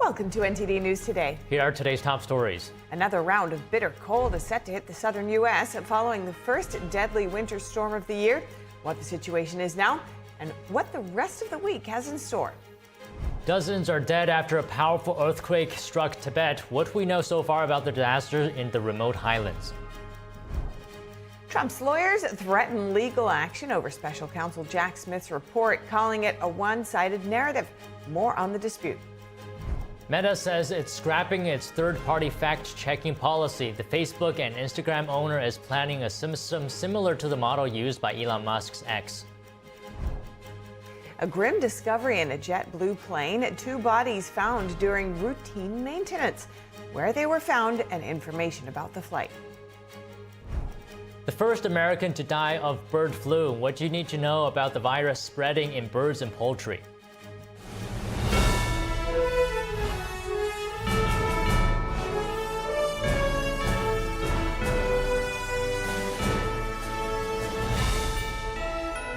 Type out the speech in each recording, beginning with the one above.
Welcome to NTD News Today. Here are today's top stories. Another round of bitter cold is set to hit the southern U.S. following the first deadly winter storm of the year. What the situation is now and what the rest of the week has in store. Dozens are dead after a powerful earthquake struck Tibet. What we know so far about the disaster in the remote highlands. Trump's lawyers threaten legal action over special counsel Jack Smith's report, calling it a one-sided narrative. More on the dispute. Meta says it's scrapping its third-party fact-checking policy. The Facebook and Instagram owner is planning a system similar to the model used by Elon Musk's X. A grim discovery in a Jetblue plane, 2 bodies found during routine maintenance. Where they were found and information about the flight. The first American to die of bird flu. What you need to know about the virus spreading in birds and poultry.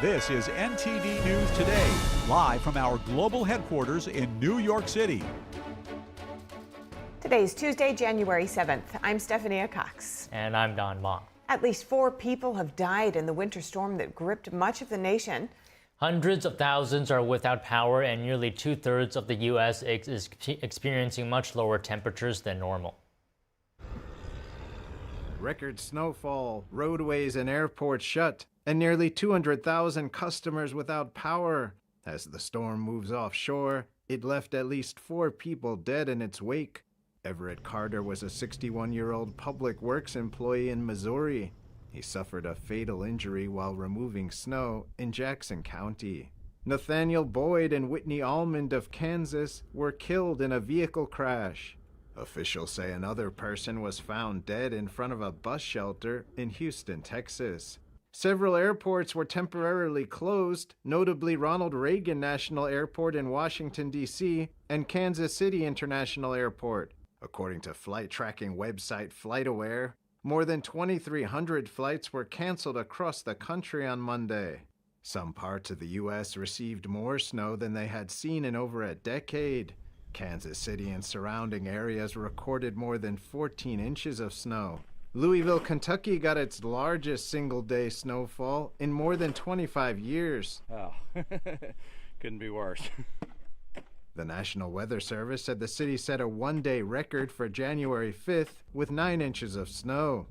This is NTD News Today, live from our global headquarters in New York City. Today's Tuesday, January 7th. I'm Stephanie Cox. And I'm Don Ma. At least 4 people have died in the winter storm that gripped much of the nation. Hundreds of thousands are without power, and nearly 2/3 of the U.S. is experiencing much lower temperatures than normal. Record snowfall, roadways and airports shut, and nearly 200,000 customers without power. As the storm moves offshore, it left at least 4 people dead in its wake. Everett Carter was a 61-year-old public works employee in Missouri. He suffered a fatal injury while removing snow in Jackson County. Nathaniel Boyd and Whitney Almond of Kansas were killed in a vehicle crash. Officials say another person was found dead in front of a bus shelter in Houston, Texas. Several airports were temporarily closed, notably Ronald Reagan National Airport in Washington, D.C., and Kansas City International Airport. According to flight tracking website FlightAware, more than 2,300 flights were canceled across the country on Monday. Some parts of the U.S. received more snow than they had seen in over a decade. Kansas City and surrounding areas recorded more than 14 inches of snow. Louisville, Kentucky got its largest single-day snowfall in more than 25 years. Oh, couldn't be worse. The National Weather Service said the city set a one-day record for January 5th with 9 inches of snow.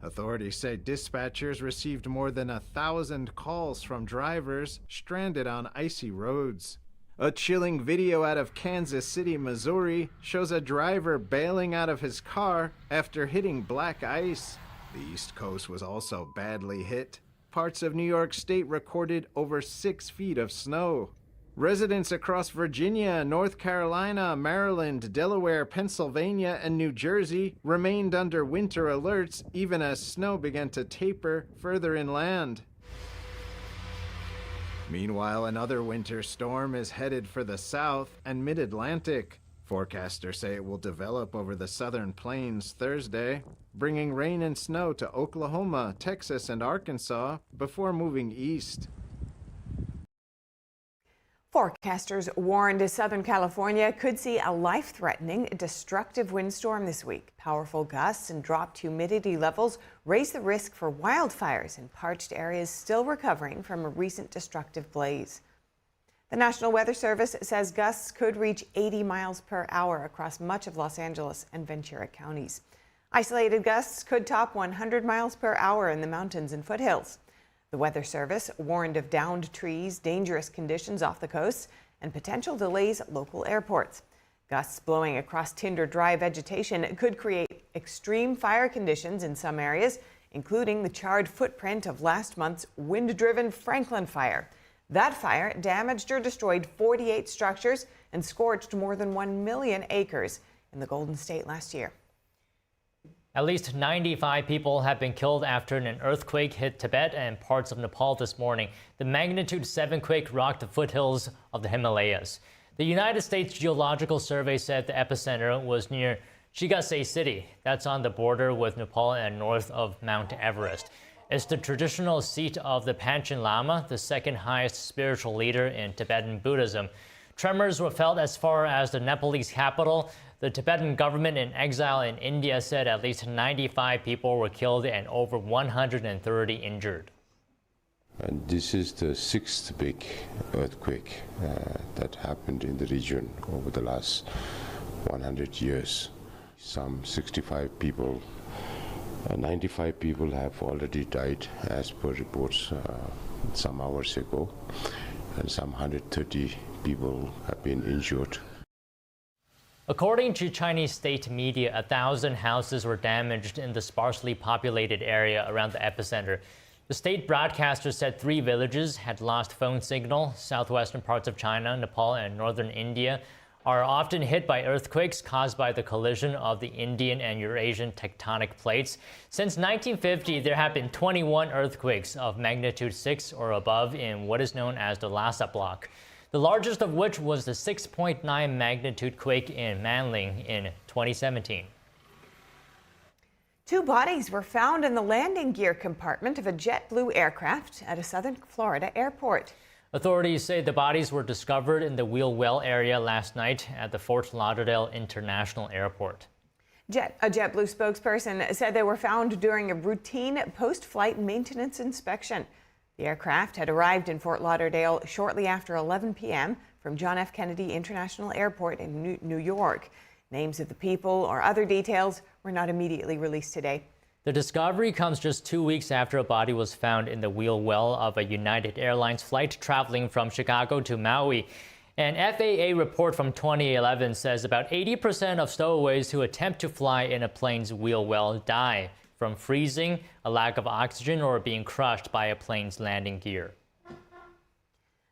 Authorities say dispatchers received more than 1,000 calls from drivers stranded on icy roads. A chilling video out of Kansas City, Missouri, shows a driver bailing out of his car after hitting black ice. The East Coast was also badly hit. Parts of New York State recorded over 6 feet of snow. Residents across Virginia, North Carolina, Maryland, Delaware, Pennsylvania, and New Jersey remained under winter alerts even as snow began to taper further inland. Meanwhile, another winter storm is headed for the south and mid-Atlantic. Forecasters say it will develop over the southern plains Thursday, bringing rain and snow to Oklahoma, Texas, and Arkansas before moving east. Forecasters warned Southern California could see a life-threatening, destructive windstorm this week. Powerful gusts and dropped humidity levels raise the risk for wildfires in parched areas still recovering from a recent destructive blaze. The National Weather Service says gusts could reach 80 miles per hour across much of Los Angeles and Ventura counties. Isolated gusts could top 100 miles per hour in the mountains and foothills. The Weather Service warned of downed trees, dangerous conditions off the coast, and potential delays at local airports. Gusts blowing across tinder-dry vegetation could create extreme fire conditions in some areas, including the charred footprint of last month's wind-driven Franklin fire. That fire damaged or destroyed 48 structures and scorched more than 1 million acres in the Golden State last year. At least 95 people have been killed after an earthquake hit Tibet and parts of Nepal this morning. The magnitude 7 quake rocked the foothills of the Himalayas. The United States Geological Survey said the epicenter was near Chigasei City. That's on the border with Nepal and north of Mount Everest. It's the traditional seat of the Panchen Lama, the second highest spiritual leader in Tibetan Buddhism. Tremors were felt as far as the Nepalese capital. The Tibetan government in exile in India said at least 95 people were killed and over 130 injured. And this is the sixth big earthquake that happened in the region over the last 100 years. Some 65 people, 95 people have already died as per reports some hours ago, and some 130 people have been injured. According to Chinese state media, 1,000 houses were damaged in the sparsely populated area around the epicenter. The state broadcaster said 3 villages had lost phone signal. Southwestern parts of China, Nepal, and northern India are often hit by earthquakes caused by the collision of the Indian and Eurasian tectonic plates. Since 1950, there have been 21 earthquakes of magnitude 6 or above in what is known as the Lhasa block, the largest of which was the 6.9 magnitude quake in Manling in 2017. 2 bodies were found in the landing gear compartment of a Jetblue aircraft at a southern Florida airport. Authorities say the bodies were discovered in the wheel well area last night at the Fort Lauderdale International Airport. A Jetblue spokesperson said they were found during a routine post-flight maintenance inspection. The aircraft had arrived in Fort Lauderdale shortly after 11 p.m. from John F. Kennedy International Airport in New York. Names of the people or other details were not immediately released today. The discovery comes just 2 weeks after a body was found in the wheel well of a United Airlines flight traveling from Chicago to Maui. An FAA report from 2011 says about 80% of stowaways who attempt to fly in a plane's wheel well die from freezing, a lack of oxygen, or being crushed by a plane's landing gear.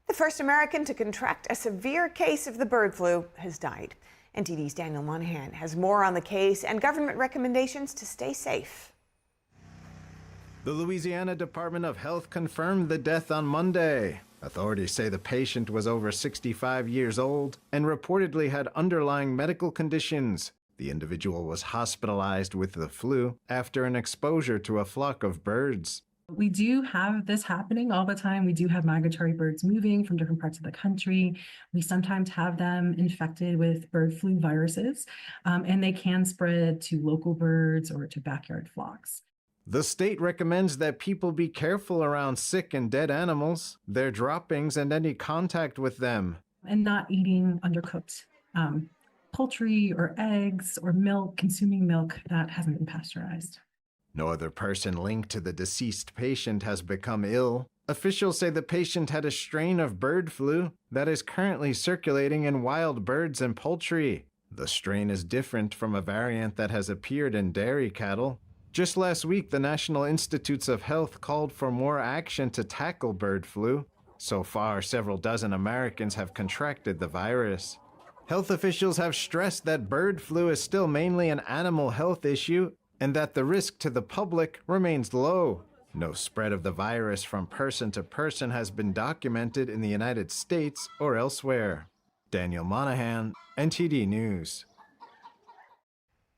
The first American to contract a severe case of the bird flu has died. NTD's Daniel Monahan has more on the case and government recommendations to stay safe. The Louisiana Department of Health confirmed the death on Monday. Authorities say the patient was over 65 years old and reportedly had underlying medical conditions. The individual was hospitalized with the flu after an exposure to a flock of birds. We do have this happening all the time. We do have migratory birds moving from different parts of the country. We sometimes have them infected with bird flu viruses, and they can spread to local birds or to backyard flocks. The state recommends that people be careful around sick and dead animals, their droppings, and any contact with them. And not eating undercooked poultry or eggs or milk, consuming milk that hasn't been pasteurized. No other person linked to the deceased patient has become ill. Officials say the patient had a strain of bird flu that is currently circulating in wild birds and poultry. The strain is different from a variant that has appeared in dairy cattle. Just last week, the National Institutes of Health called for more action to tackle bird flu. So far, several dozen Americans have contracted the virus. Health officials have stressed that bird flu is still mainly an animal health issue and that the risk to the public remains low. No spread of the virus from person to person has been documented in the United States or elsewhere. Daniel Monahan, NTD News.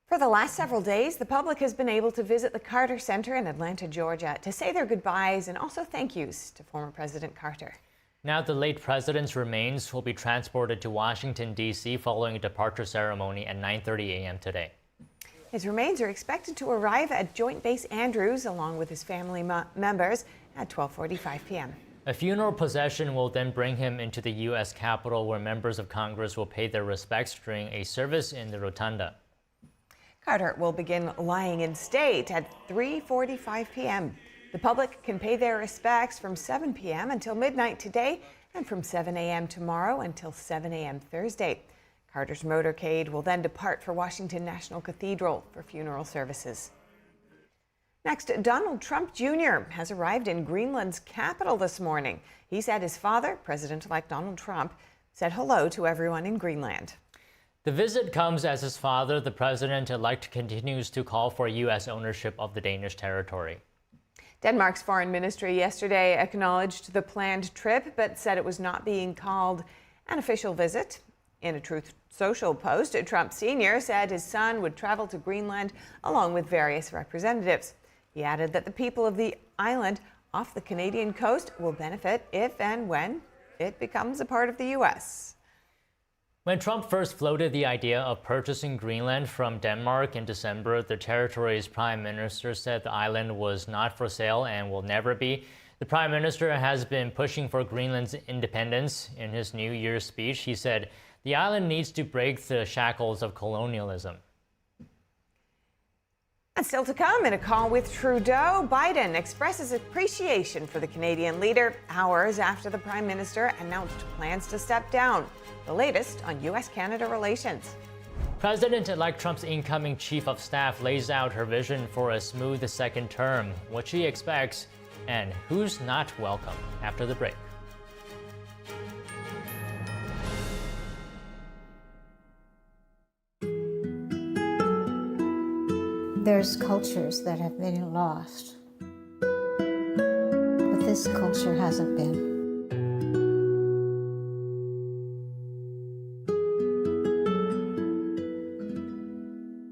For the last several days, the public has been able to visit the Carter Center in Atlanta, Georgia, to say their goodbyes and also thank yous to former President Carter. Now the late president's remains will be transported to Washington, D.C. following a departure ceremony at 9:30 a.m. today. His remains are expected to arrive at Joint Base Andrews along with his family members at 12:45 p.m. A funeral procession will then bring him into the U.S. Capitol, where members of Congress will pay their respects during a service in the rotunda. Carter will begin lying in state at 3:45 p.m. The public can pay their respects from 7 p.m. until midnight today and from 7 a.m. tomorrow until 7 a.m. Thursday. Carter's motorcade will then depart for Washington National Cathedral for funeral services. Next, Donald Trump Jr. has arrived in Greenland's capital this morning. He said his father, President-elect Donald Trump, said hello to everyone in Greenland. The visit comes as his father, the president-elect, continues to call for U.S. ownership of the Danish territory. Denmark's foreign ministry yesterday acknowledged the planned trip, but said it was not being called an official visit. In a Truth Social post, Trump Sr. said his son would travel to Greenland along with various representatives. He added that the people of the island off the Canadian coast will benefit if and when it becomes a part of the U.S. When Trump first floated the idea of purchasing Greenland from Denmark in December, the territory's prime minister said the island was not for sale and will never be. The prime minister has been pushing for Greenland's independence. In his New Year's speech, he said the island needs to break the shackles of colonialism. And still to come, in a call with Trudeau, Biden expresses appreciation for the Canadian leader hours after the Prime Minister announced plans to step down. The latest on U.S.-Canada relations. President-elect Trump's incoming chief of staff lays out her vision for a smooth second term, what she expects, and who's not welcome after the break. There's cultures that have been lost, but this culture hasn't been.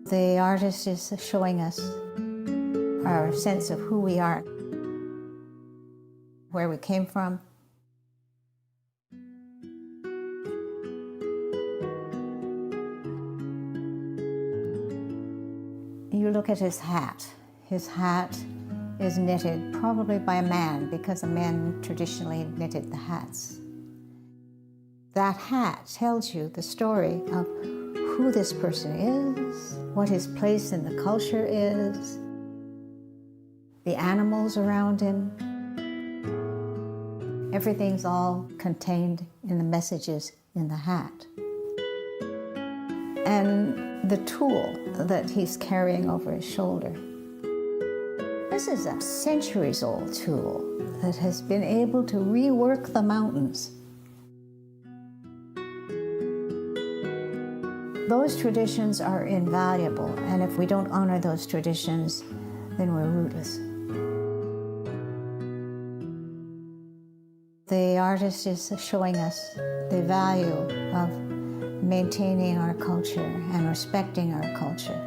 The artist is showing us our sense of who we are, where we came from. You look at his hat. His hat is knitted probably by a man because a man traditionally knitted the hats. That hat tells you the story of who this person is, what his place in the culture is, the animals around him. Everything's all contained in the messages in the hat. And the tool that he's carrying over his shoulder. This is a centuries-old tool that has been able to rework the mountains. Those traditions are invaluable, and if we don't honor those traditions, then we're rootless. The artist is showing us the value of maintaining our culture and respecting our culture.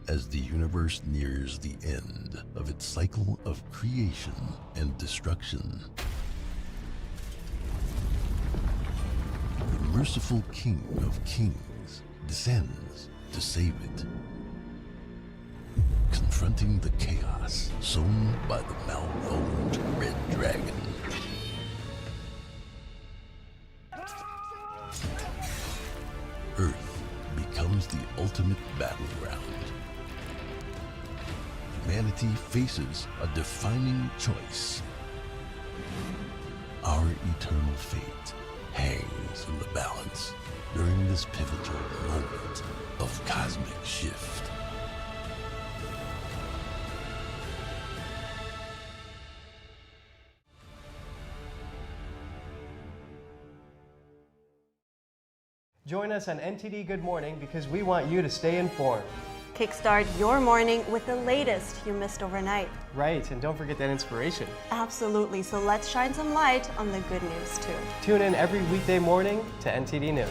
As the universe nears the end of its cycle of creation and destruction, the merciful King of Kings descends to save it, confronting the chaos sown by the malformed Red Dragon. Earth becomes the ultimate battleground. Humanity faces a defining choice. Our eternal fate hangs in the balance during this pivotal moment of cosmic shift. Join us on NTD Good Morning because we want you to stay informed. Kickstart your morning with the latest you missed overnight. Right, and don't forget that inspiration. Absolutely, so let's shine some light on the good news too. Tune in every weekday morning to NTD News.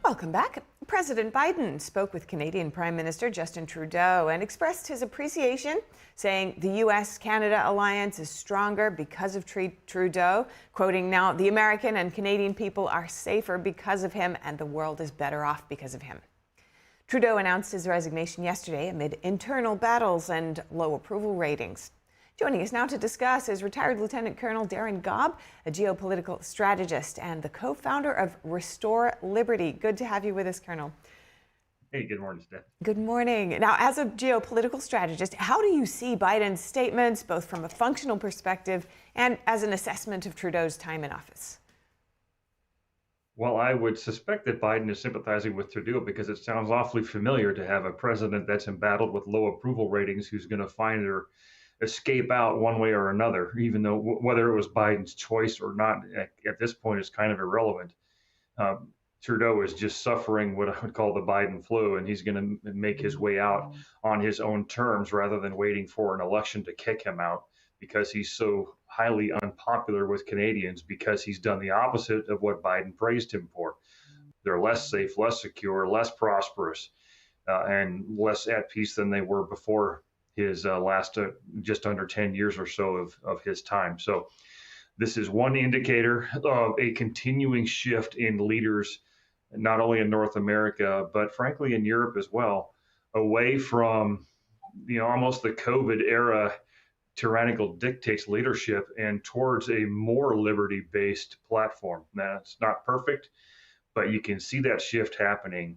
Welcome back. President Biden spoke with Canadian Prime Minister Justin Trudeau and expressed his appreciation, saying the U.S.-Canada alliance is stronger because of Trudeau, quoting, "Now the American and Canadian people are safer because of him, and the world is better off because of him." Trudeau announced his resignation yesterday amid internal battles and low approval ratings. Joining us now to discuss is retired Lieutenant Colonel Darren Gobb, a geopolitical strategist and the co-founder of Restore Liberty. Good to have you with us, Colonel. Hey, good morning, Steph. Good morning. Now, as a geopolitical strategist, how do you see Biden's statements, both from a functional perspective and as an assessment of Trudeau's time in office? Well, I would suspect that Biden is sympathizing with Trudeau because it sounds awfully familiar to have a president that's embattled with low approval ratings who's going to find or escape out one way or another, even though whether it was Biden's choice or not at this point is kind of irrelevant. Um, Trudeau is just suffering what I would call the Biden flu, and he's going to make his way out on his own terms rather than waiting for an election to kick him out because he's so highly unpopular with Canadians because he's done the opposite of what Biden praised him for. They're less safe, less secure, less prosperous, and less at peace than they were before his last just under 10 years or so of his time. So this is one indicator of a continuing shift in leaders, not only in North America, but frankly in Europe as well, away from almost the COVID era tyrannical dictates leadership and towards a more liberty-based platform. Now, it's not perfect, but you can see that shift happening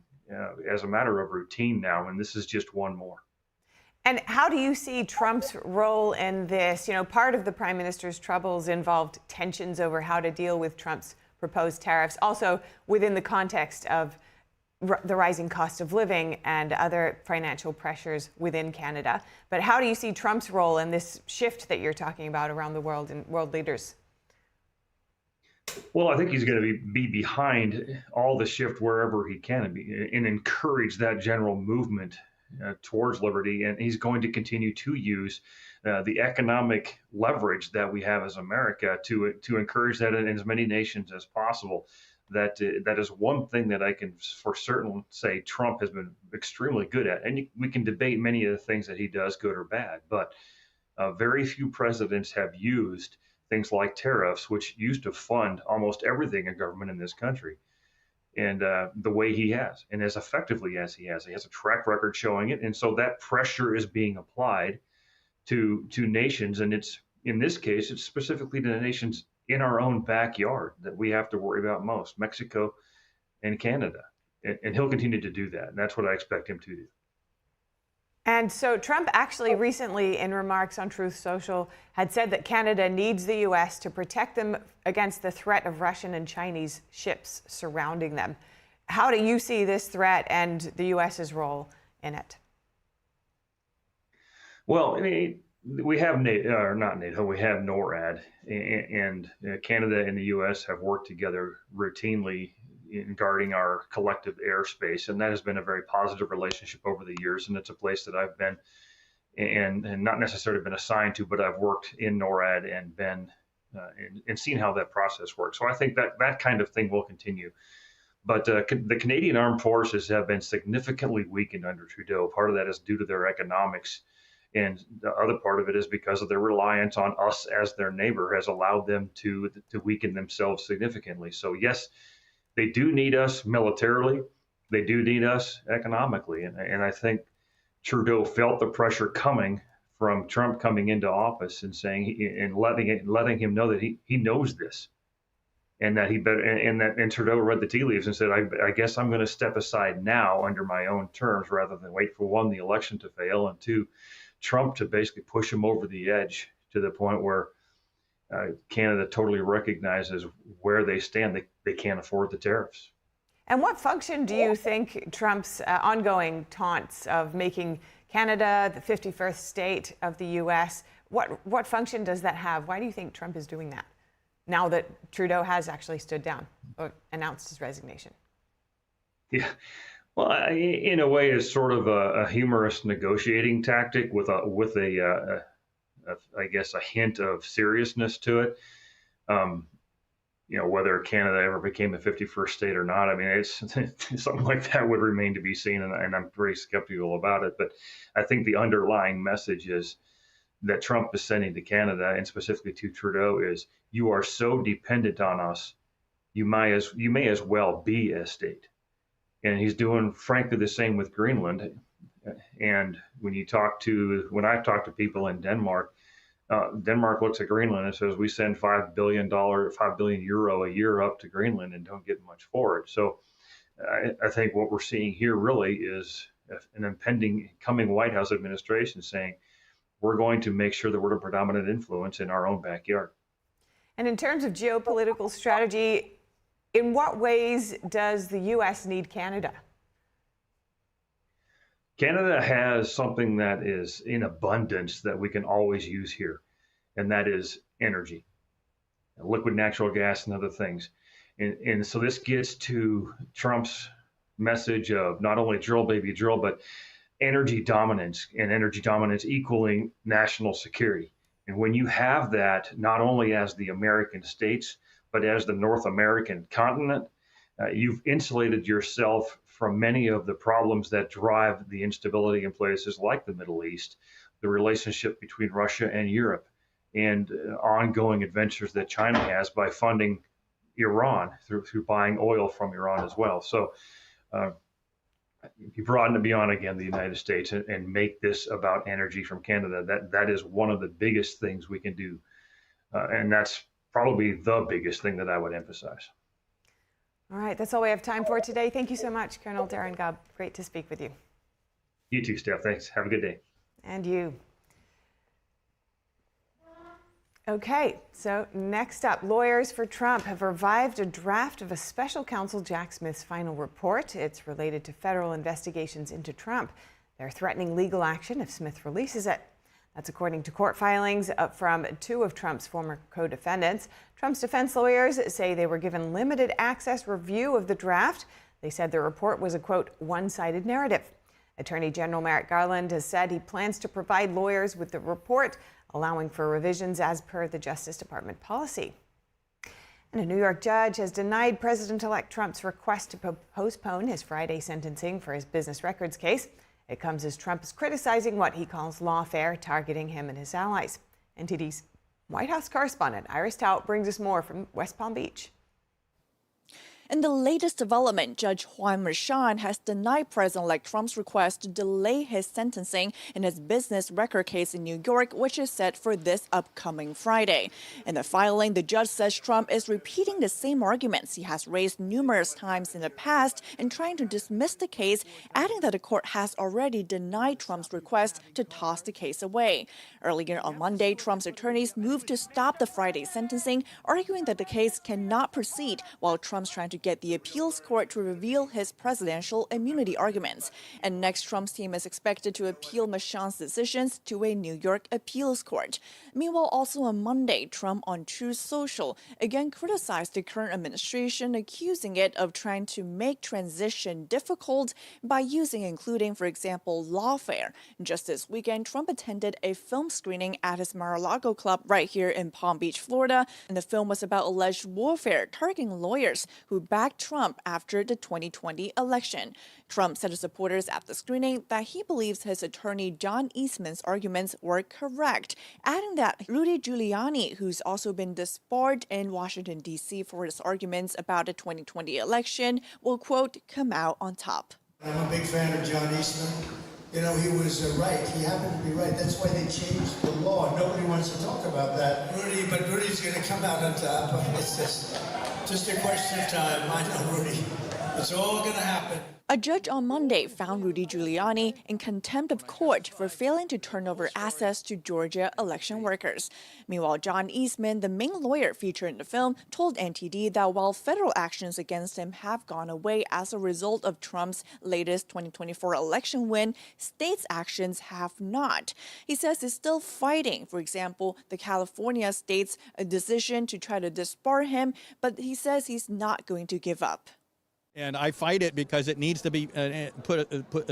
as a matter of routine now, and this is just one more. And how do you see Trump's role in this? Part of the prime minister's troubles involved tensions over how to deal with Trump's proposed tariffs, also within the context of the rising cost of living and other financial pressures within Canada. But how do you see Trump's role in this shift that you're talking about around the world and world leaders? Well, I think he's going to be behind all the shift wherever he can and encourage that general movement towards liberty. And he's going to continue to use the economic leverage that we have as America to encourage that in as many nations as possible. That is one thing that I can for certain say Trump has been extremely good at. And we can debate many of the things that he does, good or bad, but very few presidents have used things like tariffs, which used to fund almost everything in government in this country. And the way he has, and as effectively as he has a track record showing it. And so that pressure is being applied to nations. And it's, in this case, it's specifically to the nations in our own backyard that we have to worry about most, Mexico and Canada. And he'll continue to do that. And that's what I expect him to do. And so Trump actually recently, in remarks on Truth Social, had said that Canada needs the U.S. to protect them against the threat of Russian and Chinese ships surrounding them. How do you see this threat and the U.S.'s role in it? Well, we have not NATO, we have NORAD, and Canada and the U.S. have worked together routinely in guarding our collective airspace, and that has been a very positive relationship over the years. And it's a place that I've been and not necessarily been assigned to, but I've worked in NORAD and been and seen how that process works. So I think that kind of thing will continue. But the Canadian Armed Forces have been significantly weakened under Trudeau. Part of that is due to their economics. And the other part of it is because of their reliance on us as their neighbor has allowed them to weaken themselves significantly. So yes, they do need us militarily. They do need us economically. And I think Trudeau felt the pressure coming from Trump coming into office and saying and letting him know that he knows this, and that he better and Trudeau read the tea leaves and said, I guess I'm going to step aside now under my own terms rather than wait for one, the election to fail, and two, Trump to basically push him over the edge to the point where Canada totally recognizes where they stand. They can't afford the tariffs. And what function do you think Trump's ongoing taunts of making Canada the 51st state of the U.S., what function does that have? Why do you think Trump is doing that now that Trudeau has actually stood down or announced his resignation? Yeah. Well, in a way, it's sort of a humorous negotiating tactic with a I guess, a hint of seriousness to it. Whether Canada ever became the 51st state or not, I mean, it's something like that would remain to be seen, and I'm very skeptical about it. But I think the underlying message is that Trump is sending to Canada, and specifically to Trudeau, is you are so dependent on us, you may as well be a state. And he's doing, frankly, the same with Greenland. And when I talk to people in Denmark, Denmark looks at Greenland and says, we send €5 billion a year up to Greenland and don't get much for it. So I think what we're seeing here really is an impending coming White House administration saying, we're going to make sure that we're the predominant influence in our own backyard. And in terms of geopolitical strategy, In what ways does the U.S. need Canada? Canada has something that is in abundance that we can always use here, and that is energy, liquid natural gas, and other things. And so this gets to Trump's message of not only drill, baby, drill, but energy dominance, and energy dominance equaling national security. And when you have that, not only as the American states, but as the North American continent, you've insulated yourself from many of the problems that drive the instability in places like the Middle East, the relationship between Russia and Europe, and ongoing adventures that China has by funding Iran through buying oil from Iran as well. So if you broaden it beyond, again, the United States and make this about energy from Canada, that is one of the biggest things we can do. And that's probably the biggest thing that I would emphasize. All right, that's all we have time for today. Thank you so much, Colonel Darren Gubb. Great to speak with you. You too, Steph. Thanks. Have a good day. And you. Okay, so next up, lawyers for Trump have revived a draft of a special counsel Jack Smith's final report. It's related to federal investigations into Trump. They're threatening legal action if Smith releases it. That's according to court filings from two of Trump's former co-defendants. Trump's defense lawyers say they were given limited access review of the draft. They said the report was a, quote, one-sided narrative. Attorney General Merrick Garland has said he plans to provide lawyers with the report, allowing for revisions as per the Justice Department policy. And a New York judge has denied President-elect Trump's request to postpone his Friday sentencing for his business records case. It comes as Trump is criticizing what he calls lawfare, targeting him and his allies. NTD's White House correspondent Iris Tout brings us more from West Palm Beach. In the latest development, Judge Juan Merchan has denied President-elect Trump's request to delay his sentencing in his business record case in New York, which is set for this upcoming Friday. In the filing, the judge says Trump is repeating the same arguments he has raised numerous times in the past in trying to dismiss the case, adding that the court has already denied Trump's request to toss the case away. Earlier on Monday, Trump's attorneys moved to stop the Friday sentencing, arguing that the case cannot proceed while Trump's trying to get the appeals court to reveal his presidential immunity arguments. And next, Trump's team is expected to appeal Merchan's decisions to a New York appeals court. Meanwhile, also on Monday, Trump on Truth Social again criticized the current administration, accusing it of trying to make transition difficult by including, for example, lawfare. Just this weekend, Trump attended a film screening at his Mar-A-Lago club right here in Palm Beach, Florida. And the film was about alleged warfare targeting lawyers who backed Trump after the 2020 election. Trump said to supporters at the screening that he believes his attorney John Eastman's arguments were correct, adding that Rudy Giuliani, who's also been disbarred in Washington, D.C. for his arguments about the 2020 election, will, quote, come out on top. I'm a big fan of John Eastman. You know, he was right. He happened to be right. That's why they changed the law. Nobody wants to talk about that. But Rudy's going to come out on top. It's just a question of time. I know, Rudy. It's all going to happen. A judge on Monday found Rudy Giuliani in contempt of court for failing to turn over assets to Georgia election workers. Meanwhile, John Eastman, the main lawyer featured in the film, told NTD that while federal actions against him have gone away as a result of Trump's latest 2024 election win, states' actions have not. He says he's still fighting, for example, the California state's decision to try to disbar him, but he says he's not going to give up. And I fight it because it needs to be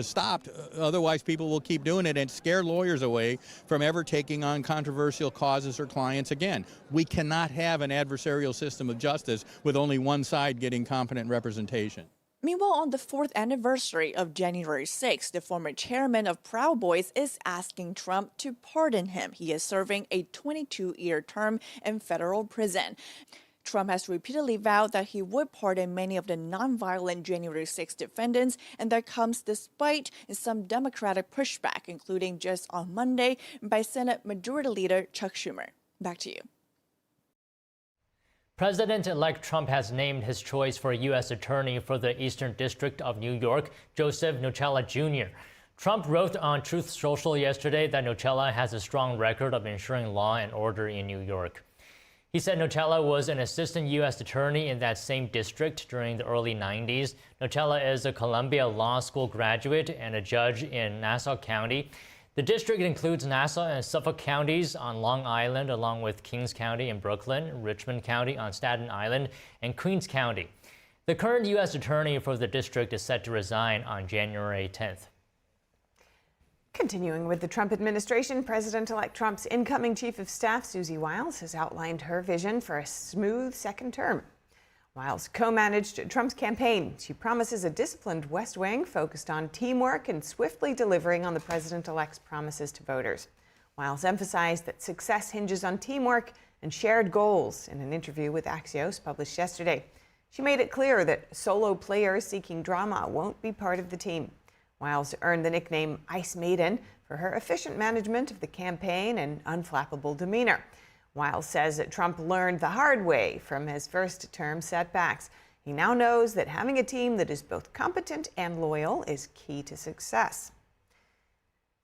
stopped. Otherwise, people will keep doing it and scare lawyers away from ever taking on controversial causes or clients again. We cannot have an adversarial system of justice with only one side getting competent representation. Meanwhile, on the 4th anniversary of January 6, the former chairman of Proud Boys is asking Trump to pardon him. He is serving a 22-year term in federal prison. Trump has repeatedly vowed that he would pardon many of the nonviolent January 6 defendants, and that comes despite some Democratic pushback, including just on Monday by Senate Majority Leader Chuck Schumer. Back to you. President-elect Trump has named his choice for a U.S. attorney for the Eastern District of New York, Joseph Nocella Jr. Trump wrote on Truth Social yesterday that Nocella has a strong record of ensuring law and order in New York. He said Nocella was an assistant U.S. attorney in that same district during the early 90s. Nocella is a Columbia Law School graduate and a judge in Nassau County. The district includes Nassau and Suffolk counties on Long Island, along with Kings County in Brooklyn, Richmond County on Staten Island, and Queens County. The current U.S. attorney for the district is set to resign on January 10th. Continuing with the Trump administration, President-elect Trump's incoming chief of staff, Susie Wiles, has outlined her vision for a smooth second term. Wiles co-managed Trump's campaign. She promises a disciplined West Wing focused on teamwork and swiftly delivering on the president-elect's promises to voters. Wiles emphasized that success hinges on teamwork and shared goals in an interview with Axios published yesterday. She made it clear that solo players seeking drama won't be part of the team. Wiles earned the nickname Ice Maiden for her efficient management of the campaign and unflappable demeanor. Wiles says that Trump learned the hard way from his first-term setbacks. He now knows that having a team that is both competent and loyal is key to success.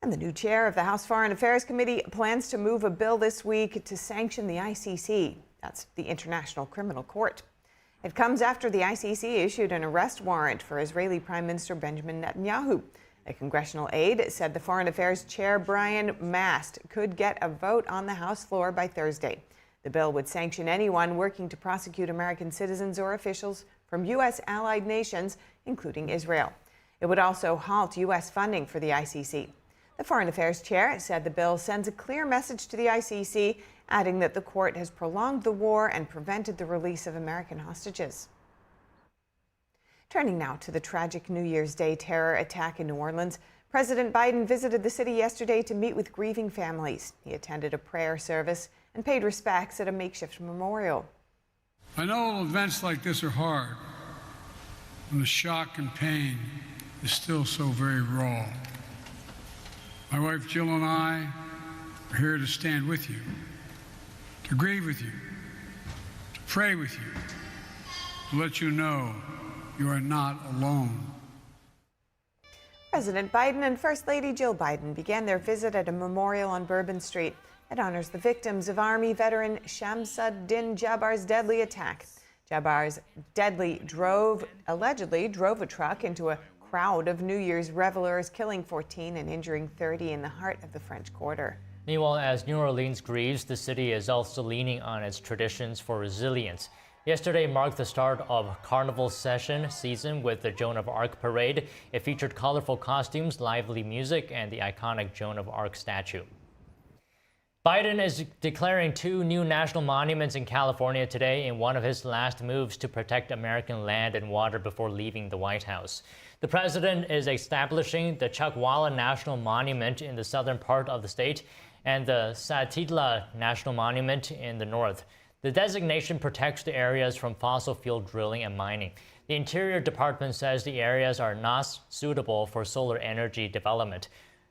And the new chair of the House Foreign Affairs Committee plans to move a bill this week to sanction the ICC. That's the International Criminal Court. It comes after the ICC issued an arrest warrant for Israeli Prime Minister Benjamin Netanyahu. A congressional aide said the Foreign Affairs Chair Brian Mast could get a vote on the House floor by Thursday. The bill would sanction anyone working to prosecute American citizens or officials from U.S. allied nations, including Israel. It would also halt U.S. funding for the ICC. The Foreign Affairs Chair said the bill sends a clear message to the ICC, adding that the court has prolonged the war and prevented the release of American hostages. Turning now to the tragic New Year's Day terror attack in New Orleans, President Biden visited the city yesterday to meet with grieving families. He attended a prayer service and paid respects at a makeshift memorial. I know events like this are hard, when the shock and pain is still so very raw. My wife Jill and I are here to stand with you, to grieve with you, to pray with you, to let you know you are not alone. President Biden and First Lady Jill Biden began their visit at a memorial on Bourbon Street. It honors the victims of Army veteran Shamsuddin Jabbar's deadly attack. Jabbar's allegedly drove a truck into a crowd of New Year's revelers, killing 14 and injuring 30 in the heart of the French Quarter. Meanwhile, as New Orleans grieves, the city is also leaning on its traditions for resilience. Yesterday marked the start of Carnival season with the Joan of Arc parade. It featured colorful costumes, lively music, and the iconic Joan of Arc statue. Biden is declaring 2 new national monuments in California today in one of his last moves to protect American land and water before leaving the White House. The president is establishing the Chuckwalla National Monument in the southern part of the state and the Satilla National Monument in the north. The designation protects the areas from fossil fuel drilling and mining. The Interior Department says the areas are not suitable for solar energy development.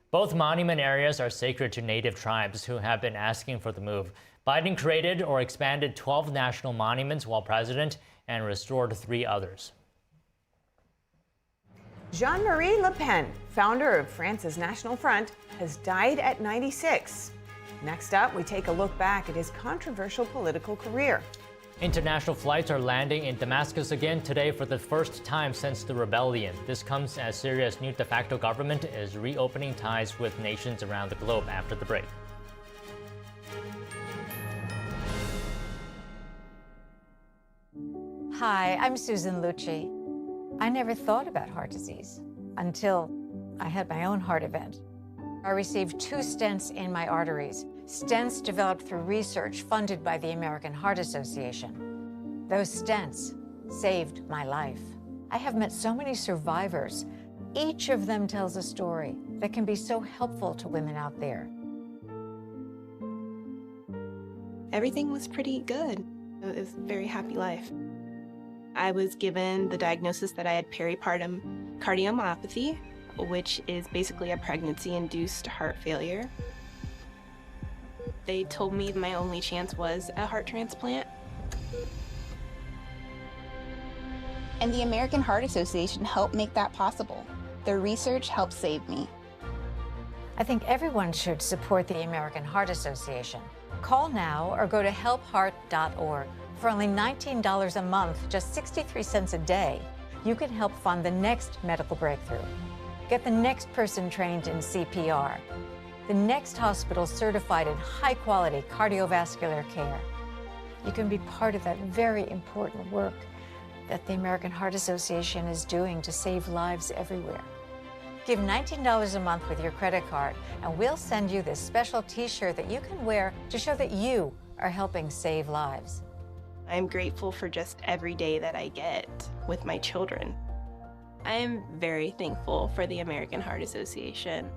Both monument areas are sacred to Native tribes who have been asking for the move. Biden created or expanded 12 national monuments while president and restored 3 others. Jean-Marie Le Pen, founder of France's National Front, has died at 96. Next up, we take a look back at his controversial political career. International flights are landing in Damascus again today for the first time since the rebellion. This comes as Syria's new de facto government is reopening ties with nations around the globe after the break. Hi, I'm Susan Lucci. I never thought about heart disease until I had my own heart event. I received 2 stents in my arteries, stents developed through research funded by the American Heart Association. Those stents saved my life. I have met so many survivors. Each of them tells a story that can be so helpful to women out there. Everything was pretty good. It was a very happy life. I was given the diagnosis that I had peripartum cardiomyopathy, which is basically a pregnancy-induced heart failure. They told me my only chance was a heart transplant. And the American Heart Association helped make that possible. Their research helped save me. I think everyone should support the American Heart Association. Call now or go to helpheart.org. For only $19 a month, just 63 cents a day, you can help fund the next medical breakthrough. Get the next person trained in CPR, the next hospital certified in high-quality cardiovascular care. You can be part of that very important work that the American Heart Association is doing to save lives everywhere. Give $19 a month with your credit card, and we'll send you this special t-shirt that you can wear to show that you are helping save lives. I'm grateful for just every day that I get with my children. I am very thankful for the American Heart Association.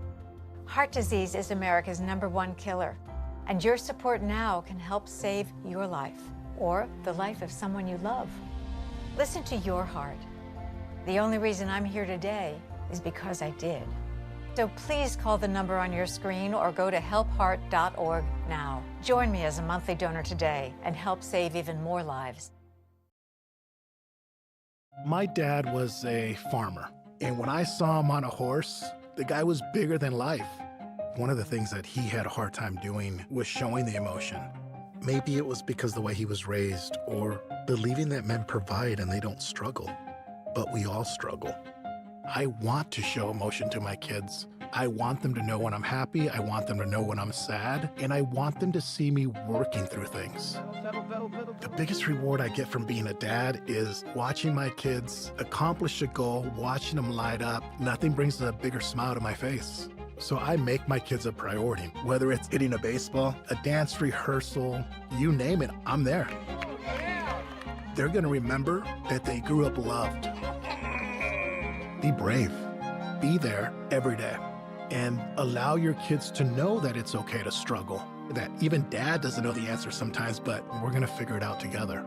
Heart disease is America's #1 killer, and your support now can help save your life or the life of someone you love. Listen to your heart. The only reason I'm here today is because I did. So please call the number on your screen or go to helpheart.org now. Join me as a monthly donor today and help save even more lives. My dad was a farmer, and when I saw him on a horse, the guy was bigger than life. One of the things that he had a hard time doing was showing the emotion. Maybe it was because the way he was raised, or believing that men provide and they don't struggle. But we all struggle. I want to show emotion to my kids. I want them to know when I'm happy, I want them to know when I'm sad, and I want them to see me working through things. The biggest reward I get from being a dad is watching my kids accomplish a goal, watching them light up. Nothing brings a bigger smile to my face. So I make my kids a priority. Whether it's hitting a baseball, a dance rehearsal, you name it, I'm there. They're gonna remember that they grew up loved. Be brave. Be there every day. And allow your kids to know that it's okay to struggle. That even dad doesn't know the answer sometimes, but we're gonna figure it out together.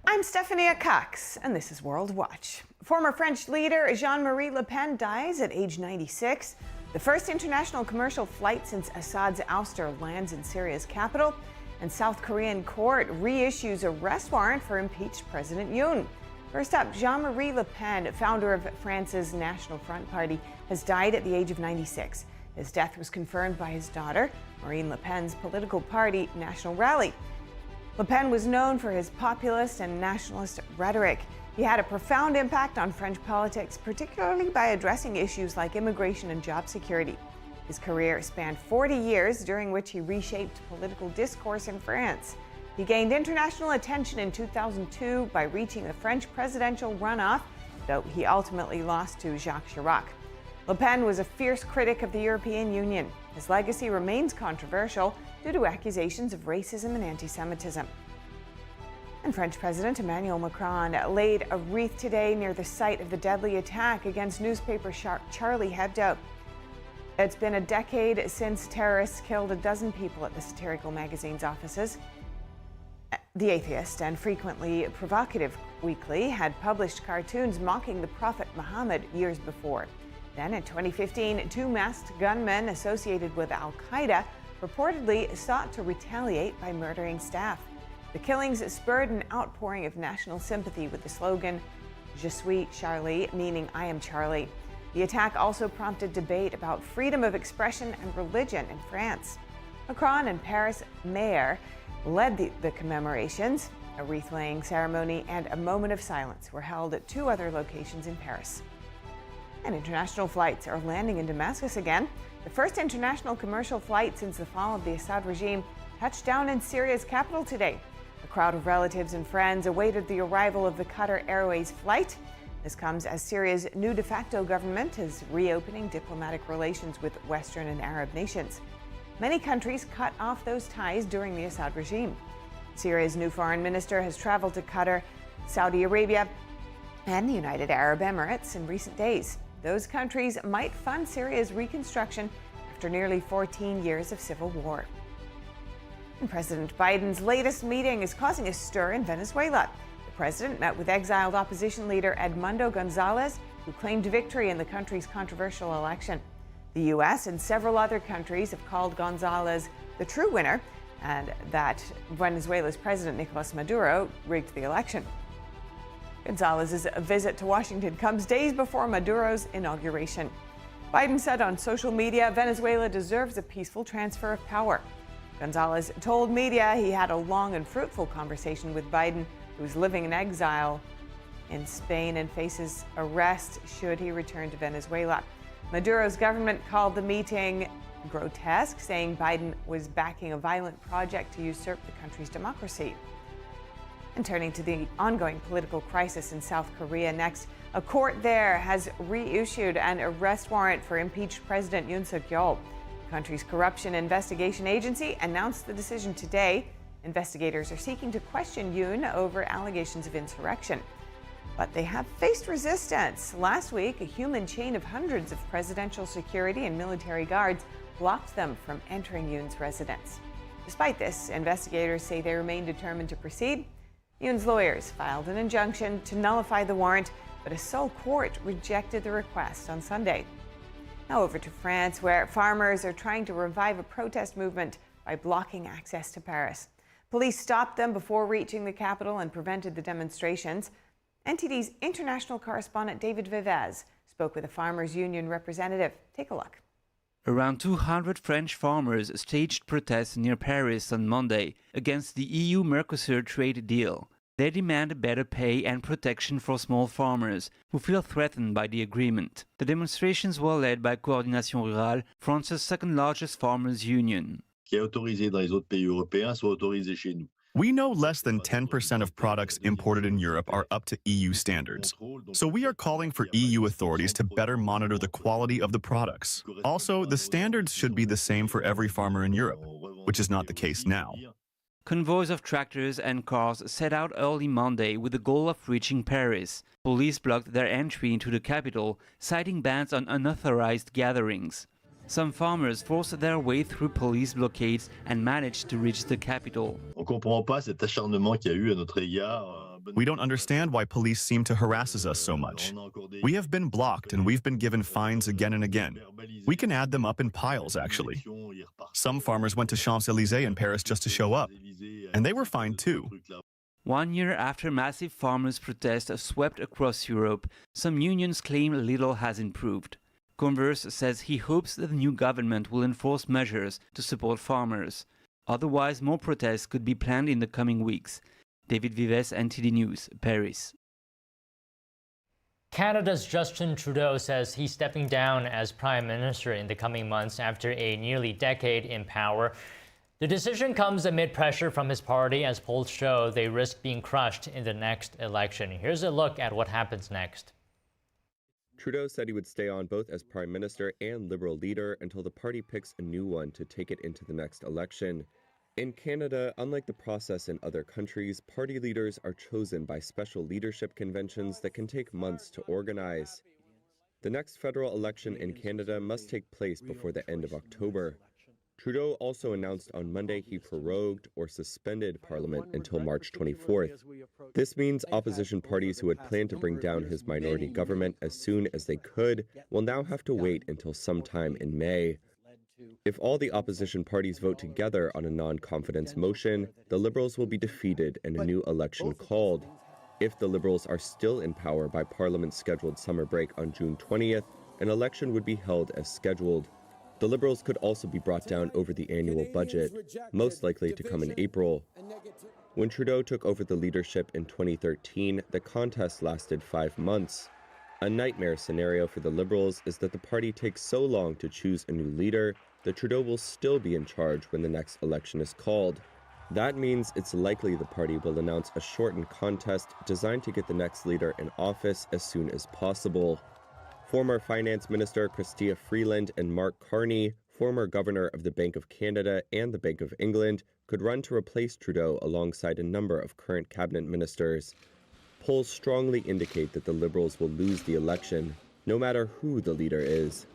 I'm Stephanie Cox, and this is World Watch. Former French leader Jean-Marie Le Pen dies at age 96. The first international commercial flight since Assad's ouster lands in Syria's capital, and South Korean court reissues arrest warrant for impeached President Yoon. First up, Jean-Marie Le Pen, founder of France's National Front Party, has died at the age of 96. His death was confirmed by his daughter, Marine Le Pen's political party, National Rally. Le Pen was known for his populist and nationalist rhetoric. He had a profound impact on French politics, particularly by addressing issues like immigration and job security. His career spanned 40 years, during which he reshaped political discourse in France. He gained international attention in 2002 by reaching the French presidential runoff, though he ultimately lost to Jacques Chirac. Le Pen was a fierce critic of the European Union. His legacy remains controversial due to accusations of racism and anti-Semitism. And French President Emmanuel Macron laid a wreath today near the site of the deadly attack against newspaper Charlie Hebdo. It's been a decade since terrorists killed a dozen people at the satirical magazine's offices. The Atheist and frequently provocative weekly had published cartoons mocking the Prophet Muhammad years before. Then in 2015, two masked gunmen associated with Al-Qaeda reportedly sought to retaliate by murdering staff. The killings spurred an outpouring of national sympathy with the slogan, Je suis Charlie, meaning I am Charlie. The attack also prompted debate about freedom of expression and religion in France. Macron and Paris mayor led the commemorations. A wreath-laying ceremony and a moment of silence were held at two other locations in Paris. And international flights are landing in Damascus again. The first international commercial flight since the fall of the Assad regime touched down in Syria's capital today. A crowd of relatives and friends awaited the arrival of the Qatar Airways flight. This comes as Syria's new de facto government is reopening diplomatic relations with Western and Arab nations. Many countries cut off those ties during the Assad regime. Syria's new foreign minister has traveled to Qatar, Saudi Arabia, and the United Arab Emirates in recent days. Those countries might fund Syria's reconstruction after nearly 14 years of civil war. And President Biden's latest meeting is causing a stir in Venezuela. The president met with exiled opposition leader Edmundo Gonzalez, who claimed victory in the country's controversial election. The U.S. and several other countries have called Gonzalez the true winner. and that Venezuela's President Nicolas Maduro rigged the election. Gonzalez's visit to Washington comes days before Maduro's inauguration. Biden said on social media, Venezuela deserves a peaceful transfer of power. Gonzalez told media he had a long and fruitful conversation with Biden, who is living in exile in Spain and faces arrest should he return to Venezuela. Maduro's government called the meeting grotesque, saying Biden was backing a violent project to usurp the country's democracy. And turning to the ongoing political crisis in South Korea next, a court there has reissued an arrest warrant for impeached President Yoon Suk-yeol. The country's corruption investigation agency announced the decision today. Investigators are seeking to question Yoon over allegations of insurrection. But they have faced resistance. Last week, a human chain of hundreds of presidential security and military guards blocked them from entering Yoon's residence. Despite this, investigators say they remain determined to proceed. Yoon's lawyers filed an injunction to nullify the warrant, but a Seoul court rejected the request on Sunday. Now over to France, where farmers are trying to revive a protest movement by blocking access to Paris. Police stopped them before reaching the capital and prevented the demonstrations. NTD's international correspondent David Vivaz spoke with a farmers' union representative. Take a look. Around 200 French farmers staged protests near Paris on Monday against the EU-Mercosur trade deal. They demand better pay and protection for small farmers who feel threatened by the agreement. The demonstrations were led by Coordination Rurale, France's second-largest farmers' union. We know less than 10% of products imported in Europe are up to EU standards. So we are calling for EU authorities to better monitor the quality of the products. Also, the standards should be the same for every farmer in Europe, which is not the case now. Convoys of tractors and cars set out early Monday with the goal of reaching Paris. Police blocked their entry into the capital, citing bans on unauthorized gatherings. Some farmers forced their way through police blockades and managed to reach the capital. We don't understand why police seem to harass us so much. We have been blocked and we've been given fines again and again. We can add them up in piles, actually. Some farmers went to Champs-Élysées in Paris just to show up, and they were fined too. 1 year after massive farmers' protests swept across Europe, some unions claim little has improved. Converse says he hopes that the new government will enforce measures to support farmers. Otherwise, more protests could be planned in the coming weeks. David Vives, NTD News, Paris. Canada's Justin Trudeau says he's stepping down as Prime Minister in the coming months after a nearly decade in power. The decision comes amid pressure from his party as polls show they risk being crushed in the next election. Here's a look at what happens next. Trudeau said he would stay on both as Prime Minister and Liberal leader until the party picks a new one to take it into the next election. In Canada, unlike the process in other countries, party leaders are chosen by special leadership conventions that can take months to organize. The next federal election in Canada must take place before the end of October. Trudeau also announced on Monday he prorogued or suspended Parliament until March 24th. This means opposition parties who had planned to bring down his minority government as soon as they could will now have to wait until sometime in May. If all the opposition parties vote together on a non-confidence motion, the Liberals will be defeated and a new election called. If the Liberals are still in power by Parliament's scheduled summer break on June 20th, an election would be held as scheduled. The Liberals could also be brought down over the annual budget, most likely to come in April. When Trudeau took over the leadership in 2013, the contest lasted 5 months. A nightmare scenario for the Liberals is that the party takes so long to choose a new leader that Trudeau will still be in charge when the next election is called. That means it's likely the party will announce a shortened contest designed to get the next leader in office as soon as possible. Former Finance Minister Chrystia Freeland and Mark Carney, former Governor of the Bank of Canada and the Bank of England, could run to replace Trudeau alongside a number of current cabinet ministers. Polls strongly indicate that the Liberals will lose the election, no matter who the leader is.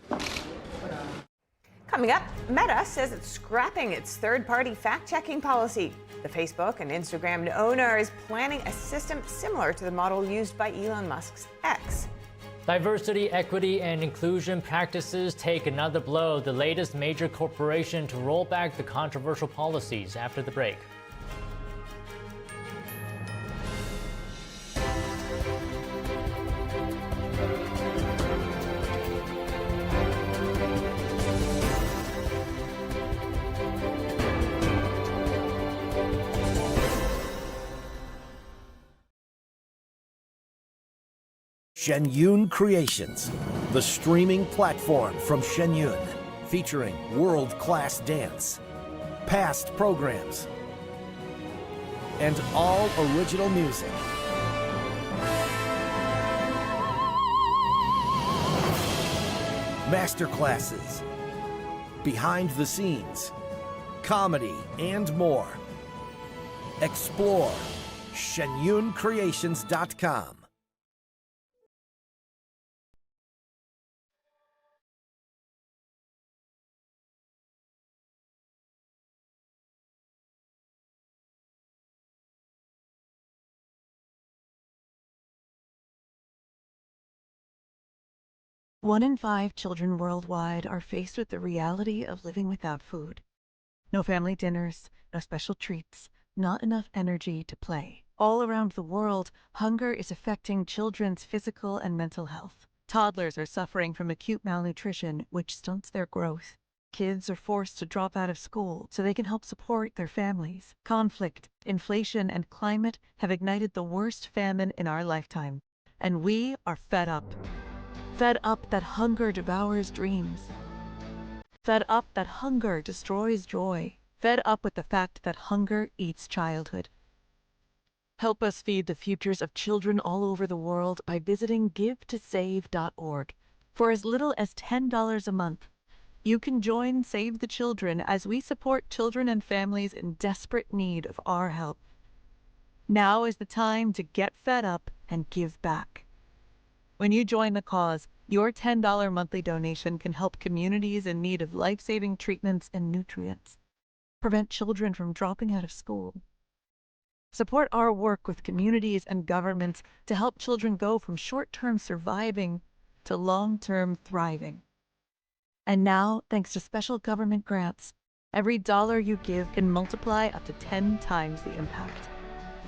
Coming up, Meta says it's scrapping its third-party fact-checking policy. The Facebook and Instagram owner is planning a system similar to the model used by Elon Musk's X. Diversity, equity, and inclusion practices take another blow. The latest major corporation to roll back the controversial policies. After the break. Shenyun Creations, the streaming platform from Shenyun, featuring world-class dance, past programs, and all original music. Masterclasses, behind the scenes, comedy, and more. Explore shenyuncreations.com. One in 5 children worldwide are faced with the reality of living without food. No family dinners, no special treats, not enough energy to play. All around the world, hunger is affecting children's physical and mental health. Toddlers are suffering from acute malnutrition, which stunts their growth. Kids are forced to drop out of school so they can help support their families. Conflict, inflation, and climate have ignited the worst famine in our lifetime. And we are fed up. Fed up that hunger devours dreams. Fed up that hunger destroys joy. Fed up with the fact that hunger eats childhood. Help us feed the futures of children all over the world by visiting givetosave.org. For as little as $10 a month, you can join Save the Children as we support children and families in desperate need of our help. Now is the time to get fed up and give back. When you join the cause, your $10 monthly donation can help communities in need of life-saving treatments and nutrients, prevent children from dropping out of school. Support our work with communities and governments to help children go from short-term surviving to long-term thriving. And now, thanks to special government grants, every dollar you give can multiply up to 10 times the impact.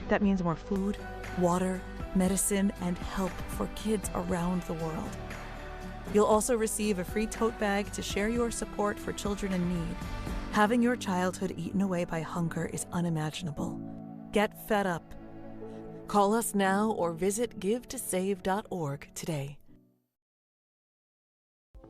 That means more food, water, medicine, and help for kids around the world. You'll also receive a free tote bag to share your support for children in need. Having your childhood eaten away by hunger is unimaginable. Get fed up. Call us now or visit givetosave.org today.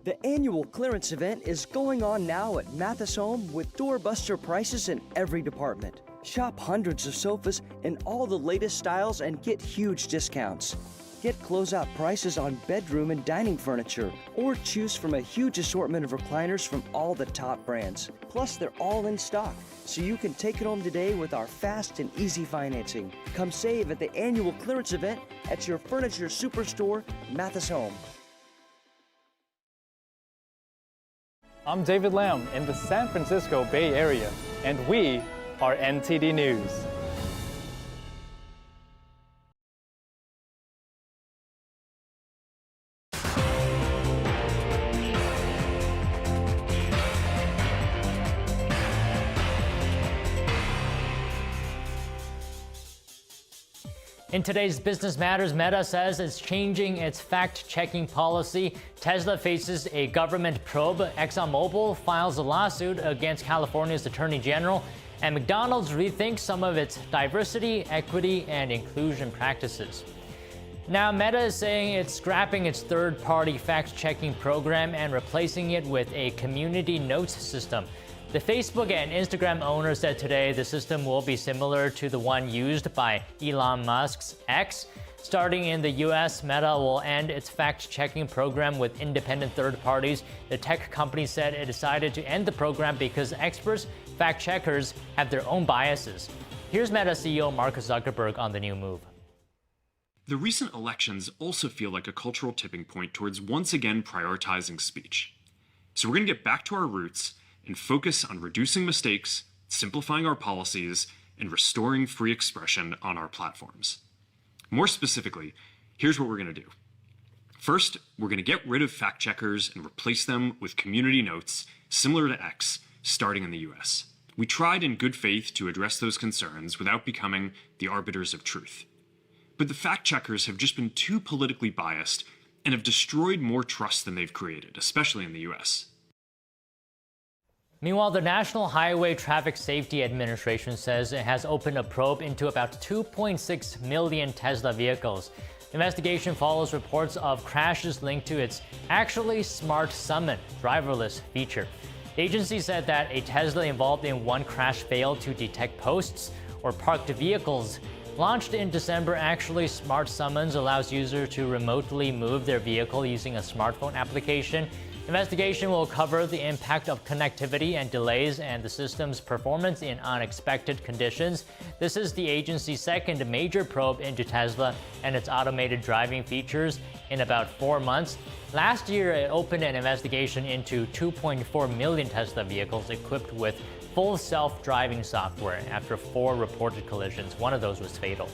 The annual clearance event is going on now at Mathis Home with doorbuster prices in every department. Shop hundreds of sofas in all the latest styles and get huge discounts. Get closeout prices on bedroom and dining furniture, or choose from a huge assortment of recliners from all the top brands. Plus, they're all in stock, so you can take it home today with our fast and easy financing. Come save at the annual clearance event at your furniture superstore, Mathis Home. I'm David Lam in the San Francisco Bay Area, and we are NTD News. In today's Business Matters, Meta says it's changing its fact-checking policy. Tesla faces a government probe. ExxonMobil files a lawsuit against California's Attorney General. And McDonald's rethinks some of its diversity, equity, and inclusion practices. Now, Meta is saying it's scrapping its third-party fact-checking program and replacing it with a community notes system. The Facebook and Instagram owner said today the system will be similar to the one used by Elon Musk's X. Starting in the US, Meta will end its fact-checking program with independent third parties. The tech company said it decided to end the program because experts, fact-checkers, have their own biases. Here's Meta CEO Mark Zuckerberg on the new move. The recent elections also feel like a cultural tipping point towards once again prioritizing speech. So we're going to get back to our roots and focus on reducing mistakes, simplifying our policies, and restoring free expression on our platforms. More specifically, here's what we're going to do. First, we're going to get rid of fact checkers and replace them with community notes similar to X, starting in the US. We tried in good faith to address those concerns without becoming the arbiters of truth. But the fact checkers have just been too politically biased and have destroyed more trust than they've created, especially in the US. Meanwhile, the National Highway Traffic Safety Administration says it has opened a probe into about 2.6 million Tesla vehicles. The investigation follows reports of crashes linked to its Actually Smart Summon driverless feature. The agency said that a Tesla involved in one crash failed to detect posts or parked vehicles. Launched in December, Actually Smart Summons allows users to remotely move their vehicle using a smartphone application. Investigation will cover the impact of connectivity and delays and the system's performance in unexpected conditions. This is the agency's second major probe into Tesla and its automated driving features in about 4 months. Last year, it opened an investigation into 2.4 million Tesla vehicles equipped with full self-driving software after 4 reported collisions. One of those was fatal.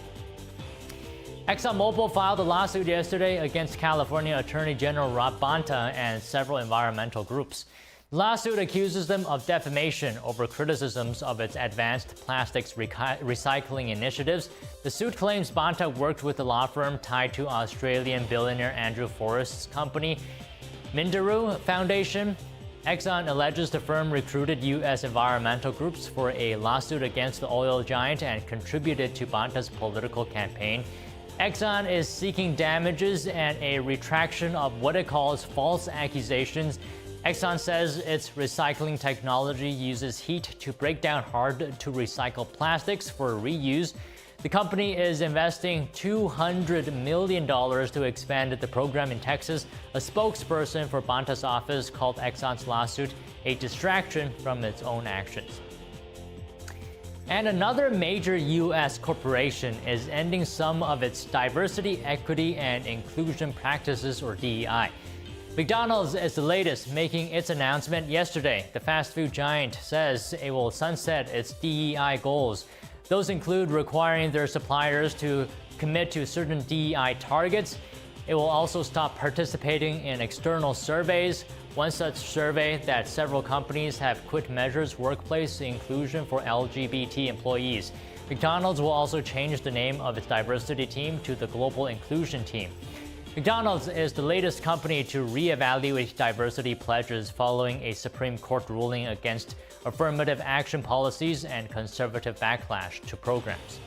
ExxonMobil filed a lawsuit yesterday against California Attorney General Rob Bonta and several environmental groups. The lawsuit accuses them of defamation over criticisms of its advanced plastics recycling initiatives. The suit claims Bonta worked with a law firm tied to Australian billionaire Andrew Forrest's company, Minderoo Foundation. Exxon alleges the firm recruited U.S. environmental groups for a lawsuit against the oil giant and contributed to Bonta's political campaign. Exxon is seeking damages and a retraction of what it calls false accusations. Exxon says its recycling technology uses heat to break down hard-to-recycle plastics for reuse. The company is investing $200 million to expand the program in Texas. A spokesperson for Bonta's office called Exxon's lawsuit a distraction from its own actions. And another major U.S. corporation is ending some of its diversity, equity, and inclusion practices, or DEI. McDonald's is the latest, making its announcement yesterday. The fast food giant says it will sunset its DEI goals. Those include requiring their suppliers to commit to certain DEI targets. It will also stop participating in external surveys. One such survey that several companies have quit measures workplace inclusion for LGBT employees. McDonald's will also change the name of its diversity team to the Global Inclusion Team. McDonald's is the latest company to reevaluate diversity pledges following a Supreme Court ruling against affirmative action policies and conservative backlash to programs.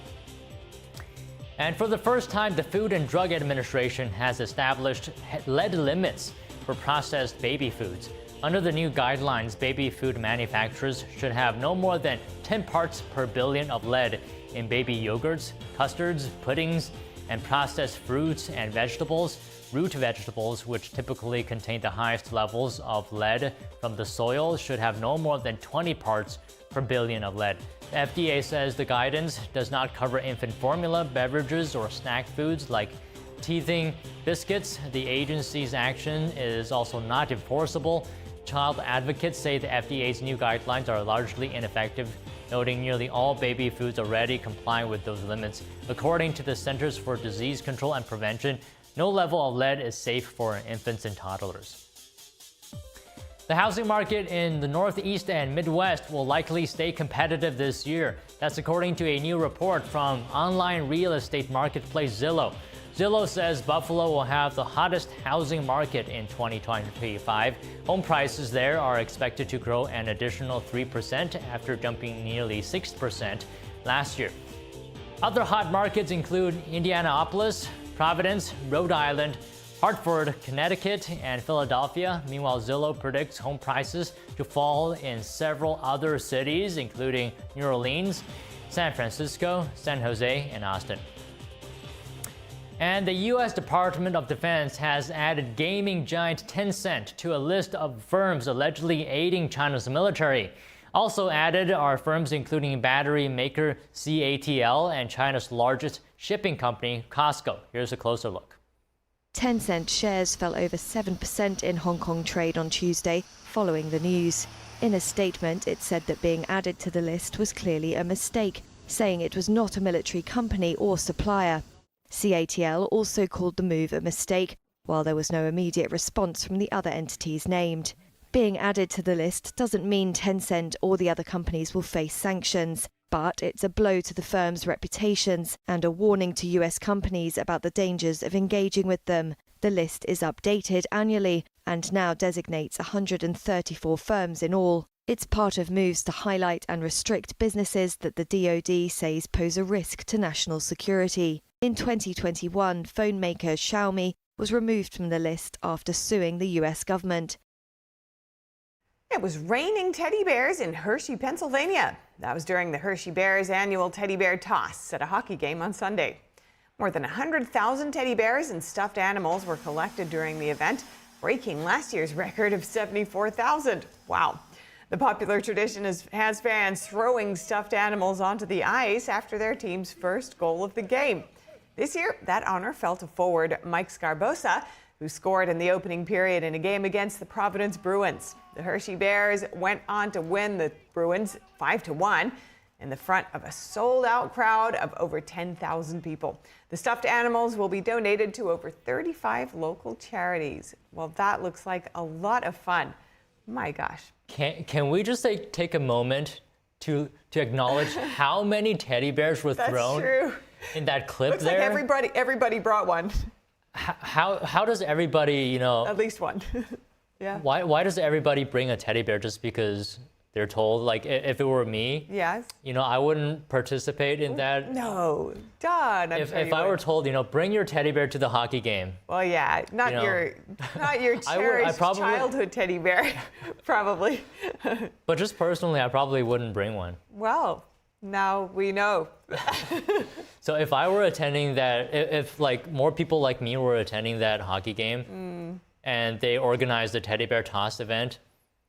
And for the first time, the Food and Drug Administration has established lead limits for processed baby foods. Under the new guidelines, baby food manufacturers should have no more than 10 parts per billion of lead in baby yogurts, custards, puddings, and processed fruits and vegetables. Root vegetables, which typically contain the highest levels of lead from the soil, should have no more than 20 parts per billion of lead. The FDA says the guidance does not cover infant formula, beverages, or snack foods like teething biscuits. The agency's action is also not enforceable. Child advocates say the FDA's new guidelines are largely ineffective, noting nearly all baby foods already comply with those limits. According to the Centers for Disease Control and Prevention, no level of lead is safe for infants and toddlers. The housing market in the Northeast and Midwest will likely stay competitive this year. That's according to a new report from online real estate marketplace Zillow. Zillow says Buffalo will have the hottest housing market in 2025. Home prices there are expected to grow an additional 3% after jumping nearly 6% last year. Other hot markets include Indianapolis, Providence, Rhode Island, Hartford, Connecticut, and Philadelphia. Meanwhile, Zillow predicts home prices to fall in several other cities, including New Orleans, San Francisco, San Jose, and Austin. And the U.S. Department of Defense has added gaming giant Tencent to a list of firms allegedly aiding China's military. Also added are firms including battery maker CATL and China's largest shipping company, Costco. Here's a closer look. Tencent shares fell over 7% in Hong Kong trade on Tuesday, following the news. In a statement, it said that being added to the list was clearly a mistake, saying it was not a military company or supplier. CATL also called the move a mistake, while there was no immediate response from the other entities named. Being added to the list doesn't mean Tencent or the other companies will face sanctions, but it's a blow to the firm's reputations and a warning to US companies about the dangers of engaging with them. The list is updated annually and now designates 134 firms in all. It's part of moves to highlight and restrict businesses that the DoD says pose a risk to national security. In 2021, phone maker Xiaomi was removed from the list after suing the US government. It was raining teddy bears in Hershey, Pennsylvania. That was during the Hershey Bears annual teddy bear toss at a hockey game on Sunday. More than 100,000 teddy bears and stuffed animals were collected during the event, breaking last year's record of 74,000. Wow. The popular tradition has fans throwing stuffed animals onto the ice after their team's first goal of the game. This year, that honor fell to forward Mike Scarbosa, who scored in the opening period in a game against the Providence Bruins. The Hershey Bears went on to win the Bruins 5-1 in the front of a sold-out crowd of over 10,000 people. The stuffed animals will be donated to over 35 local charities. Well, that looks like a lot of fun. My gosh. Can we just take a moment to acknowledge how many teddy bears were thrown in that clip Looks there? like everybody brought one. How does everybody, you know? At least one. Yeah. Why does everybody bring a teddy bear just because they're told? Like, if it were me, yes, you know, I wouldn't participate in that. No, Don. If I were told, you know, bring your teddy bear to the hockey game. Well, yeah, not your cherished childhood teddy bear, probably. But just personally, I probably wouldn't bring one. Well, now we know. So if I were attending that, if like more people like me were attending that hockey game, and they organized a teddy bear toss event,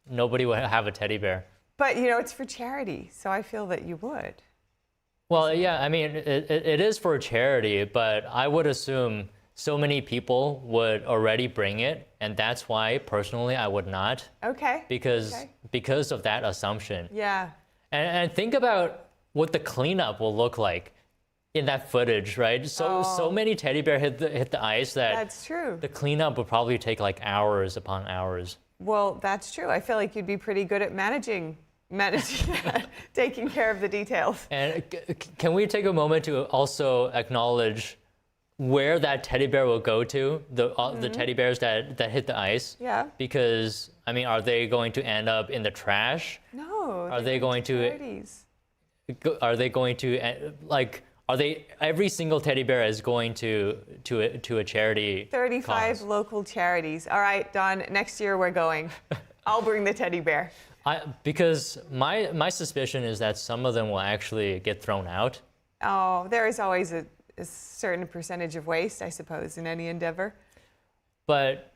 nobody would have a teddy bear. But you know, it's for charity, so I feel that you would. Well, yeah, I mean, it is for charity, but I would assume so many people would already bring it, and that's why personally I would not. Okay. Because of that assumption. Yeah. And think about what the cleanup will look like in that footage, right? So many teddy bear hit the ice that that's true. The cleanup would probably take like hours upon hours. Well, that's true. I feel like you'd be pretty good at managing, taking care of the details. And can we take a moment to also acknowledge where that teddy bear will go to, the teddy bears that hit the ice? Yeah. Because, I mean, are they going to end up in the trash? No. Are they going to, like, every single teddy bear is going to a charity 35 cause. Local charities. All right, Don, next year we're going. I'll bring the teddy bear. Because my suspicion is that some of them will actually get thrown out. Oh, there is always a certain percentage of waste, I suppose, in any endeavor. But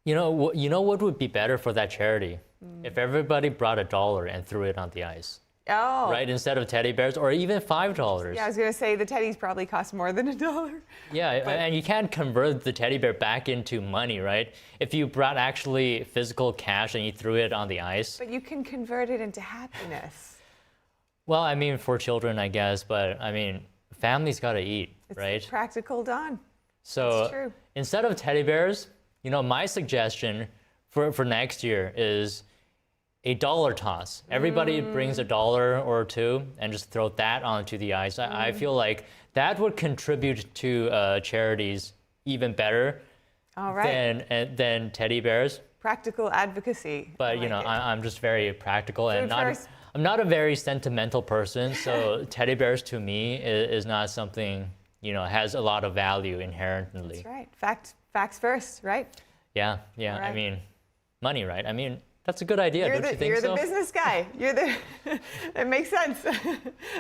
you know what would be better for that charity? If everybody brought $1 and threw it on the ice. Oh. Right, instead of teddy bears, or even $5. Yeah, I was going to say the teddies probably cost more than $1. Yeah, and you can't convert the teddy bear back into money, right? If you brought actually physical cash and you threw it on the ice. But you can convert it into happiness. Well, I mean, for children, I guess, but I mean, families got to eat, right? It's practical, Don. So That's true. Instead of teddy bears, you know, my suggestion for next year is a $1 toss. Everybody brings $1 or $2 and just throw that onto the ice. I feel like that would contribute to charities even better than teddy bears. Practical advocacy. But you know, I'm just very practical and I'm not a very sentimental person. So teddy bears to me is not something, you know, has a lot of value inherently. That's right. Facts first, right? Yeah. Right. I mean, money, right? I mean, that's a good idea, don't you think You're so? the business guy. It makes sense.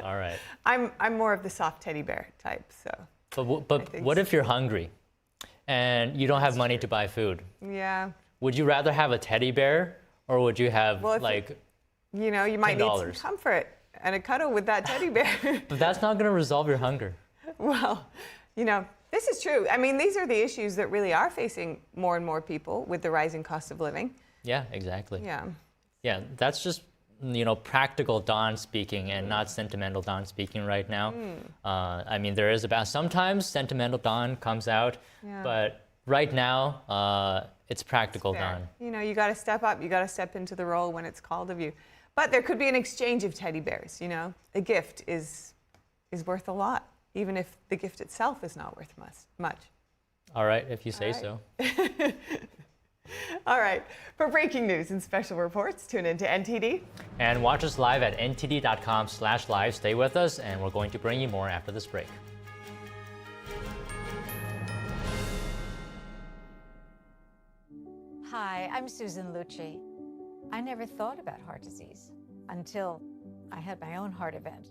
All right. I'm more of the soft teddy bear type, so. But what if you're hungry and you don't have money to buy food? Yeah. Would you rather have a teddy bear or would you have you know, you might need $10? some comfort and a cuddle with that teddy bear. But that's not going to resolve your hunger. Well, you know, this is true. I mean, these are the issues that really are facing more and more people with the rising cost of living. Yeah, exactly. Yeah, that's just, you know, practical Don speaking and not sentimental Don speaking right now. I mean, there is sometimes sentimental Don comes out, but Right now, it's practical, Don. You know, you got to step up. You got to step into the role when it's called of you. But there could be an exchange of teddy bears, you know. A gift is worth a lot, even if the gift itself is not worth much. All right, if you say so. All right. For breaking news and special reports, tune into NTD. And watch us live at ntd.com/live. Stay with us, and we're going to bring you more after this break. Hi, I'm Susan Lucci. I never thought about heart disease until I had my own heart event.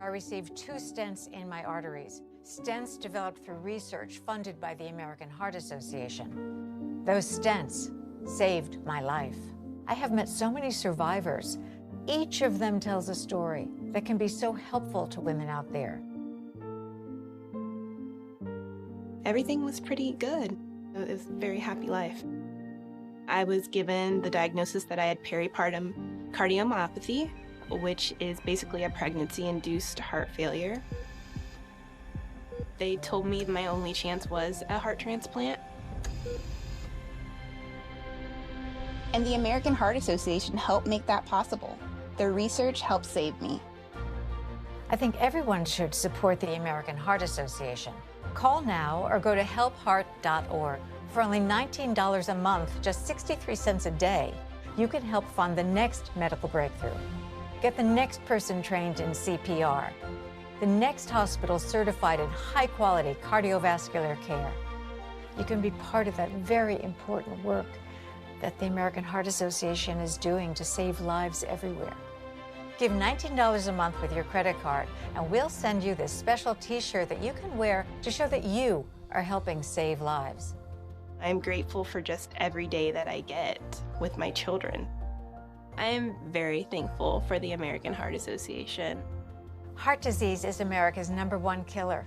I received 2 stents in my arteries, stents developed through research funded by the American Heart Association. Those stents saved my life. I have met so many survivors. Each of them tells a story that can be so helpful to women out there. Everything was pretty good. It was a very happy life. I was given the diagnosis that I had peripartum cardiomyopathy, which is basically a pregnancy-induced heart failure. They told me my only chance was a heart transplant. And the American Heart Association helped make that possible. Their research helped save me. I think everyone should support the American Heart Association. Call now or go to helpheart.org. For only $19 a month, just 63 cents a day, you can help fund the next medical breakthrough. Get the next person trained in CPR, the next hospital certified in high-quality cardiovascular care. You can be part of that very important work that the American Heart Association is doing to save lives everywhere. Give $19 a month with your credit card, and we'll send you this special t-shirt that you can wear to show that you are helping save lives. I'm grateful for just every day that I get with my children. I am very thankful for the American Heart Association. Heart disease is America's #1 killer,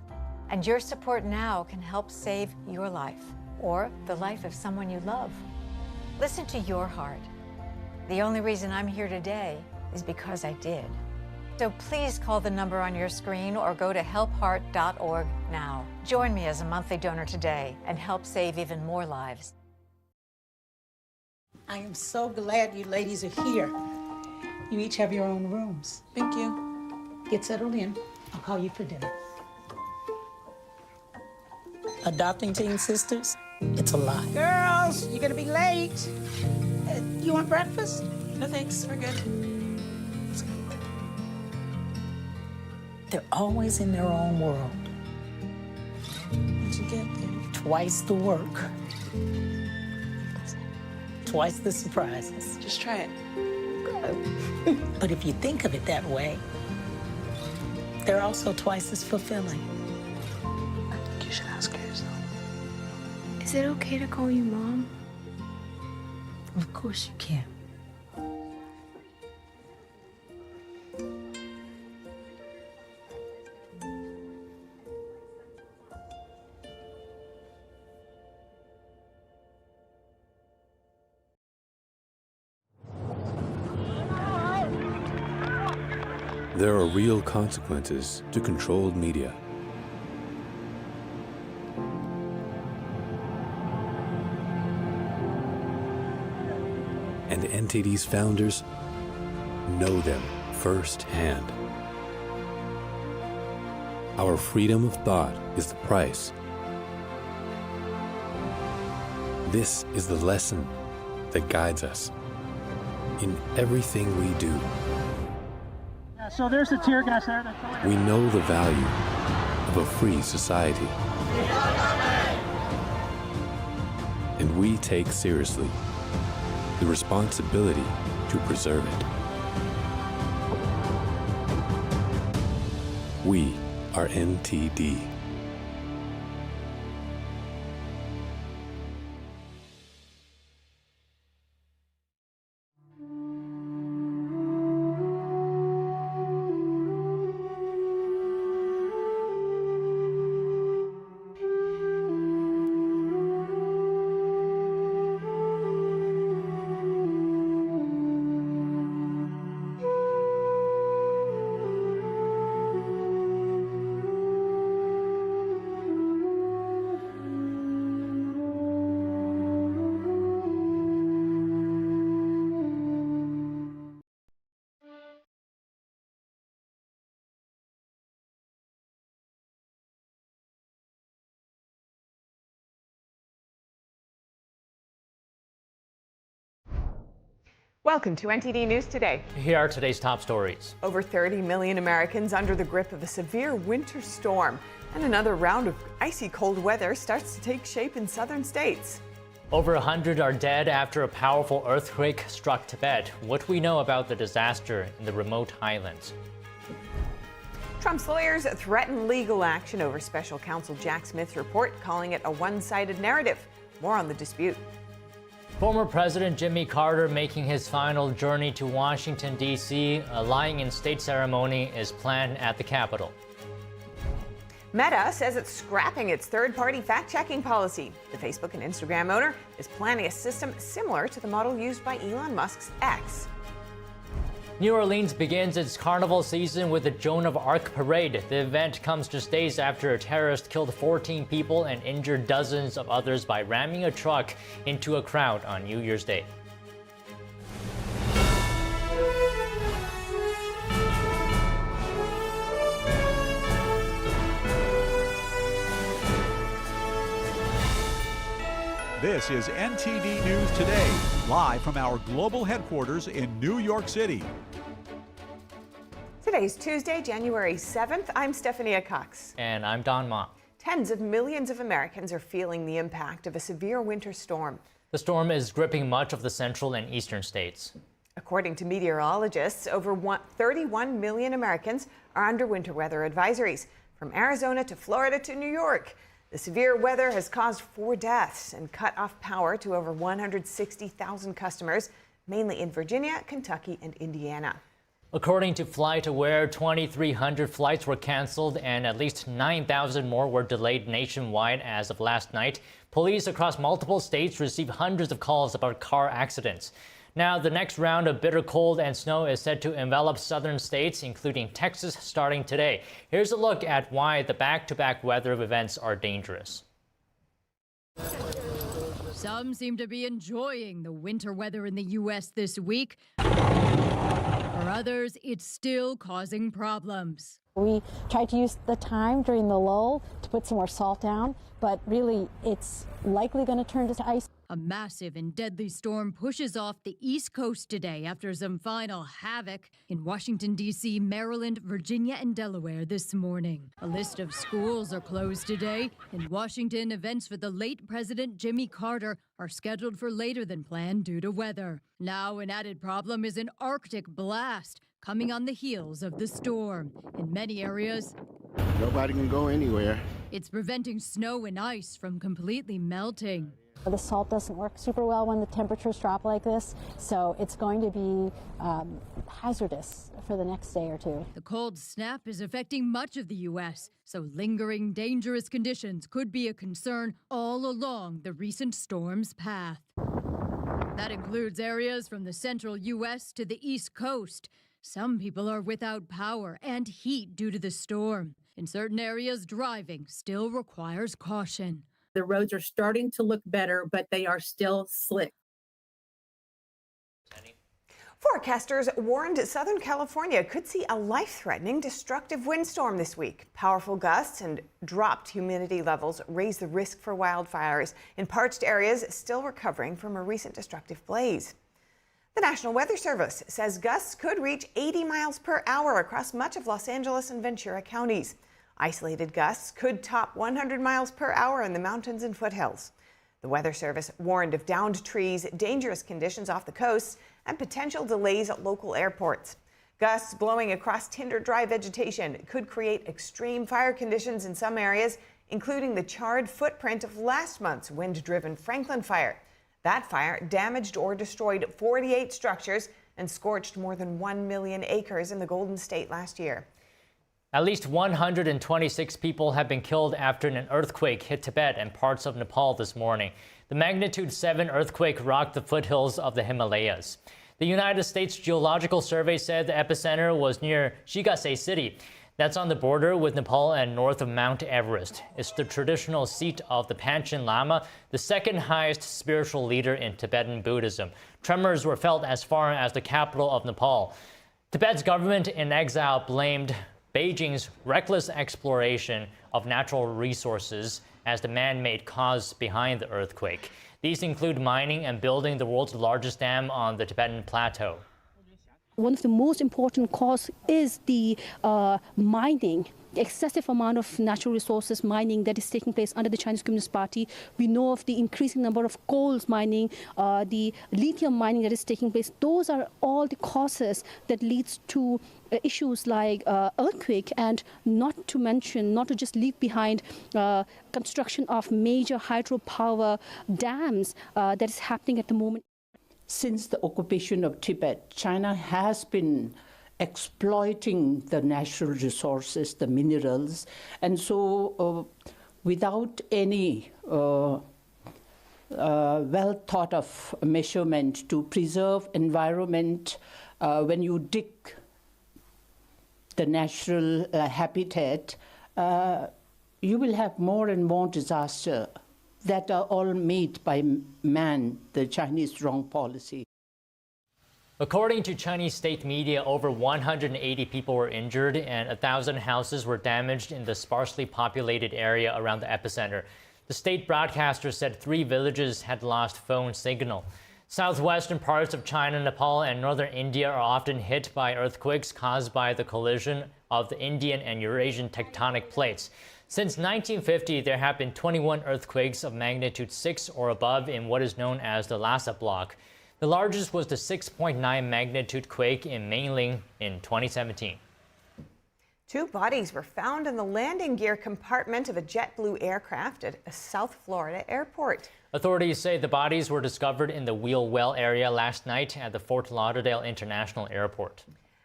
and your support now can help save your life or the life of someone you love. Listen to your heart. The only reason I'm here today is because I did. So please call the number on your screen or go to helpheart.org now. Join me as a monthly donor today and help save even more lives. I am so glad you ladies are here. You each have your own rooms. Thank you. Get settled in. I'll call you for dinner. Adopting teen sisters, it's a lot. Girls, you're gonna be late. You want breakfast? No thanks, we're good. They're always in their own world. What'd you get there? Twice the work. Twice the surprises. Just try it. Good. But if you think of it that way, they're also twice as fulfilling. I think you should ask her yourself. Is it okay to call you Mom? Of course you can. There are real consequences to controlled media. And NTD's founders know them firsthand. Our freedom of thought is the price. This is the lesson that guides us in everything we do. So there's the tear gas there. We know the value of a free society. And we take seriously the responsibility to preserve it. We are NTD. Welcome to NTD News Today. Here are today's top stories. Over 30 million Americans under the grip of a severe winter storm, and another round of icy cold weather starts to take shape in southern states. Over 100 are dead after a powerful earthquake struck Tibet. What do we know about the disaster in the remote highlands? Trump's lawyers threaten legal action over special counsel Jack Smith's report, calling it a one-sided narrative. More on the dispute. Former President Jimmy Carter making his final journey to Washington, D.C. A lying-in-state ceremony is planned at the Capitol. Meta says it's scrapping its third-party fact-checking policy. The Facebook and Instagram owner is planning a system similar to the model used by Elon Musk's X. New Orleans begins its carnival season with the Joan of Arc parade. The event comes just days after a terrorist killed 14 people and injured dozens of others by ramming a truck into a crowd on New Year's Day. This is NTD News Today, live from our global headquarters in New York City. Today's Tuesday, January 7th. I'm Stephania Cox. And I'm Don Ma. Tens of millions of Americans are feeling the impact of a severe winter storm. The storm is gripping much of the central and eastern states. According to meteorologists, over 31 million Americans are under winter weather advisories, from Arizona to Florida to New York. The severe weather has caused 4 deaths and cut off power to over 160,000 customers, mainly in Virginia, Kentucky, and Indiana. According to FlightAware, 2,300 flights were canceled and at least 9,000 more were delayed nationwide as of last night. Police across multiple states received hundreds of calls about car accidents. Now, the next round of bitter cold and snow is set to envelop southern states, including Texas, starting today. Here's a look at why the back-to-back weather events are dangerous. Some seem to be enjoying the winter weather in the U.S. this week. For others, it's still causing problems. We tried to use the time during the lull to put some more salt down, but really it's likely going to turn to ice. A massive and deadly storm pushes off the East Coast today after some final havoc in Washington, D.C., Maryland, Virginia, and Delaware this morning. A list of schools are closed today. In Washington, events for the late President Jimmy Carter are scheduled for later than planned due to weather. Now, an added problem is an Arctic blast coming on the heels of the storm. In many areas, nobody can go anywhere. It's preventing snow and ice from completely melting. The salt doesn't work super well when the temperatures drop like this, so it's going to be hazardous for the next day or two. The cold snap is affecting much of the U.S., so lingering dangerous conditions could be a concern all along the recent storm's path. That includes areas from the central U.S. to the East Coast. Some people are without power and heat due to the storm. In certain areas, driving still requires caution. The roads are starting to look better, but they are still slick. Forecasters warned Southern California could see a life-threatening destructive windstorm this week. Powerful gusts and dropped humidity levels raise the risk for wildfires in parched areas still recovering from a recent destructive blaze. The National Weather Service says gusts could reach 80 miles per hour across much of Los Angeles and Ventura counties. Isolated gusts could top 100 miles per hour in the mountains and foothills. The Weather Service warned of downed trees, dangerous conditions off the coast, and potential delays at local airports. Gusts blowing across tinder-dry vegetation could create extreme fire conditions in some areas, including the charred footprint of last month's wind-driven Franklin fire. That fire damaged or destroyed 48 structures and scorched more than 1 million acres in the Golden State last year. At least 126 people have been killed after an earthquake hit Tibet and parts of Nepal this morning. The magnitude 7 earthquake rocked the foothills of the Himalayas. The United States Geological Survey said the epicenter was near Chigasei City. That's on the border with Nepal and north of Mount Everest. It's the traditional seat of the Panchen Lama, the second highest spiritual leader in Tibetan Buddhism. Tremors were felt as far as the capital of Nepal. Tibet's government in exile blamed Beijing's reckless exploration of natural resources as the man-made cause behind the earthquake. These include mining and building the world's largest dam on the Tibetan plateau. One of the most important causes is the mining, the excessive amount of natural resources mining that is taking place under the Chinese Communist Party. We know of the increasing number of coals mining, the lithium mining that is taking place. Those are all the causes that leads to issues like earthquake, and not to just leave behind construction of major hydropower dams that is happening at the moment. Since the occupation of Tibet, China has been exploiting the natural resources, the minerals, and so without any well thought of measurement to preserve environment, when you dig the natural habitat, you will have more and more disaster that are all made by man, the Chinese wrong policy. According to Chinese state media, over 180 people were injured and 1,000 houses were damaged in the sparsely populated area around the epicenter. The state broadcaster said 3 villages had lost phone signal. Southwestern parts of China, Nepal, and northern India are often hit by earthquakes caused by the collision of the Indian and Eurasian tectonic plates. Since 1950, there have been 21 earthquakes of magnitude 6 or above in what is known as the Lhasa block. The largest was the 6.9 magnitude quake in Meiling in 2017. 2 bodies were found in the landing gear compartment of a Jetblue aircraft at a South Florida airport. Authorities say the bodies were discovered in the wheel well area last night at the Fort Lauderdale International Airport.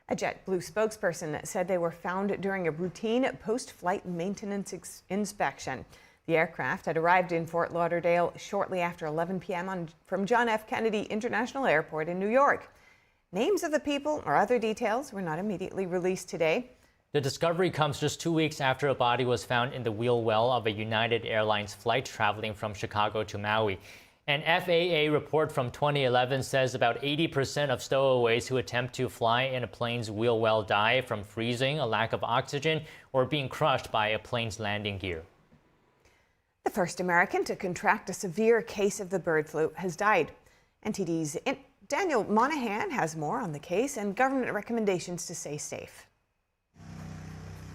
A JetBlue spokesperson said they were found during a routine post-flight maintenance inspection. The aircraft had arrived in Fort Lauderdale shortly after 11 p.m. from John F. Kennedy International Airport in New York. Names of the people or other details were not immediately released today. The discovery comes just 2 weeks after a body was found in the wheel well of a United Airlines flight traveling from Chicago to Maui. An FAA report from 2011 says about 80% of stowaways who attempt to fly in a plane's wheel well die from freezing, a lack of oxygen, or being crushed by a plane's landing gear. The first American to contract a severe case of the bird flu has died. NTD's Daniel Monahan has more on the case and government recommendations to stay safe.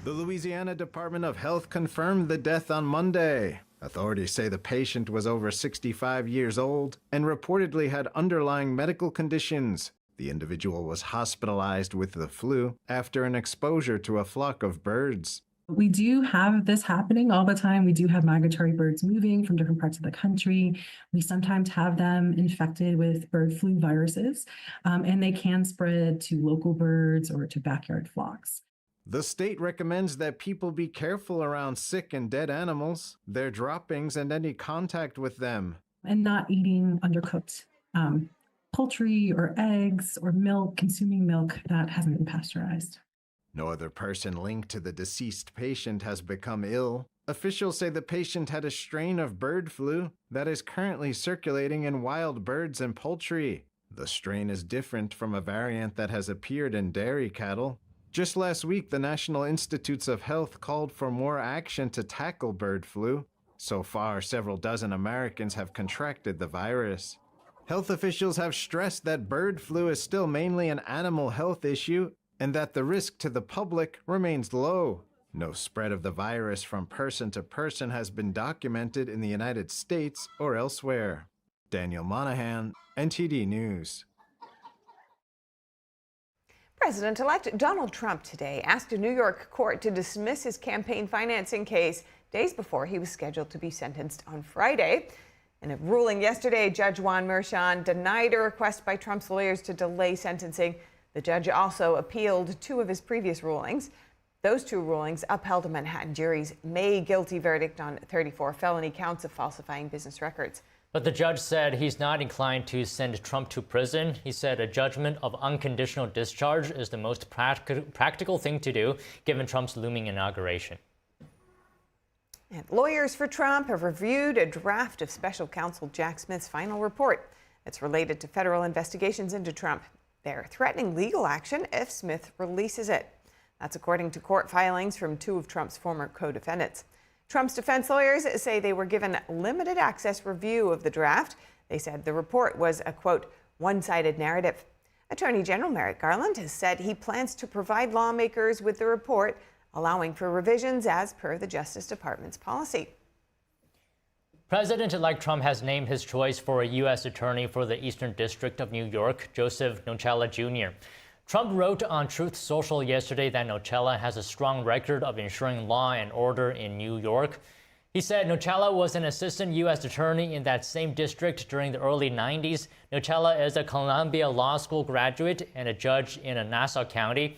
The Louisiana Department of Health confirmed the death on Monday. Authorities say the patient was over 65 years old and reportedly had underlying medical conditions. The individual was hospitalized with the flu after an exposure to a flock of birds. We do have this happening all the time. We do have migratory birds moving from different parts of the country. We sometimes have them infected with bird flu viruses, and they can spread to local birds or to backyard flocks. The state recommends that people be careful around sick and dead animals, their droppings, and any contact with them. And not eating undercooked poultry or eggs or milk, consuming milk that hasn't been pasteurized. No other person linked to the deceased patient has become ill. Officials say the patient had a strain of bird flu that is currently circulating in wild birds and poultry. The strain is different from a variant that has appeared in dairy cattle. Just last week, the National Institutes of Health called for more action to tackle bird flu. So far, several dozen Americans have contracted the virus. Health officials have stressed that bird flu is still mainly an animal health issue and that the risk to the public remains low. No spread of the virus from person to person has been documented in the United States or elsewhere. Daniel Monahan, NTD News. President-elect Donald Trump today asked a New York court to dismiss his campaign financing case days before he was scheduled to be sentenced on Friday. In a ruling yesterday, Judge Juan Merchan denied a request by Trump's lawyers to delay sentencing. The judge also appealed 2 of his previous rulings. Those 2 rulings upheld a Manhattan jury's May guilty verdict on 34 felony counts of falsifying business records. But the judge said he's not inclined to send Trump to prison. He said a judgment of unconditional discharge is the most practical thing to do, given Trump's looming inauguration. And lawyers for Trump have reviewed a draft of special counsel Jack Smith's final report that's related to federal investigations into Trump. They're threatening legal action if Smith releases it. That's according to court filings from 2 of Trump's former co-defendants. Trump's defense lawyers say they were given limited access review of the draft. They said the report was a, quote, one-sided narrative. Attorney General Merrick Garland has said he plans to provide lawmakers with the report, allowing for revisions as per the Justice Department's policy. President-elect Trump has named his choice for a U.S. attorney for the Eastern District of New York, Joseph Nocella Jr. Trump wrote on Truth Social yesterday that Nocella has a strong record of ensuring law and order in New York. He said Nocella was an assistant U.S. attorney in that same district during the early 90s. Nocella is a Columbia Law School graduate and a judge in Nassau County.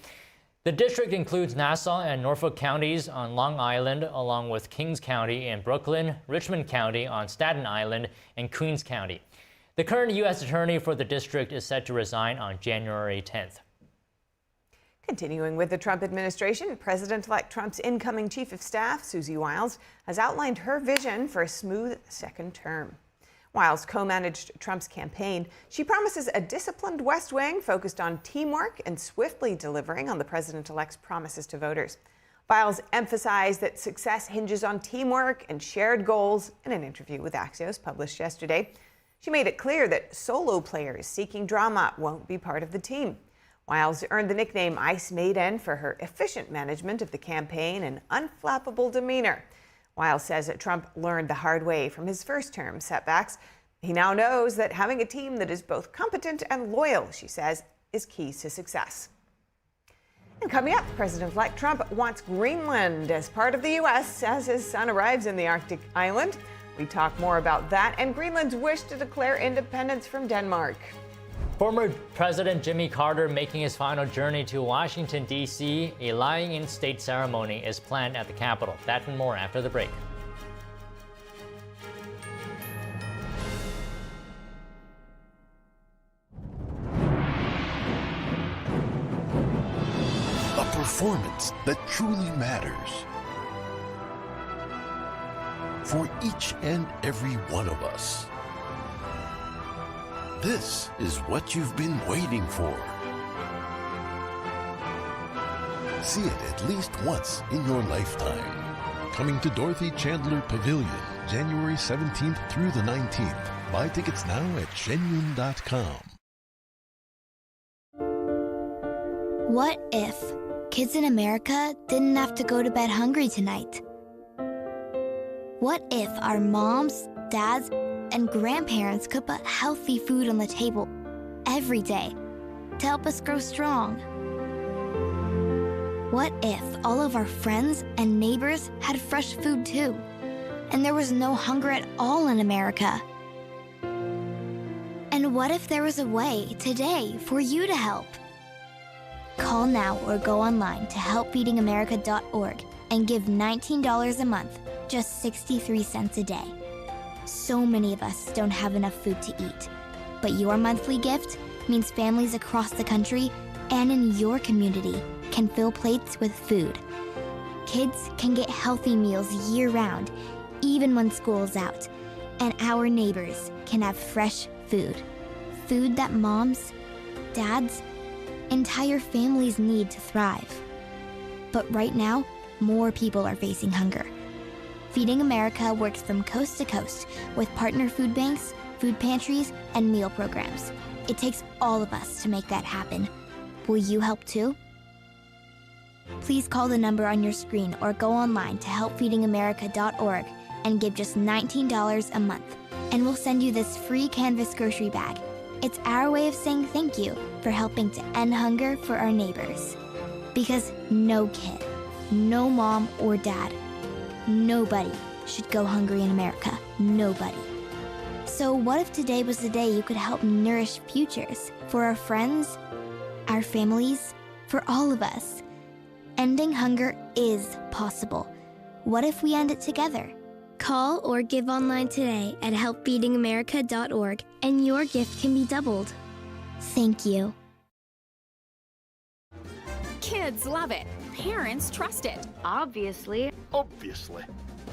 The district includes Nassau and Norfolk counties on Long Island, along with Kings County in Brooklyn, Richmond County on Staten Island, and Queens County. The current U.S. attorney for the district is set to resign on January 10th. Continuing with the Trump administration, President-elect Trump's incoming chief of staff, Susie Wiles, has outlined her vision for a smooth second term. Wiles co-managed Trump's campaign. She promises a disciplined West Wing focused on teamwork and swiftly delivering on the president-elect's promises to voters. Wiles emphasized that success hinges on teamwork and shared goals in an interview with Axios published yesterday. She made it clear that solo players seeking drama won't be part of the team. Wiles earned the nickname Ice Maiden for her efficient management of the campaign and unflappable demeanor. Wiles says that Trump learned the hard way from his first term setbacks. He now knows that having a team that is both competent and loyal, she says, is key to success. And coming up, President-elect Trump wants Greenland as part of the U.S. as his son arrives in the Arctic island. We talk more about that and Greenland's wish to declare independence from Denmark. Former President Jimmy Carter making his final journey to Washington, D.C. A lying-in state ceremony is planned at the Capitol. That and more after the break. A performance that truly matters for each and every one of us. This is what you've been waiting for. See it at least once in your lifetime. Coming to Dorothy Chandler Pavilion, January 17th through the 19th. Buy tickets now at Shenyun.com. What if kids in America didn't have to go to bed hungry tonight? What if our moms, dads, and grandparents could put healthy food on the table every day to help us grow strong? What if all of our friends and neighbors had fresh food too, and there was no hunger at all in America? And what if there was a way today for you to help? Call now or go online to helpfeedingamerica.org and give $19 a month, just 63 cents a day. So many of us don't have enough food to eat, but your monthly gift means families across the country and in your community can fill plates with food. Kids can get healthy meals year-round, even when school's out, and our neighbors can have fresh food. Food that moms, dads, entire families need to thrive. But right now, more people are facing hunger. Feeding America works from coast to coast with partner food banks, food pantries, and meal programs. It takes all of us to make that happen. Will you help too? Please call the number on your screen or go online to helpfeedingamerica.org and give just $19 a month. And we'll send you this free canvas grocery bag. It's our way of saying thank you for helping to end hunger for our neighbors. Because no kid, no mom or dad, nobody should go hungry in America. Nobody. So what if today was the day you could help nourish futures for our friends, our families, for all of us? Ending hunger is possible. What if we end it together? Call or give online today at helpfeedingamerica.org and your gift can be doubled. Thank you. Kids love it. Parents trust it. Obviously.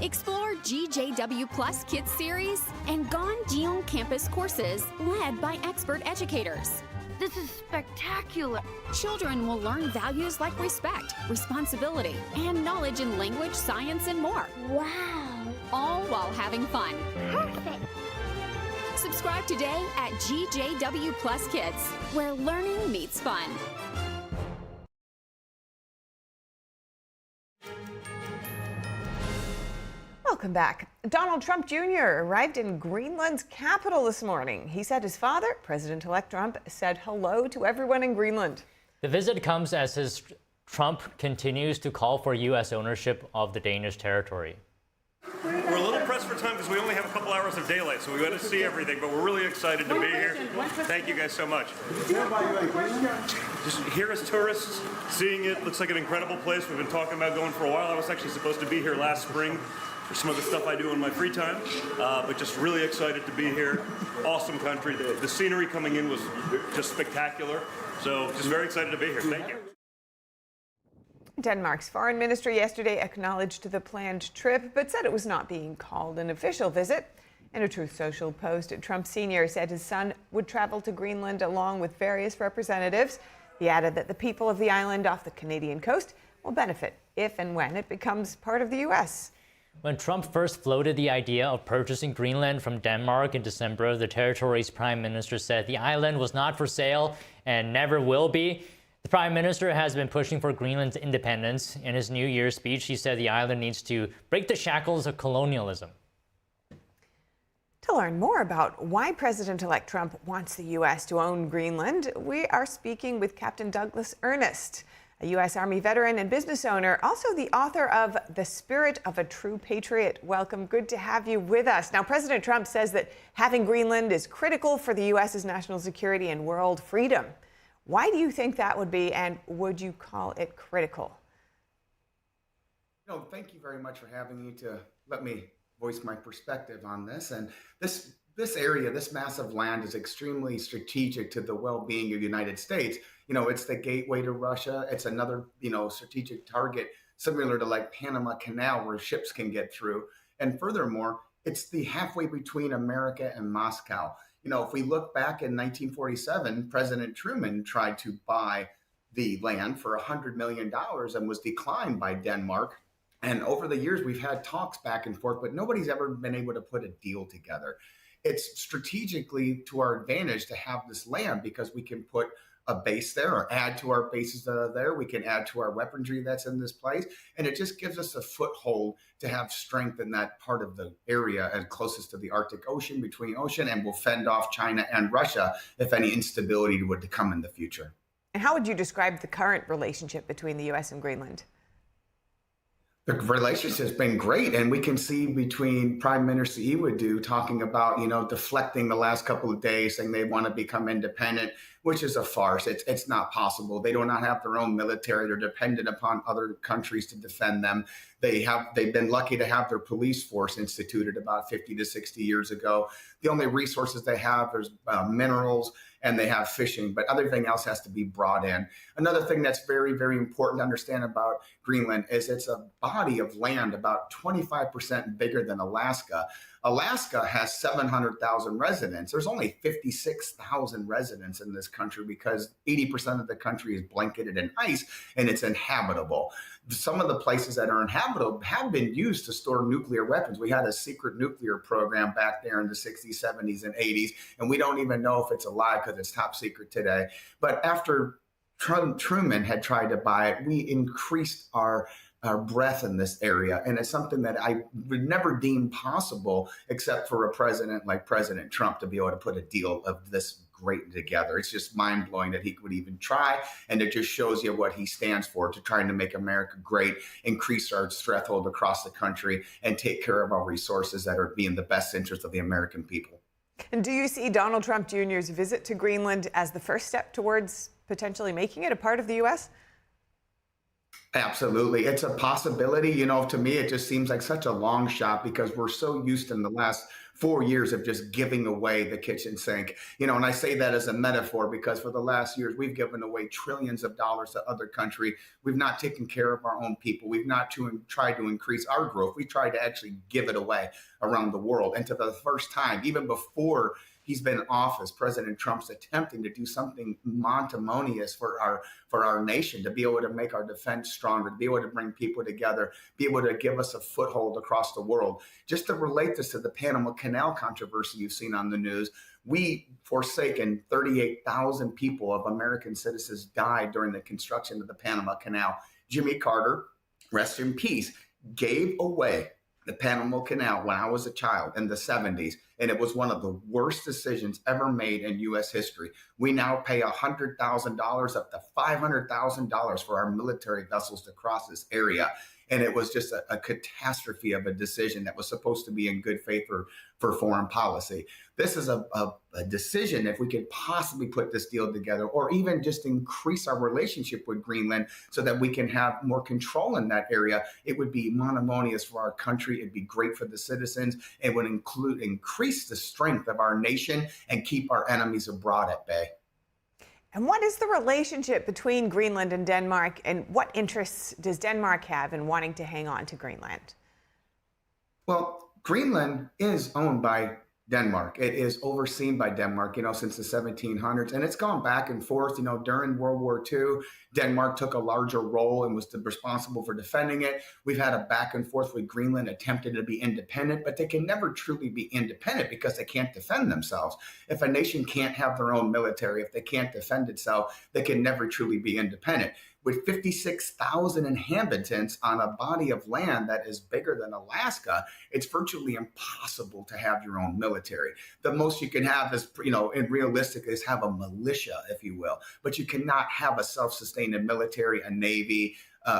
Explore GJW Plus Kids Series and Gone Gion Campus courses led by expert educators. This is spectacular. Children will learn values like respect, responsibility, and knowledge in language, science, and more. Wow. All while having fun. Perfect. Subscribe today at GJW Plus Kids, where learning meets fun. Welcome back. Donald Trump Jr. arrived in Greenland's capital this morning. He said his father, President-elect Trump, said hello to everyone in Greenland. The visit comes as Trump continues to call for U.S. ownership of the Danish territory. We're a little pressed for time because we only have a couple hours of daylight, so we got to see everything, but we're really excited to be here. Thank you guys so much. Just here as tourists, seeing it looks like an incredible place. We've been talking about going for a while. I was actually supposed to be here last spring for some of the stuff I do in my free time, but just really excited to be here. Awesome country. The scenery coming in was just spectacular, so just very excited to be here. Thank you. Denmark's foreign ministry yesterday acknowledged the planned trip, but said it was not being called an official visit. In a Truth Social post, Trump Sr. said his son would travel to Greenland along with various representatives. He added that the people of the island off the Canadian coast will benefit if and when it becomes part of the U.S. When Trump first floated the idea of purchasing Greenland from Denmark in December, the territory's prime minister said the island was not for sale and never will be. The Prime Minister has been pushing for Greenland's independence. In his New Year's speech, he said the island needs to break the shackles of colonialism. To learn more about why President-elect Trump wants the U.S. to own Greenland, we are speaking with Captain Douglas Ernest, a U.S. Army veteran and business owner, also the author of The Spirit of a True Patriot. Welcome. Good to have you with us. Now, President Trump says that having Greenland is critical for the U.S.'s national security and world freedom. Why do you think that would be, and would you call it critical? No, thank you very much for having me to let me voice my perspective on this. And this area, this massive land is extremely strategic to the well-being of the United States. You know, it's the gateway to Russia. It's another, strategic target, similar to like Panama Canal, where ships can get through. And furthermore, it's the halfway between America and Moscow. If we look back in 1947, President Truman tried to buy the land for $100 million and was declined by Denmark. And over the years, we've had talks back and forth, but nobody's ever been able to put a deal together. It's strategically to our advantage to have this land because we can put a base there or add to our bases that are there. We can add to our weaponry that's in this place. And it just gives us a foothold to have strength in that part of the area and closest to the Arctic Ocean, between ocean, and will fend off China and Russia if any instability would to come in the future. And how would you describe the current relationship between the U.S. and Greenland? The relationship has been great, and we can see between Prime Minister Trudeau talking about, deflecting the last couple of days, saying they want to become independent, which is a farce. It's not possible. They do not have their own military. They're dependent upon other countries to defend them. They've been lucky to have their police force instituted about 50 to 60 years ago. The only resources they have is minerals, and they have fishing, but everything else has to be brought in. Another thing that's very, very important to understand about Greenland is it's a body of land about 25% bigger than Alaska. Alaska has 700,000 residents. There's only 56,000 residents in this country because 80% of the country is blanketed in ice and it's inhabitable. Some of the places that are inhabitable have been used to store nuclear weapons. We had a secret nuclear program back there in the 60s, 70s, and 80s, and we don't even know if it's alive because it's top secret today. But after Truman had tried to buy it, we increased our breadth in this area. And it's something that I would never deem possible except for a president like President Trump to be able to put a deal of this great together. It's just mind-blowing that he would even try. And it just shows you what he stands for, to trying to make America great, increase our threshold across the country, and take care of our resources that are being the best interest of the American people. And do you see Donald Trump Jr.'s visit to Greenland as the first step towards potentially making it a part of the U.S.? Absolutely. It's a possibility. To me, it just seems like such a long shot because we're so used in the last 4 years of just giving away the kitchen sink. And I say that as a metaphor because for the last years, we've given away trillions of dollars to other countries. We've not taken care of our own people. We've not tried to increase our growth. We tried to actually give it away around the world. And to the first time, even before he's been in office, President Trump's attempting to do something montimonious for our nation, to be able to make our defense stronger, to be able to bring people together, be able to give us a foothold across the world. Just to relate this to the Panama Canal controversy you've seen on the news, we forsaken 38,000 people of American citizens died during the construction of the Panama Canal. Jimmy Carter, rest in peace, gave away the Panama Canal when I was a child in the 70s, and it was one of the worst decisions ever made in U.S. history. We now pay $100,000 up to $500,000 for our military vessels to cross this area. And it was just a catastrophe of a decision that was supposed to be in good faith for foreign policy. This is a decision, if we could possibly put this deal together, or even just increase our relationship with Greenland so that we can have more control in that area, it would be montimonious for our country. It'd be great for the citizens. It would increase the strength of our nation and keep our enemies abroad at bay. And what is the relationship between Greenland and Denmark, and what interests does Denmark have in wanting to hang on to Greenland? Well, Greenland is owned by Denmark. It is overseen by Denmark, since the 1700s, and it's gone back and forth. During World War II, Denmark took a larger role and was responsible for defending it. We've had a back and forth with Greenland, attempted to be independent, but they can never truly be independent because they can't defend themselves. If a nation can't have their own military, if they can't defend itself, they can never truly be independent. With 56,000 inhabitants on a body of land that is bigger than Alaska, it's virtually impossible to have your own military. The most you can have is, and realistic, is have a militia, if you will. But you cannot have a self-sustaining military, a navy,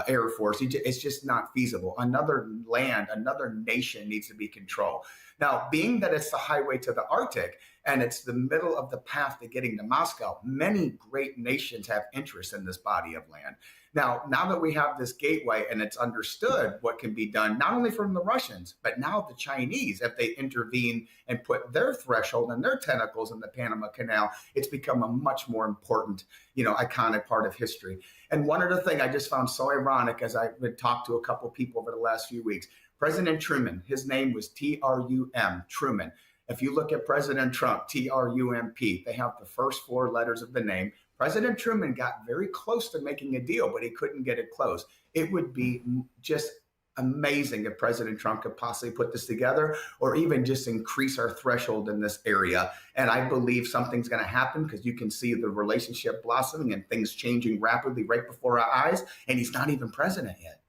Air Force. It's just not feasible. Another land, another nation needs to be controlled. Now, being that it's the highway to the Arctic and it's the middle of the path to getting to Moscow, many great nations have interest in this body of land. Now that we have this gateway and it's understood what can be done, not only from the Russians, but now the Chinese, if they intervene and put their threshold and their tentacles in the Panama Canal, it's become a much more important, iconic part of history. And one other thing I just found so ironic as I would talk to a couple of people over the last few weeks, President Truman, his name was T-R-U-M, Truman. If you look at President Trump, T-R-U-M-P, they have the first four letters of the name. President Truman got very close to making a deal, but he couldn't get it closed. It would be just amazing if President Trump could possibly put this together, or even just increase our threshold in this area. And I believe something's going to happen, because you can see the relationship blossoming and things changing rapidly right before our eyes. And he's not even president yet.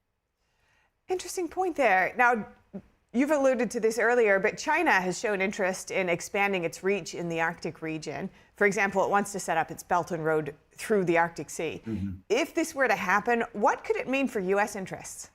Interesting point there. Now, you've alluded to this earlier, but China has shown interest in expanding its reach in the Arctic region. For example, it wants to set up its Belt and Road through the Arctic Sea. Mm-hmm. If this were to happen, what could it mean for U.S. interests?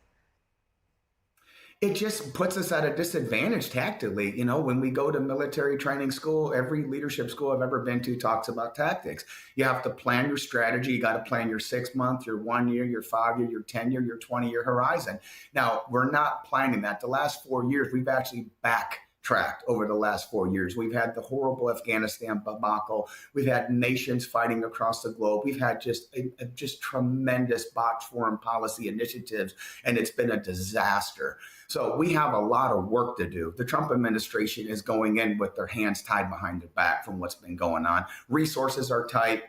It just puts us at a disadvantage tactically. When we go to military training school, every leadership school I've ever been to talks about tactics. You have to plan your strategy. You got to plan your 6 month, your 1 year, your 5 year, your 10 year, your 20-year horizon. Now, we're not planning that. The last 4 years, we've actually backtracked over the last 4 years. We've had the horrible Afghanistan debacle. We've had nations fighting across the globe. We've had just tremendous botched foreign policy initiatives, and it's been a disaster. So we have a lot of work to do. The Trump administration is going in with their hands tied behind their back from what's been going on. Resources are tight.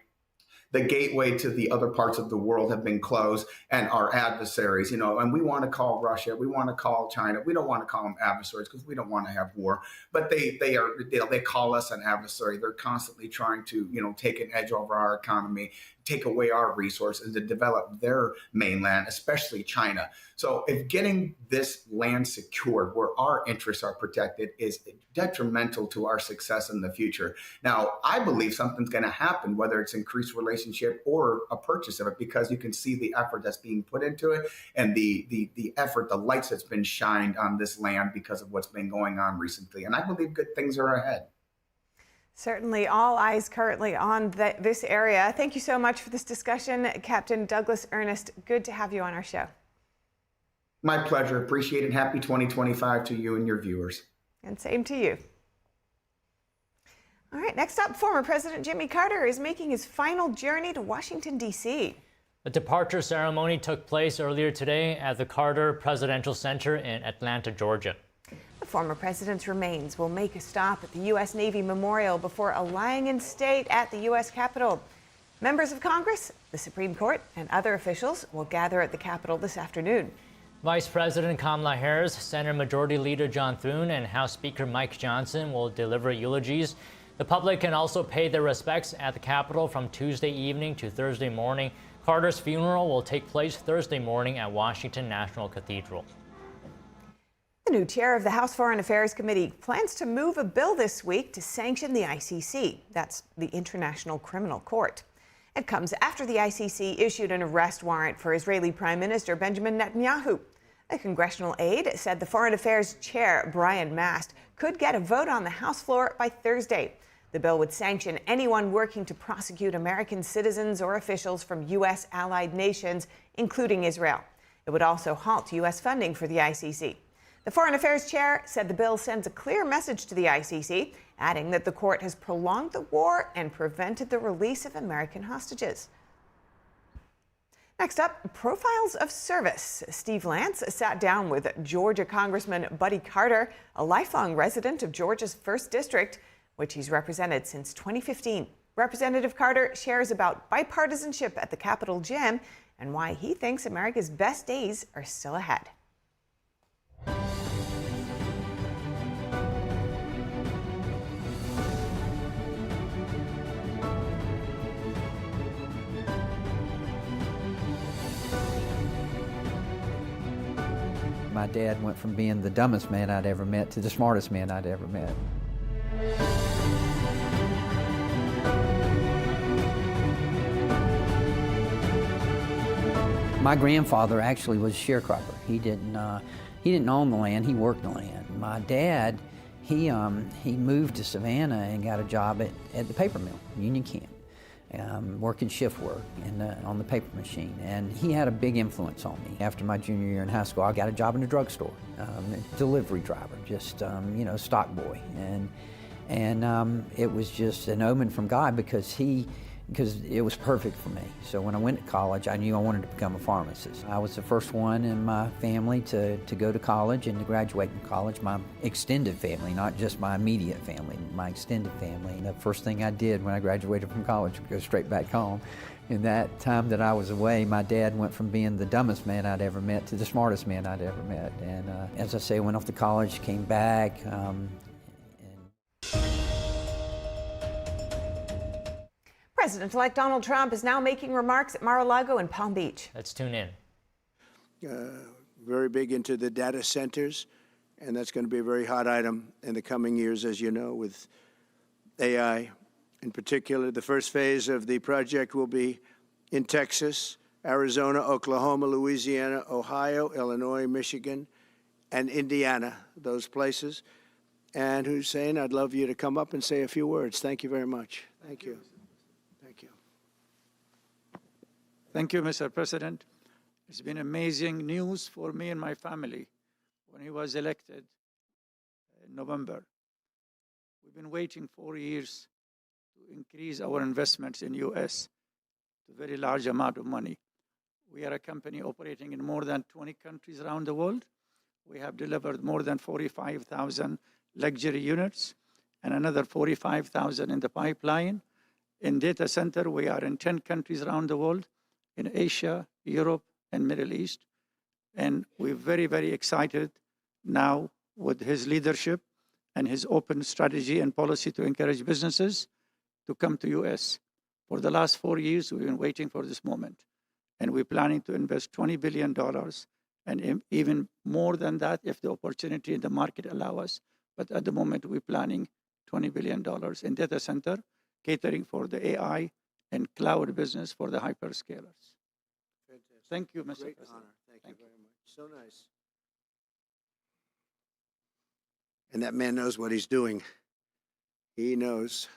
The gateway to the other parts of the world have been closed, and our adversaries, and we want to call Russia, we want to call China. We don't want to call them adversaries because we don't want to have war, but they call us an adversary. They're constantly trying to, take an edge over our economy, take away our resources, to develop their mainland, especially China. So if getting this land secured where our interests are protected is detrimental to our success in the future. Now, I believe something's going to happen, whether it's increased relationship or a purchase of it, because you can see the effort that's being put into it and the effort, the lights that's been shined on this land because of what's been going on recently. And I believe good things are ahead. Certainly, all eyes currently on this area. Thank you so much for this discussion, Captain Douglas Ernest. Good to have you on our show. My pleasure. Appreciate it. Happy 2025 to you and your viewers. And same to you. All right, next up, former President Jimmy Carter is making his final journey to Washington, D.C. The departure ceremony took place earlier today at the Carter Presidential Center in Atlanta, Georgia. The Former president's remains will make a stop at the U.S. Navy Memorial before a lying in state at the U.S. Capitol. Members of Congress, the Supreme Court, and other officials will gather at the Capitol this afternoon. Vice President Kamala Harris, Senate Majority Leader John Thune, and House Speaker Mike Johnson will deliver eulogies. The public can also pay their respects at the Capitol from Tuesday evening to Thursday morning. Carter's funeral will take place Thursday morning at Washington National Cathedral. The new chair of the House Foreign Affairs Committee plans to move a bill this week to sanction the ICC. That's the International Criminal Court. It comes after the ICC issued an arrest warrant for Israeli Prime Minister Benjamin Netanyahu. A congressional aide said the Foreign Affairs Chair, Brian Mast, could get a vote on the House floor by Thursday. The bill would sanction anyone working to prosecute American citizens or officials from U.S. allied nations, including Israel. It would also halt U.S. funding for the ICC. The Foreign Affairs Chair said the bill sends a clear message to the ICC, adding that the court has prolonged the war and prevented the release of American hostages. Next up, profiles of service. Steve Lance sat down with Georgia Congressman Buddy Carter, a lifelong resident of Georgia's 1st District, which he's represented since 2015. Representative Carter shares about bipartisanship at the Capitol Gym and why he thinks America's best days are still ahead. My dad went from being the dumbest man I'd ever met to the smartest man I'd ever met. My grandfather actually was a sharecropper. He didn't own the land, he worked the land. My dad, he moved to Savannah and got a job at the paper mill, Union Camp, working shift work and on the paper machine. And he had a big influence on me. After my junior year in high school, I got a job in a drugstore, delivery driver, just, stock boy. And it was just an omen from God because it was perfect for me. So when I went to college, I knew I wanted to become a pharmacist. I was the first one in my family to go to college and to graduate from college. My extended family, not just my immediate family, my extended family. And the first thing I did when I graduated from college was go straight back home. In that time that I was away, my dad went from being the dumbest man I'd ever met to the smartest man I'd ever met. And as I say, went off to college, came back, President-elect Donald Trump is now making remarks at Mar-A-Lago in Palm Beach. Let's tune in. Very big into the data centers, and that's going to be a very hot item in the coming years, as you know, with AI. In particular, the first phase of the project will be in Texas, Arizona, Oklahoma, Louisiana, Ohio, Illinois, Michigan, and Indiana, those places. And Hussein, I'd love you to come up and say a few words. Thank you very much. Thank you. Thank you, Mr. President. It's been amazing news for me and my family when he was elected in November. We've been waiting 4 years to increase our investments in U.S. to a very large amount of money. We are a company operating in more than 20 countries around the world. We have delivered more than 45,000 luxury units and another 45,000 in the pipeline. In data center, we are in 10 countries around the world, in Asia, Europe, and Middle East. And we're very, very excited now with his leadership and his open strategy and policy to encourage businesses to come to U.S. For the last 4 years, we've been waiting for this moment. And we're planning to invest $20 billion and even more than that if the opportunity in the market allow us. But at the moment, we're planning $20 billion in data center, catering for the AI and cloud business for the hyperscalers. Fantastic. Thank you, Mr. Great President. honor. Thank you very much. So nice. And that man knows what he's doing. He knows.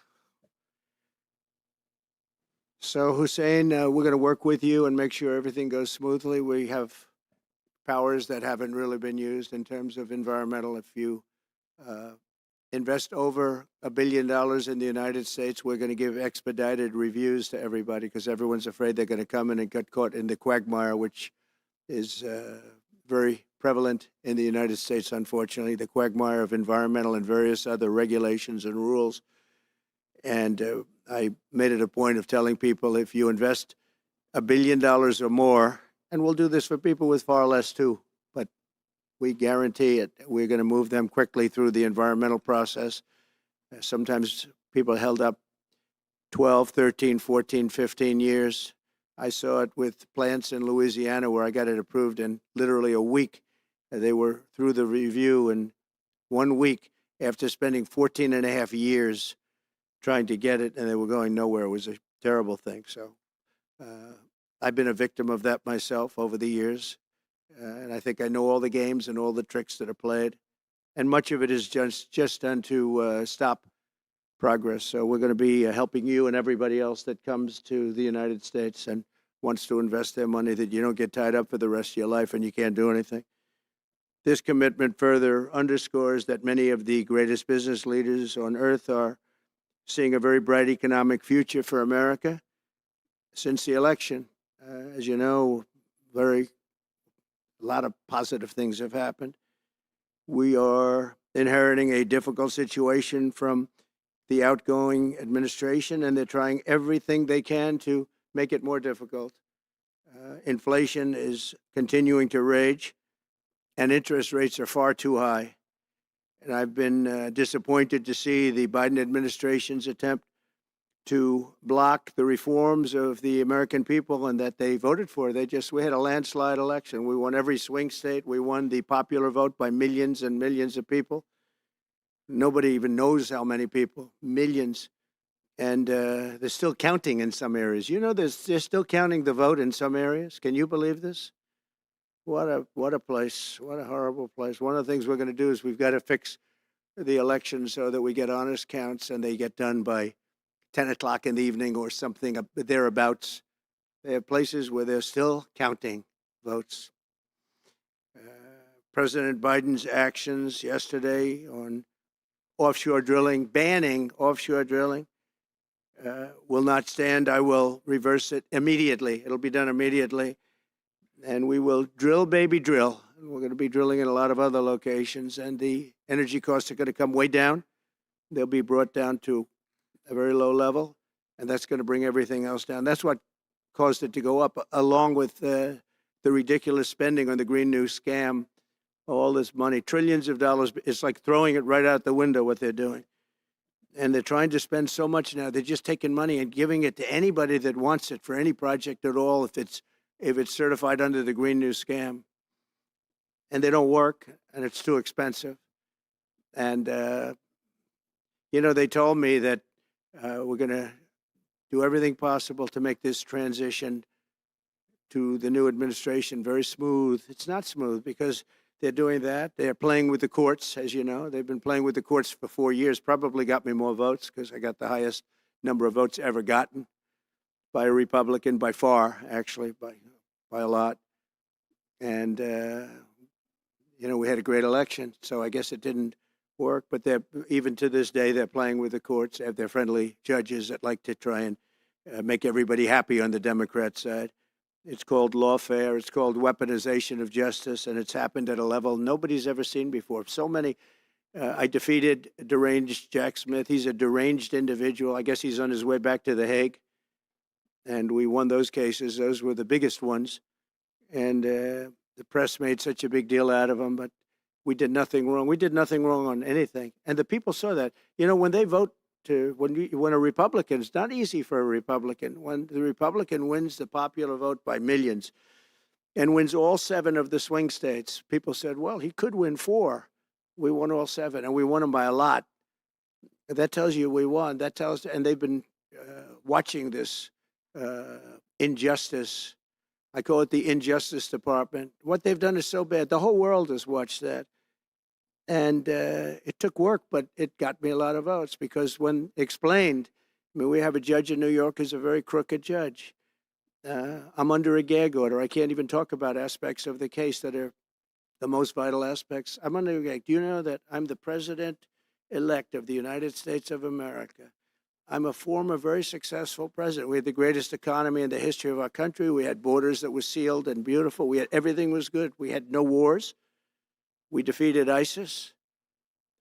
So, Hussein, we're going to work with you and make sure everything goes smoothly. We have powers that haven't really been used in terms of environmental. If you invest over $1 billion in the United States, we're going to give expedited reviews to everybody because everyone's afraid they're going to come in and get caught in the quagmire, which is very prevalent in the United States, unfortunately, the quagmire of environmental and various other regulations and rules. And I made it a point of telling people, if you invest $1 billion or more, and we'll do this for people with far less too, but we guarantee it. We're going to move them quickly through the environmental process. Sometimes people held up 12, 13, 14, 15 years. I saw it with plants in Louisiana where I got it approved in literally a week. They were through the review in 1 week after spending 14 and a half years trying to get it, and they were going nowhere. It was a terrible thing. So I've been a victim of that myself over the years, and I think I know all the games and all the tricks that are played, and much of it is just done to stop progress. So we're going to be helping you and everybody else that comes to the United States and wants to invest their money, that you don't get tied up for the rest of your life and you can't do anything. This commitment further underscores that many of the greatest business leaders on earth are seeing a very bright economic future for America since the election. As you know, a lot of positive things have happened. We are inheriting a difficult situation from the outgoing administration, and they're trying everything they can to make it more difficult. Inflation is continuing to rage, and interest rates are far too high. And I've been disappointed to see the Biden administration's attempt to block the reforms of the American people and that they voted for. We had a landslide election. We won every swing state. We won the popular vote by millions and millions of people. Nobody even knows how many people, millions. And they're still counting in some areas. You know, they're still counting the vote in some areas. Can you believe this? What a place. What a horrible place. One of the things we're going to do is we've got to fix the election so that we get honest counts and they get done by 10 o'clock in the evening or something thereabouts. They have places where they're still counting votes. President Biden's actions yesterday on offshore drilling, banning offshore drilling, will not stand. I will reverse it immediately. It'll be done immediately. And we will drill, baby, drill. We're going to be drilling in a lot of other locations, and the energy costs are going to come way down. They'll be brought down to a very low level, and that's going to bring everything else down. That's what caused it to go up, along with the ridiculous spending on the Green New scam. All this money, trillions of dollars. It's like throwing it right out the window, what they're doing. And they're trying to spend so much now. They're just taking money and giving it to anybody that wants it for any project at all, if it's certified under the Green New scam. And they don't work, and it's too expensive. And, they told me that we're going to do everything possible to make this transition to the new administration very smooth. It's not smooth because they're doing that. They're playing with the courts, as you know. They've been playing with the courts for 4 years, probably got me more votes because I got the highest number of votes ever gotten by a Republican, by far, actually, by a lot. And, we had a great election, so I guess it didn't work. But even to this day, they're playing with the courts. They have their friendly judges that like to try and make everybody happy on the Democrat side. It's called lawfare. It's called weaponization of justice, and it's happened at a level nobody's ever seen before. So many. I defeated deranged Jack Smith. He's a deranged individual. I guess he's on his way back to The Hague. And we won those cases. Those were the biggest ones. And the press made such a big deal out of them, but we did nothing wrong. We did nothing wrong on anything. And the people saw that. When they vote, when a Republican, it's not easy for a Republican. When the Republican wins the popular vote by millions and wins all 7 of the swing states, people said, well, he could win 4. We won all 7, and we won them by a lot. That tells you we won. And they've been watching this injustice. I call it the Injustice Department. What they've done is so bad. The whole world has watched that. And it took work, but it got me a lot of votes because when explained, we have a judge in New York who's a very crooked judge. I'm under a gag order. I can't even talk about aspects of the case that are the most vital aspects. I'm under a gag. Do you know that I'm the president-elect of the United States of America? I'm a former very successful president. We had the greatest economy in the history of our country. We had borders that were sealed and beautiful. Everything was good. We had no wars. We defeated ISIS.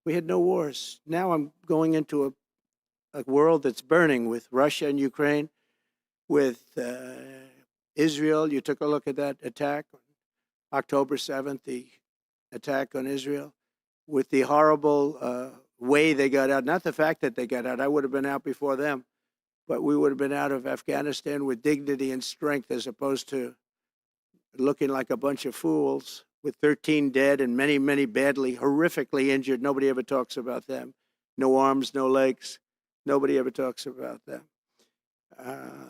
We had no wars. Now I'm going into a world that's burning with Russia and Ukraine, with Israel. You took a look at that attack on October 7th, the attack on Israel, with the horrible way they got out. Not the fact that they got out. I would have been out before them, but we would have been out of Afghanistan with dignity and strength as opposed to looking like a bunch of fools with 13 dead and many, many badly, horrifically injured. Nobody ever talks about them. No arms, no legs. Nobody ever talks about them.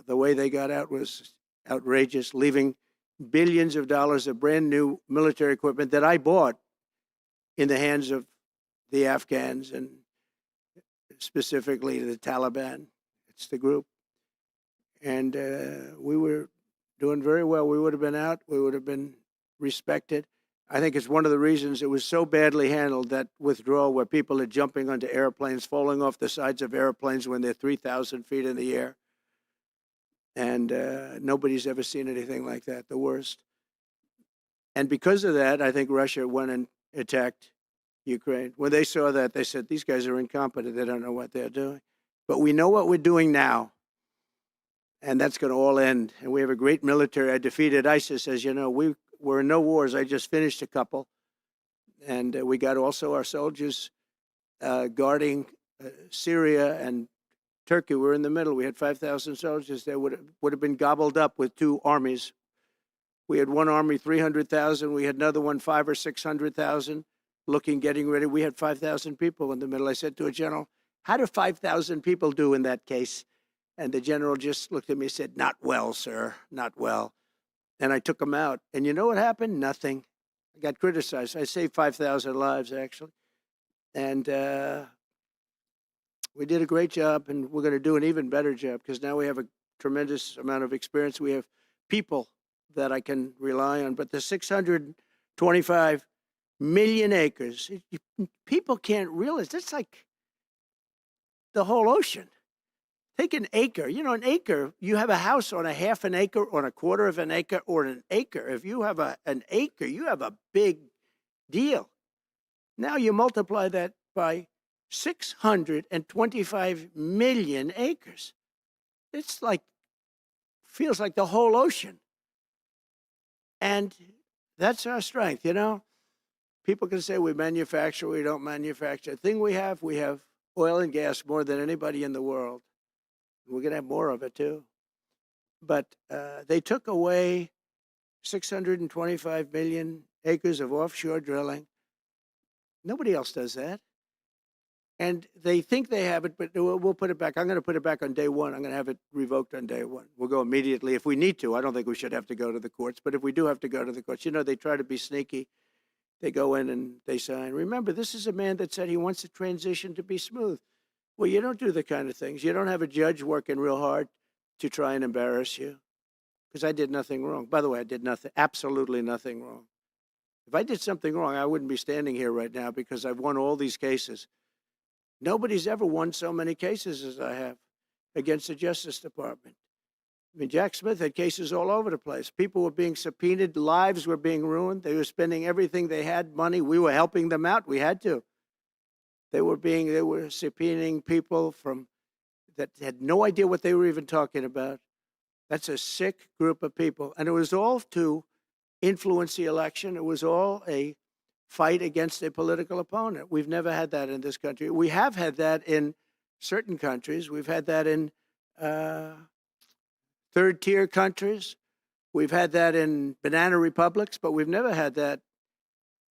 The way they got out was outrageous, leaving billions of dollars of brand new military equipment that I bought in the hands of the Afghans and specifically the Taliban. It's the group. And we were doing very well. We would have been out. We would have been respected. I think it's one of the reasons it was so badly handled, that withdrawal, where people are jumping onto airplanes, falling off the sides of airplanes when they're 3,000 feet in the air. And nobody's ever seen anything like that, the worst. And because of that, I think Russia went and attacked Ukraine. When they saw that, they said, these guys are incompetent. They don't know what they're doing. But we know what we're doing now. And that's going to all end. And we have a great military. I defeated ISIS, as you know. We're in no wars. I just finished a couple. And we got also our soldiers guarding Syria and Turkey. We're in the middle. We had 5,000 soldiers. They would have been gobbled up with two armies. We had one army, 300,000. We had another one, 500,000 or 600,000, getting ready. We had 5,000 people in the middle. I said to a general, how do 5,000 people do in that case? And the general just looked at me and said, not well, sir, not well. And I took them out. And you know what happened? Nothing. I got criticized. I saved 5,000 lives, actually. And we did a great job, and we're going to do an even better job because now we have a tremendous amount of experience. We have people that I can rely on. But the 625 million acres, people can't realize, that's like the whole ocean. Take an acre. You know, an acre, you have a house on a half an acre, on a quarter of an acre, or an acre. If you have an acre, you have a big deal. Now you multiply that by 625 million acres. It's like, feels like the whole ocean. And that's our strength, you know. People can say we manufacture, we don't manufacture. The thing we have oil and gas more than anybody in the world. We're going to have more of it, too. But they took away 625 million acres of offshore drilling. Nobody else does that. And they think they have it, but we'll put it back. I'm going to put it back on day one. I'm going to have it revoked on day one. We'll go immediately if we need to. I don't think we should have to go to the courts. But if we do have to go to the courts, you know, they try to be sneaky. They go in and they sign. Remember, this is a man that said he wants the transition to be smooth. Well, you don't do the kind of things. You don't have a judge working real hard to try and embarrass you. Because I did nothing wrong. By the way, I did nothing, absolutely nothing wrong. If I did something wrong, I wouldn't be standing here right now because I've won all these cases. Nobody's ever won so many cases as I have against the Justice Department. I mean, Jack Smith had cases all over the place. People were being subpoenaed. Lives were being ruined. They were spending everything they had, money. We were helping them out. We had to. They were subpoenaing people that had no idea what they were even talking about. That's a sick group of people. And it was all to influence the election. It was all a fight against a political opponent. We've never had that in this country. We have had that in certain countries. We've had that in third-tier countries. We've had that in banana republics, but we've never had that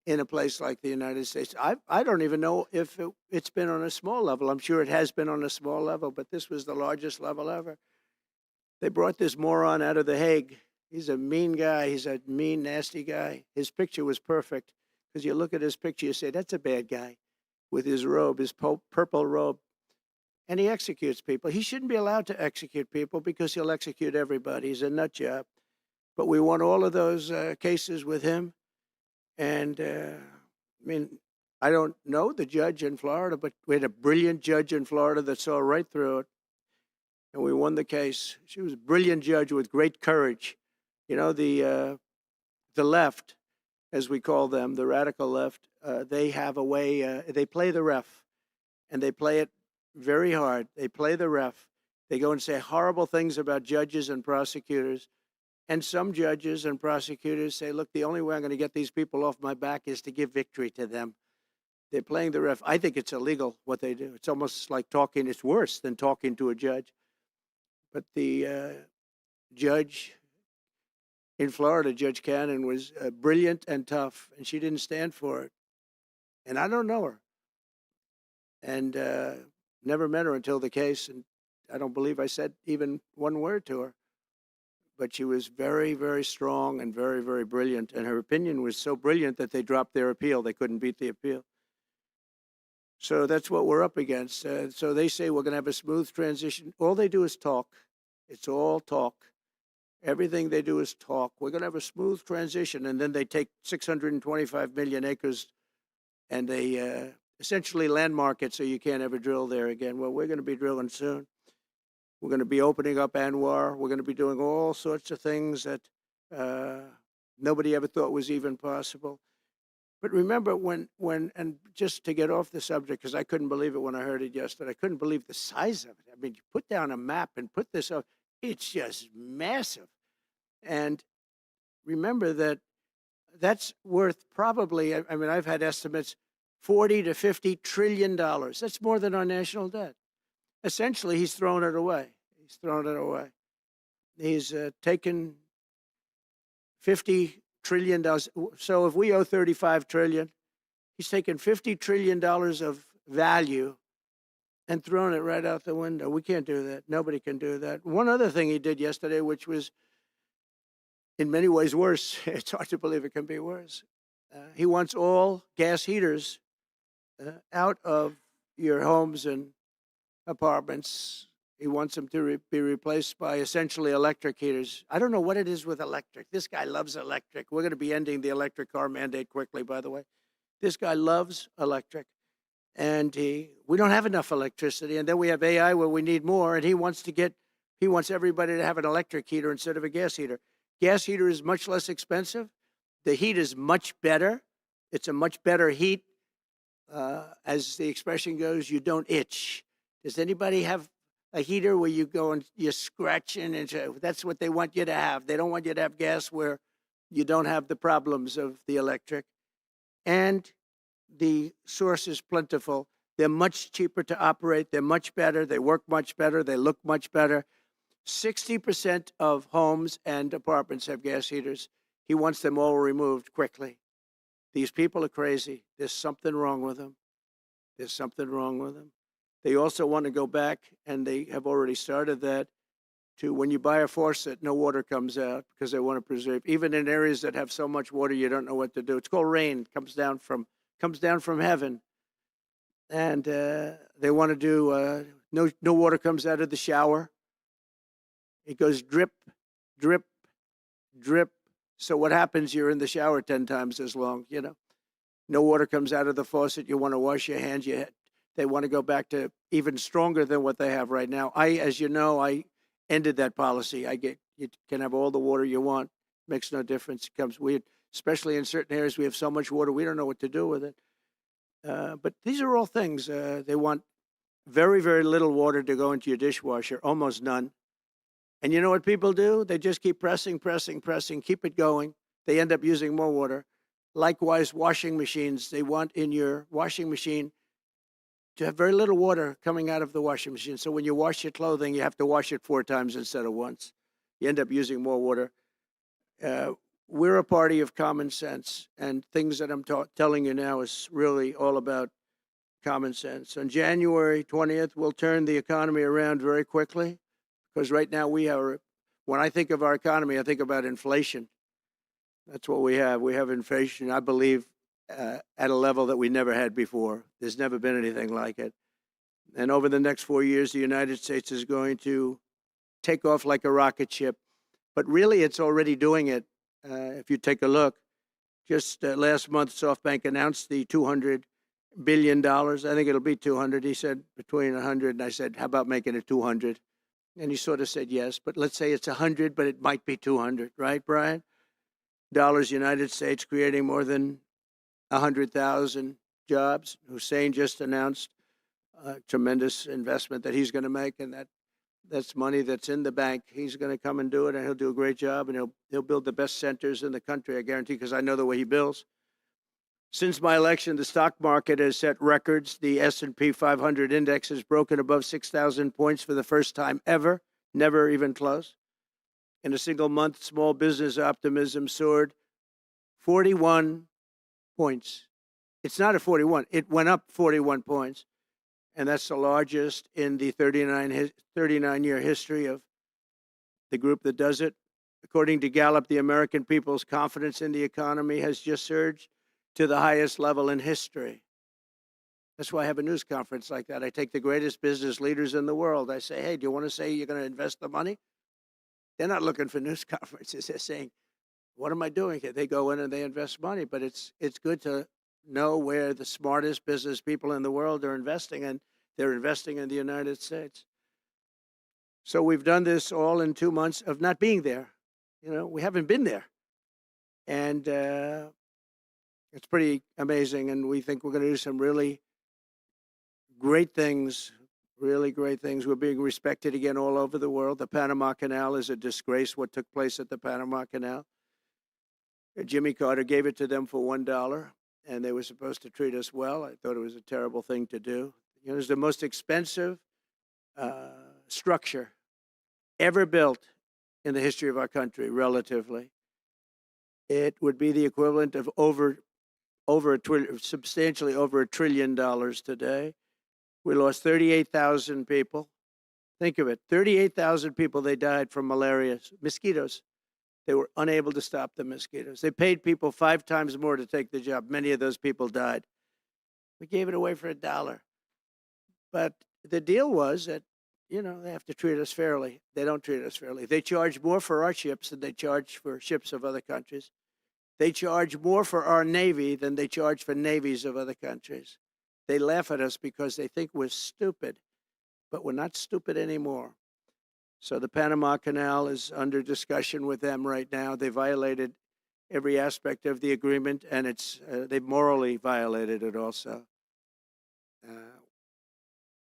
in a place like the United States. I don't even know if it's been on a small level. I'm sure it has been on a small level, but this was the largest level ever. They brought this moron out of The Hague. He's a mean guy. He's a mean, nasty guy. His picture was perfect because you look at his picture, you say, that's a bad guy with his robe, his purple robe. And he executes people. He shouldn't be allowed to execute people because he'll execute everybody. He's a nut job. But we won all of those cases with him. And, I mean, I don't know the judge in Florida, but we had a brilliant judge in Florida that saw right through it. And we won the case. She was a brilliant judge with great courage. You know, the left as we call them, the radical left, they have a way, they play the ref, and they play it very hard. They play the ref. They go and say horrible things about judges and prosecutors. And some judges and prosecutors say, look, the only way I'm going to get these people off my back is to give victory to them. They're playing the ref. I think it's illegal what they do. It's almost like talking. It's worse than talking to a judge. But the judge in Florida, Judge Cannon, was brilliant and tough, and she didn't stand for it. And I don't know her. And never met her until the case, and I don't believe I said even one word to her. But she was very, very strong and very, very brilliant. And her opinion was so brilliant that they dropped their appeal. They couldn't beat the appeal. So that's what we're up against. So they say we're going to have a smooth transition. All they do is talk. It's all talk. Everything they do is talk. We're going to have a smooth transition. And then they take 625 million acres and they essentially landmark it so you can't ever drill there again. Well, we're going to be drilling soon. We're going to be opening up Anwar. We're going to be doing all sorts of things that nobody ever thought was even possible. But remember and just to get off the subject, because I couldn't believe it when I heard it yesterday. I couldn't believe the size of it. I mean, you put down a map and put this up. It's just massive. And remember that that's worth probably, I mean, I've had estimates, $40 to $50 trillion. That's more than our national debt. Essentially, he's thrown it away. He's thrown it away. He's taken $50 trillion. So if we owe $35 trillion, he's taken $50 trillion of value and thrown it right out the window. We can't do that. Nobody can do that. One other thing he did yesterday, which was in many ways worse. It's hard to believe it can be worse. He wants all gas heaters out of your homes and apartments. He wants them to be replaced by essentially electric heaters. I don't know what it is with electric. This guy loves electric. We're going to be ending the electric car mandate quickly, by the way. This guy loves electric. And we don't have enough electricity. And then we have AI where we need more. And he wants everybody to have an electric heater instead of a gas heater. Gas heater is much less expensive. The heat is much better. It's a much better heat. As the expression goes, you don't itch. Does anybody have a heater where you go and you're scratching? And that's what they want you to have. They don't want you to have gas where you don't have the problems of the electric. And the source is plentiful. They're much cheaper to operate. They're much better. They work much better. They look much better. 60% of homes and apartments have gas heaters. He wants them all removed quickly. These people are crazy. There's something wrong with them. There's something wrong with them. They also want to go back, and they have already started that, to when you buy a faucet, no water comes out because they want to preserve. Even in areas that have so much water, you don't know what to do. It's called rain. Comes down from heaven. And they want to do, no water comes out of the shower. It goes drip, drip, drip. So what happens? You're in the shower 10 times as long, you know. No water comes out of the faucet. You want to wash your hands. They want to go back to even stronger than what they have right now. As you know, I ended that policy. You can have all the water you want. Makes no difference. It comes weird, especially in certain areas. We have so much water, we don't know what to do with it. But these are all things. They want very, very little water to go into your dishwasher, almost none. And you know what people do? They just keep pressing, keep it going. They end up using more water. Likewise, washing machines. They want in your washing machine to have very little water coming out of the washing machine. So when you wash your clothing, you have to wash it 4 times instead of once. You end up using more water. We're a party of common sense, and things that I'm telling you now is really all about common sense. On January 20th, we'll turn the economy around very quickly, because right now when I think of our economy, I think about inflation. That's what we have. We have inflation, I believe, at a level that we never had before. There's never been anything like it. And over the next 4 years, the United States is going to take off like a rocket ship. But really, it's already doing it. If you take a look, just last month, SoftBank announced the $200 billion. I think it'll be 200. He said between 100, and I said, how about making it 200? And he sort of said yes, but let's say it's 100, but it might be 200, right, Brian? United States, creating more than 100,000 jobs. Hussein just announced a tremendous investment that he's going to make, and that's money that's in the bank. He's going to come and do it, and he'll do a great job, and he'll build the best centers in the country, I guarantee, because I know the way he builds. Since my election, the stock market has set records. The S&P 500 index has broken above 6,000 points for the first time ever, never even close. In a single month, small business optimism soared 41 points. It's not a 41. It went up 41 points. And that's the largest in the 39-year history of the group that does it. According to Gallup, the American people's confidence in the economy has just surged to the highest level in history. That's why I have a news conference like that. I take the greatest business leaders in the world. I say, hey, do you want to say you're going to invest the money? They're not looking for news conferences. They're saying, what am I doing here? They go in and they invest money, but it's good to know where the smartest business people in the world are investing, and they're investing in the United States. So we've done this all in 2 months of not being there. We haven't been there. And it's pretty amazing, and we think we're going to do some really great things, really great things. We're being respected again all over the world. The Panama Canal is a disgrace, what took place at the Panama Canal. Jimmy Carter gave it to them for $1, and they were supposed to treat us well. I thought it was a terrible thing to do. It was the most expensive structure ever built in the history of our country, relatively. It would be the equivalent of substantially over $1 trillion today. We lost 38,000 people. Think of it, 38,000 people, they died from malaria, mosquitoes. They were unable to stop the mosquitoes. They paid people 5 times more to take the job. Many of those people died. We gave it away for $1. But the deal was that, they have to treat us fairly. They don't treat us fairly. They charge more for our ships than they charge for ships of other countries. They charge more for our Navy than they charge for navies of other countries. They laugh at us because they think we're stupid, but we're not stupid anymore. So the Panama Canal is under discussion with them right now. They violated every aspect of the agreement, and they morally violated it also.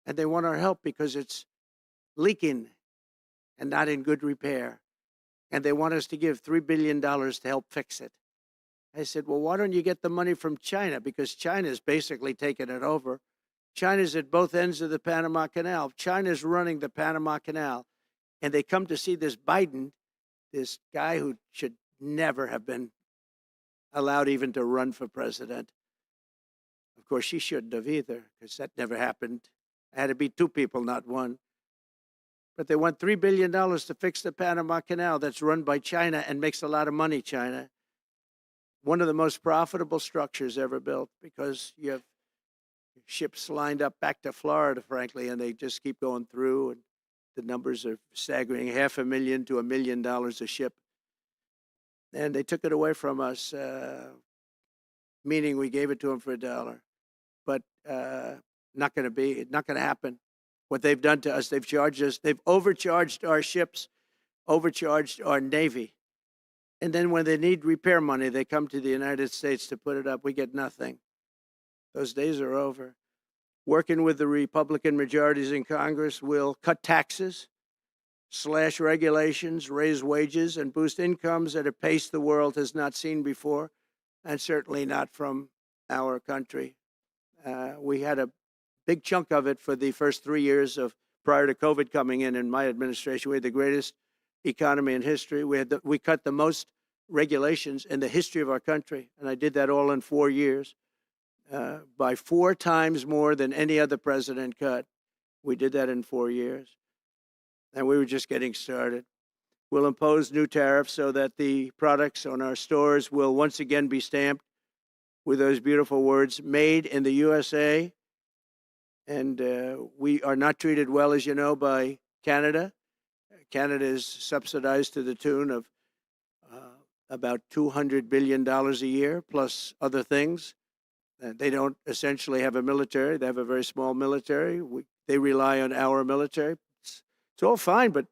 And they want our help because it's leaking and not in good repair. And they want us to give $3 billion to help fix it. I said, well, why don't you get the money from China? Because China's basically taken it over. China's at both ends of the Panama Canal. China's running the Panama Canal. And they come to see this Biden, this guy who should never have been allowed even to run for president. Of course, she shouldn't have either, because that never happened. It had to be 2 people, not 1. But they want $3 billion to fix the Panama Canal that's run by China and makes a lot of money, China. One of the most profitable structures ever built, because you have ships lined up back to Florida, frankly, and they just keep going through. And the numbers are staggering, $500,000 to $1 million a ship. And they took it away from us, meaning we gave it to them for $1. But not going to happen. What they've done to us, they've charged us, they've overcharged our ships, overcharged our Navy. And then when they need repair money, they come to the United States to put it up. We get nothing. Those days are over. Working with the Republican majorities in Congress, will cut taxes, slash regulations, raise wages, and boost incomes at a pace the world has not seen before, and certainly not from our country. We had a big chunk of it for the first 3 years prior to COVID coming in my administration. We had the greatest economy in history. We cut the most regulations in the history of our country, and I did that all in 4 years. By 4 times more than any other president cut. We did that in 4 years. And we were just getting started. We'll impose new tariffs so that the products on our stores will once again be stamped with those beautiful words, made in the USA. And we are not treated well, as you know, by Canada. Canada is subsidized to the tune of about $200 billion a year, plus other things. They don't essentially have a military. They have a very small military. They rely on our military. It's all fine, but,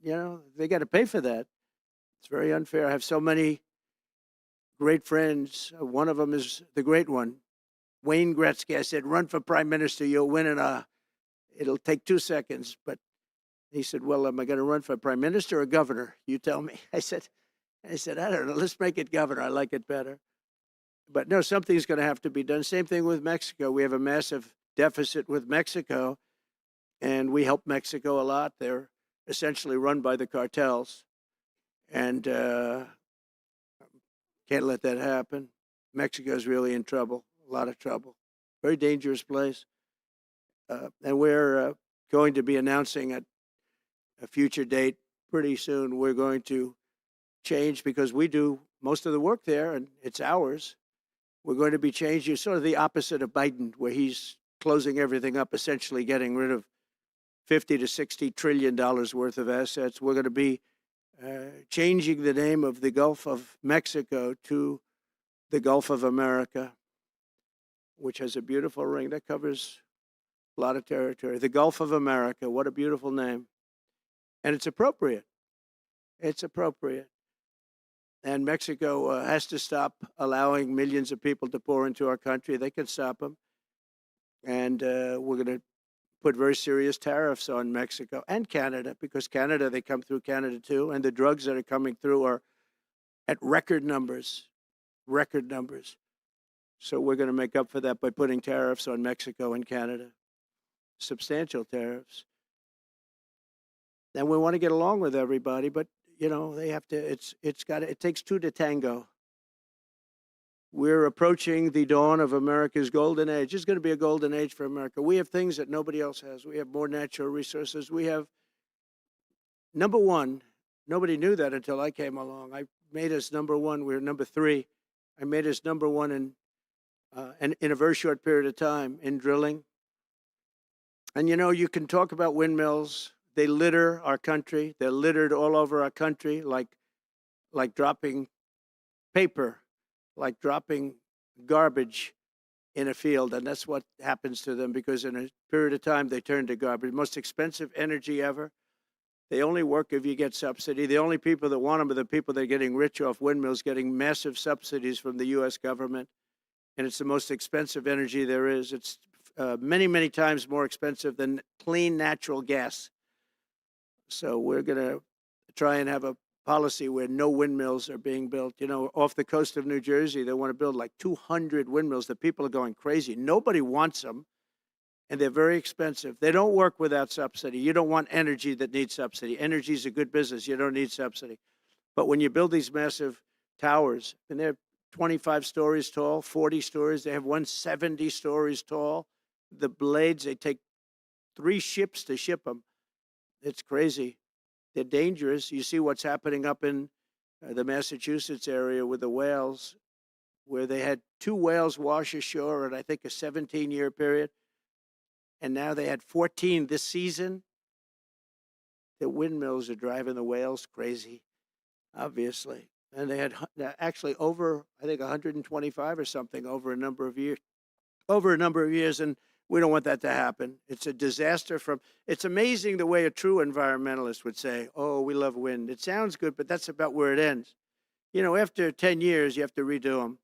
they got to pay for that. It's very unfair. I have so many great friends. One of them is the great one, Wayne Gretzky. I said, run for prime minister, you'll win it'll take 2 seconds. But he said, well, am I going to run for prime minister or governor? You tell me. I said, I don't know. Let's make it governor. I like it better. But no, something's going to have to be done. Same thing with Mexico. We have a massive deficit with Mexico, and we help Mexico a lot. They're essentially run by the cartels, and can't let that happen. Mexico's really in trouble, a lot of trouble. Very dangerous place. And we're going to be announcing at a future date pretty soon. We're going to change, because we do most of the work there, and it's ours. We're going to be changing, sort of the opposite of Biden, where he's closing everything up, essentially getting rid of $50 to $60 trillion worth of assets. We're going to be changing the name of the Gulf of Mexico to the Gulf of America, which has a beautiful ring that covers a lot of territory. The Gulf of America, what a beautiful name. And it's appropriate. It's appropriate. And Mexico has to stop allowing millions of people to pour into our country. They can stop them. And we're going to put very serious tariffs on Mexico and Canada, because Canada, they come through Canada too. And the drugs that are coming through are at record numbers, record numbers. So we're going to make up for that by putting tariffs on Mexico and Canada, substantial tariffs. And we want to get along with everybody, but they have to, it takes two to tango. We're approaching the dawn of America's golden age. It's going to be a golden age for America. We have things that nobody else has. We have more natural resources. We have, number one, nobody knew that until I came along. I made us number one. We're number three. I made us number one in a very short period of time in drilling. And you can talk about windmills. They litter our country. They're littered all over our country, like dropping paper, like dropping garbage in a field. And that's what happens to them, because in a period of time, they turn to garbage. Most expensive energy ever. They only work if you get subsidy. The only people that want them are the people that are getting rich off windmills, getting massive subsidies from the U.S. government. And it's the most expensive energy there is. It's many, many times more expensive than clean natural gas. So we're going to try and have a policy where no windmills are being built. Off the coast of New Jersey, they want to build like 200 windmills. The people are going crazy. Nobody wants them, and they're very expensive. They don't work without subsidy. You don't want energy that needs subsidy. Energy is a good business. You don't need subsidy. But when you build these massive towers, and they're 25 stories tall, 40 stories, they have 170 stories tall. The blades, they take 3 ships to ship them. It's crazy. They're dangerous. You see what's happening up in the Massachusetts area with the whales, where they had 2 whales wash ashore in, I think, a 17-year period. And now they had 14 this season. The windmills are driving the whales crazy, obviously. And they had actually over, I think, 125 or something over a number of years. And we don't want that to happen. It's a disaster it's amazing the way a true environmentalist would say, oh, we love wind. It sounds good, but that's about where it ends. After 10 years, you have to redo them.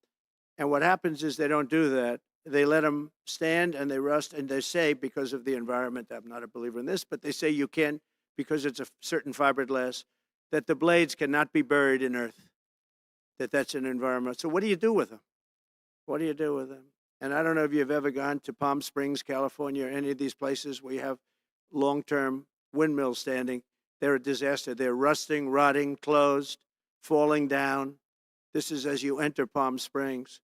And what happens is they don't do that. They let them stand and they rust, and they say, because of the environment, I'm not a believer in this, but they say you can, because it's a certain fiberglass, that the blades cannot be buried in earth, that's an environment. So what do you do with them? What do you do with them? And I don't know if you've ever gone to Palm Springs, California, or any of these places where you have long-term windmills standing. They're a disaster. They're rusting, rotting, closed, falling down. This is as you enter Palm Springs.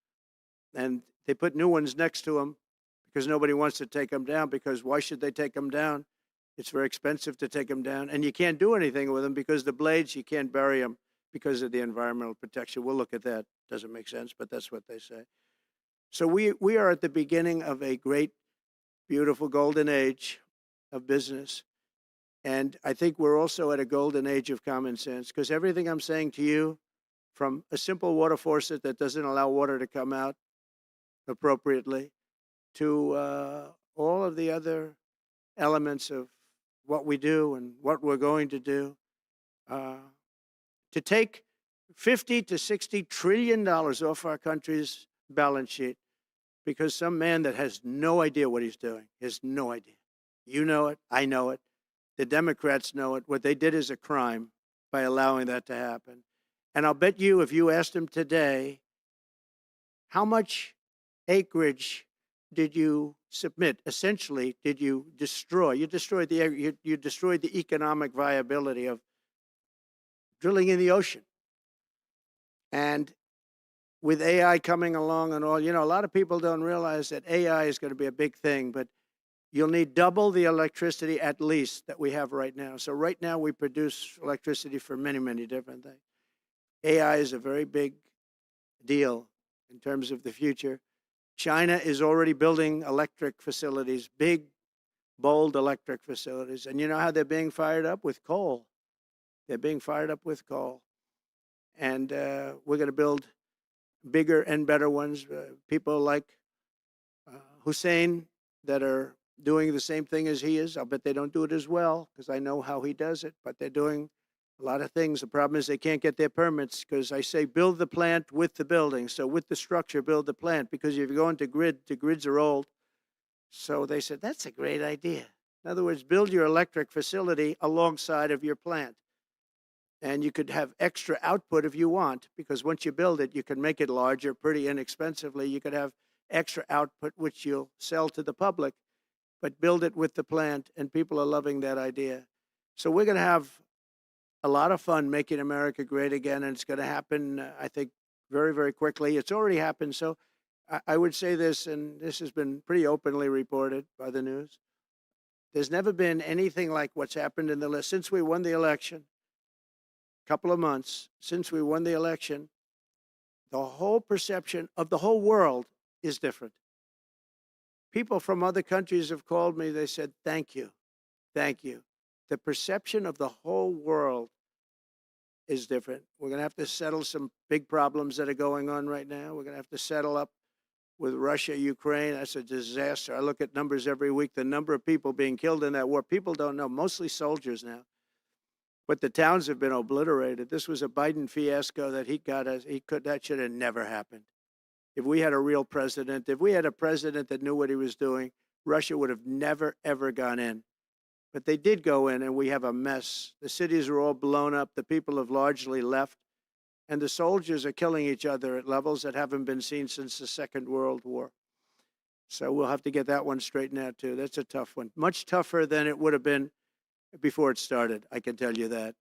And they put new ones next to them because nobody wants to take them down, because why should they take them down? It's very expensive to take them down. And you can't do anything with them because the blades, you can't bury them because of the environmental protection. We'll look at that. Doesn't make sense, but that's what they say. So we are at the beginning of a great, beautiful golden age of business. And I think we're also at a golden age of common sense, because everything I'm saying to you, from a simple water faucet that doesn't allow water to come out appropriately, to all of the other elements of what we do and what we're going to do, to take $50 to $60 trillion off our country's balance sheet because some man that has no idea what he's doing has no idea. You know it. I know it. The Democrats know it. What they did is a crime by allowing that to happen. And I'll bet you, if you asked him today, how much acreage did you submit? Essentially, did you destroy? You destroyed the economic viability of drilling in the ocean. And with AI coming along and all, a lot of people don't realize that AI is going to be a big thing, but you'll need double the electricity at least that we have right now. So right now we produce electricity for many, many different things. AI is a very big deal in terms of the future. China is already building electric facilities, big, bold electric facilities. And you know how they're being fired up? With coal. They're being fired up with coal. And we're going to build bigger and better ones. People like Hussein that are doing the same thing as he is. I'll bet they don't do it as well because I know how he does it, but they're doing a lot of things. The problem is they can't get their permits because I say build the plant with the building. So with the structure, build the plant, because if you go into the grids are old. So they said, that's a great idea. In other words, build your electric facility alongside of your plant. And you could have extra output if you want, because once you build it, you can make it larger pretty inexpensively. You could have extra output, which you'll sell to the public, but build it with the plant, and people are loving that idea. So we're going to have a lot of fun making America great again, and it's going to happen, I think, very, very quickly. It's already happened. So I would say this, and this has been pretty openly reported by the news. There's never been anything like what's happened in the list since we won the election. Couple of months since we won the election, the whole perception of the whole world is different. People from other countries have called me. They said, thank you. Thank you. The perception of the whole world is different. We're going to have to settle some big problems that are going on right now. We're going to have to settle up with Russia, Ukraine. That's a disaster. I look at numbers every week, the number of people being killed in that war. People don't know, mostly soldiers now. But the towns have been obliterated. This was a Biden fiasco that that should have never happened. If we had a real president, if we had a president that knew what he was doing, Russia would have never, ever gone in. But they did go in, and we have a mess. The cities are all blown up. The people have largely left. And the soldiers are killing each other at levels that haven't been seen since the Second World War. So we'll have to get that one straightened out, too. That's a tough one. Much tougher than it would have been before it started, I can tell you that.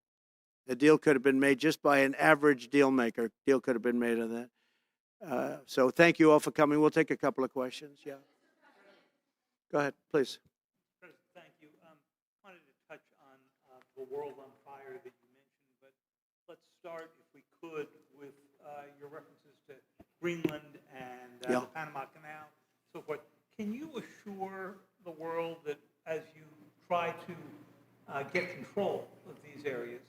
A deal could have been made just by an average deal maker. Deal could have been made on that. So thank you all for coming. We'll take a couple of questions. Yeah. Go ahead, please. President, thank you. Wanted to touch on the world on fire that you mentioned, but let's start, if we could, with your references to Greenland and the Panama Canal, so forth. Can you assure the world that as you try to get control of these areas,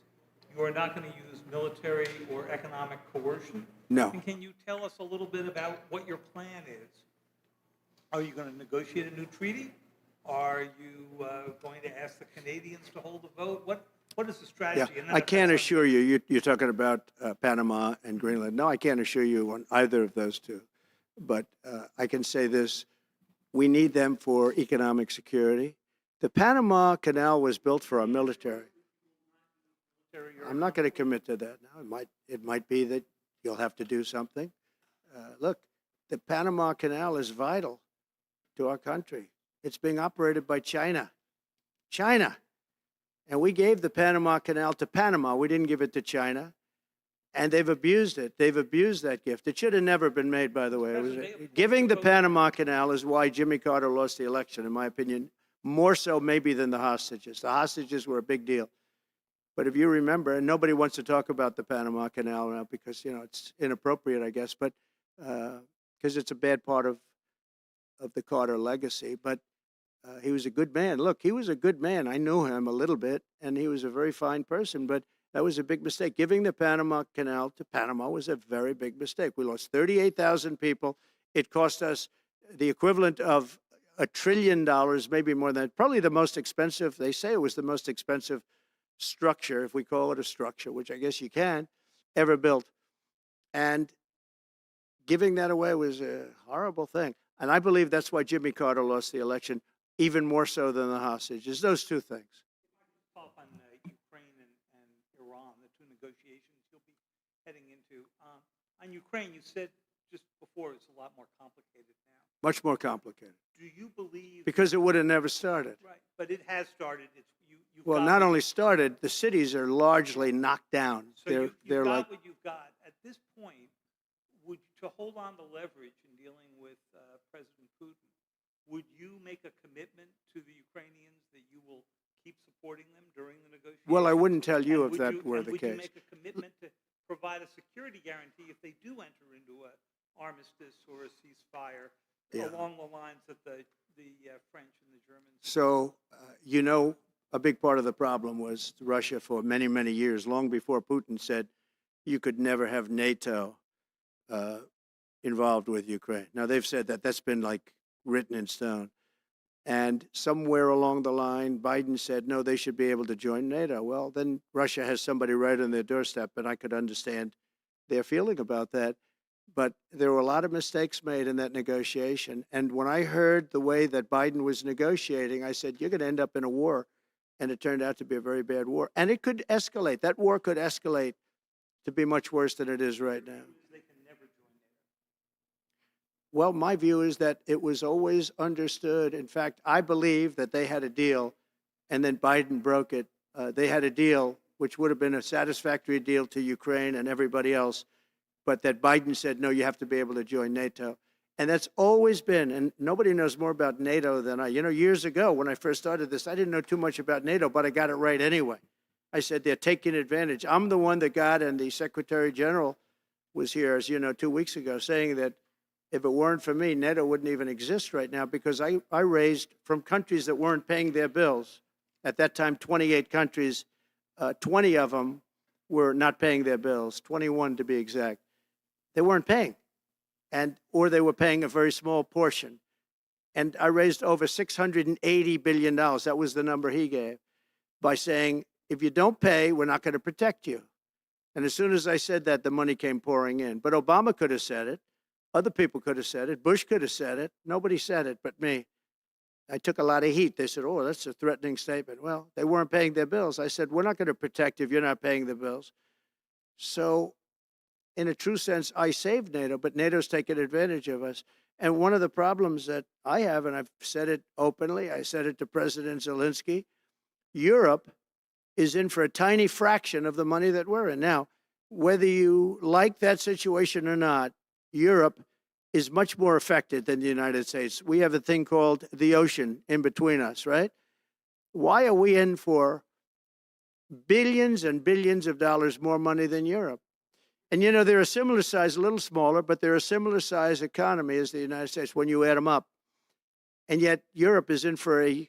you are not going to use military or economic coercion? No. And can you tell us a little bit about what your plan is? Are you going to negotiate a new treaty? Are you going to ask the Canadians to hold a vote? What is the strategy? Yeah, I can't assure you. You're talking about Panama and Greenland. No, I can't assure you on either of those two. But I can say this. We need them for economic security. The Panama Canal was built for our military. I'm not going to commit to that now. It might be that you'll have to do something. Look, the Panama Canal is vital to our country. It's being operated by China. China. And we gave the Panama Canal to Panama. We didn't give it to China. And they've abused it. They've abused that gift. It should have never been made, by the way. Giving the Panama Canal is why Jimmy Carter lost the election, in my opinion, more so maybe than the hostages. The hostages were a big deal. But if you remember, and nobody wants to talk about the Panama Canal now because, it's inappropriate, I guess, but because it's a bad part of the Carter legacy. But he was a good man. Look, he was a good man. I knew him a little bit, and he was a very fine person. But that was a big mistake. Giving the Panama Canal to Panama was a very big mistake. We lost 38,000 people. It cost us the equivalent of $1 trillion, maybe more than that. Probably the most expensive. They say it was the most expensive structure, if we call it a structure, which I guess you can. ever built. And giving that away was a horrible thing. And I believe that's why Jimmy Carter lost the election, even more so than the hostages. Those two things. Follow up on Ukraine and Iran, the two negotiations you'll be heading into. On Ukraine, you said just before it's a lot more complicated now. Much more complicated. Do you believe? Because it would have never started. Right, but it has started. You've Well, got not only started, the cities are largely knocked down. So they're you've got like, what you've got. At this point, to hold on to leverage in dealing with President Putin, would you make a commitment to the Ukrainians that you will keep supporting them during the negotiations? well, I wouldn't tell you And if that were the would case. you make a commitment to provide a security guarantee if they do enter into an armistice or a ceasefire along the lines that the French and the Germans? So, a big part of the problem was Russia for many, many years, long before Putin said you could never have NATO involved with Ukraine. Now, they've said that that's been like written in stone. And somewhere along the line, Biden said, no, they should be able to join NATO. Well, then Russia has somebody right on their doorstep, and I could understand their feeling about that. But there were a lot of mistakes made in that negotiation. And when I heard the way that Biden was negotiating, I said, you're going to end up in a war. And it turned out to be a very bad war. And it could escalate. That war could escalate to be much worse than it is right now. Well, my view is that it was always understood. In fact, I believe that they had a deal, and then Biden broke it. They had a deal, which would have been a satisfactory deal to Ukraine and everybody else, but that Biden said, no, you have to be able to join NATO. And that's always been, and nobody knows more about NATO than I. Years ago, when I first started this, I didn't know too much about NATO, but I got it right anyway. I said, they're taking advantage. I'm the one that got, and the Secretary General was here, as you know, 2 weeks ago, saying that if it weren't for me, NATO wouldn't even exist right now, because I raised from countries that weren't paying their bills. At that time, 28 countries, 20 of them were not paying their bills, 21 to be exact. They weren't paying, or they were paying a very small portion. And I raised over $680 billion. That was the number he gave, by saying, if you don't pay, we're not going to protect you. And as soon as I said that, the money came pouring in. But Obama could have said it. Other people could have said it. Bush could have said it. Nobody said it but me. I took a lot of heat. They said, oh, that's a threatening statement. Well, they weren't paying their bills. I said, we're not going to protect you if you're not paying the bills. So in a true sense, I saved NATO, but NATO's taken advantage of us. And one of the problems that I have, and I've said it openly, I said it to President Zelensky, Europe is in for a tiny fraction of the money that we're in. Now, whether you like that situation or not, Europe is much more affected than the United States. We have a thing called the ocean in between us, right? Why are we in for billions and billions of dollars more money than Europe? And they're a similar size, a little smaller, but they're a similar size economy as the United States when you add them up. And yet Europe is in for a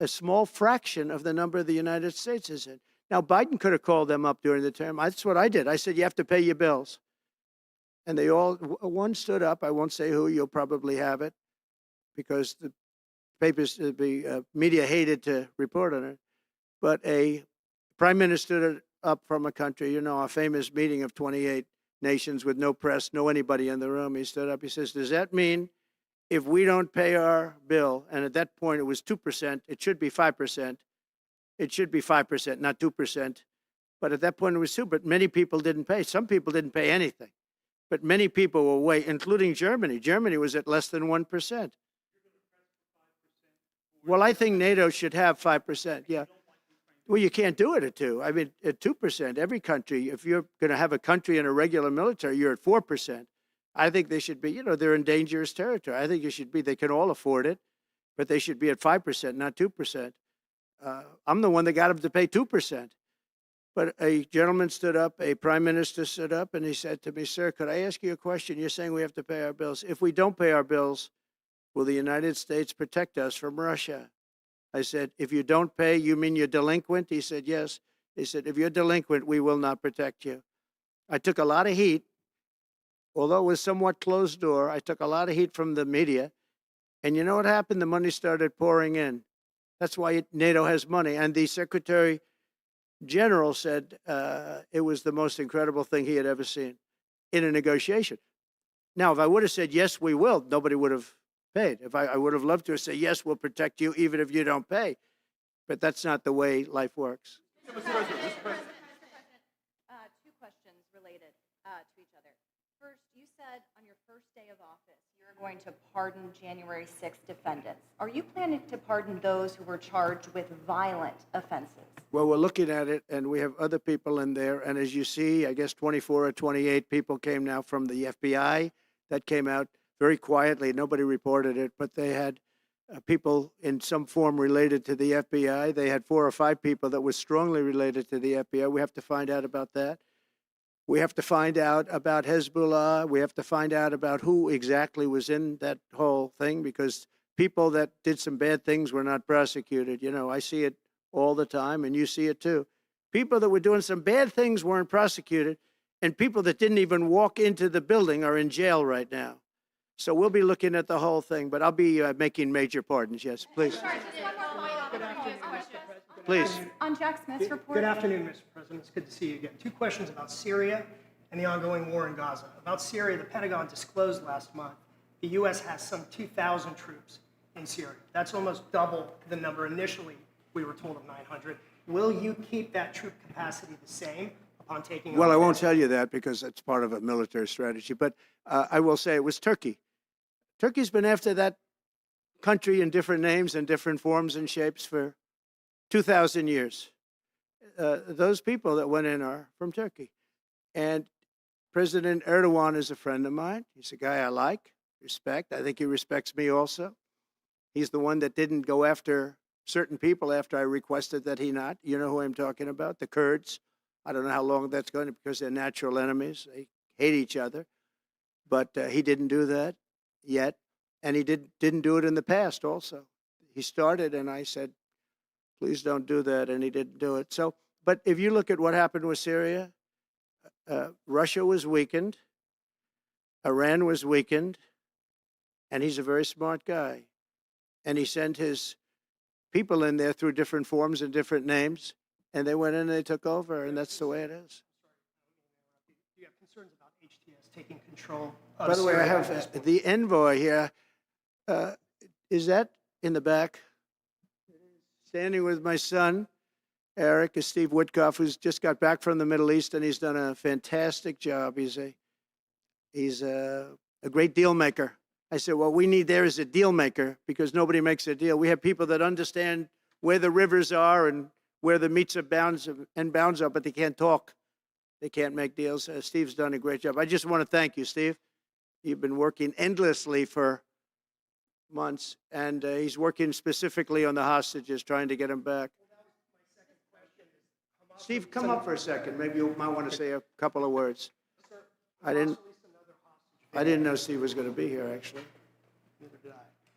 small fraction of the number the United States is in. Now, Biden could have called them up during the term. That's what I did. I said, you have to pay your bills. And they all, one stood up. I won't say who. You'll probably have it, because the papers, the media hated to report on it. But a prime minister stood up from a country, a famous meeting of 28 nations with no press, no anybody in the room. He stood up. He says, does that mean if we don't pay our bill, and at that point it was 2%, it should be 5%. It should be 5%, not 2%. But at that point it was 2%. But many people didn't pay. Some people didn't pay anything. But many people were way, including Germany. Germany was at less than 1%. Well, I think NATO should have 5%. Yeah. Well, you can't do it at 2%. I mean, at 2%, every country, if you're going to have a country in a regular military, you're at 4%. I think they should be, they're in dangerous territory. I think it should be, they can all afford it, but they should be at 5%, not 2%. I'm the one that got them to pay 2%. But a gentleman stood up, a prime minister stood up, and he said to me, sir, could I ask you a question? You're saying we have to pay our bills. If we don't pay our bills, will the United States protect us from Russia? I said, if you don't pay, you mean you're delinquent? He said, yes. He said, if you're delinquent, we will not protect you. I took a lot of heat. Although it was somewhat closed door, I took a lot of heat from the media. And you know what happened? The money started pouring in. That's why NATO has money. And the Secretary general said it was the most incredible thing he had ever seen in a negotiation. Now, if I would have said, yes, we will, nobody would have paid. If I would have loved to have said, yes, we'll protect you even if you don't pay. But that's not the way life works. Two questions related to each other. First, you said on your first day of office, you're going to pardon January 6th defendants. Are you planning to pardon those who were charged with violent offenses? Well, we're looking at it, and we have other people in there. And as you see, I guess 24 or 28 people came now from the FBI. That came out very quietly. Nobody reported it, but they had people in some form related to the FBI. They had 4 or 5 people that were strongly related to the FBI. We have to find out about that. We have to find out about Hezbollah. We have to find out about who exactly was in that whole thing, because people that did some bad things were not prosecuted. You know, I see it all the time, and you see it too. People that were doing some bad things weren't prosecuted, and people that didn't even walk into the building are in jail right now. So we'll be looking at the whole thing, but I'll be making major pardons. Yes, please. Please. On Jack Smith's report. Good afternoon, Mr. President. It's good to see you again. 2 questions about Syria and the ongoing war in Gaza. About Syria, the Pentagon disclosed last month the U.S. has some 2,000 troops in Syria. That's almost double the number initially we were told of 900. Will you keep that troop capacity the same upon taking over? Well, I won't tell you that because it's part of a military strategy, but I will say it was Turkey. Turkey's been after that country in different names and different forms and shapes for 2,000 years. Those people that went in are from Turkey. And President Erdogan is a friend of mine. He's a guy I like, respect. I think he respects me also. He's the one that didn't go after certain people after I requested that he not. You know who I'm talking about, the Kurds. I don't know how long that's going to, because they're natural enemies. They hate each other. But he didn't do that yet. And he didn't do it in the past also. He started, and I said, please don't do that, and he didn't do it. So, but if you look at what happened with Syria, Russia was weakened, Iran was weakened, and he's a very smart guy. And he sent his people in there through different forms and different names, and they went in and they took over, and that's the way it is. You have concerns about HTS taking control of By the way, I Syria. have the envoy here. Is that in the back? Standing with my son, Eric, is Steve Witkoff, who's just got back from the Middle East, and he's done a fantastic job. He's a great deal maker. I said, what we need there is a deal maker, because nobody makes a deal. We have people that understand where the rivers are and where the meets and bounds are, but they can't talk. They can't make deals. Steve's done a great job. I just want to thank you, Steve. You've been working endlessly for months, and he's working specifically on the hostages, trying to get them back. Steve, come up for a second. Maybe you might want to say a couple of words. I didn't know Steve was going to be here, actually.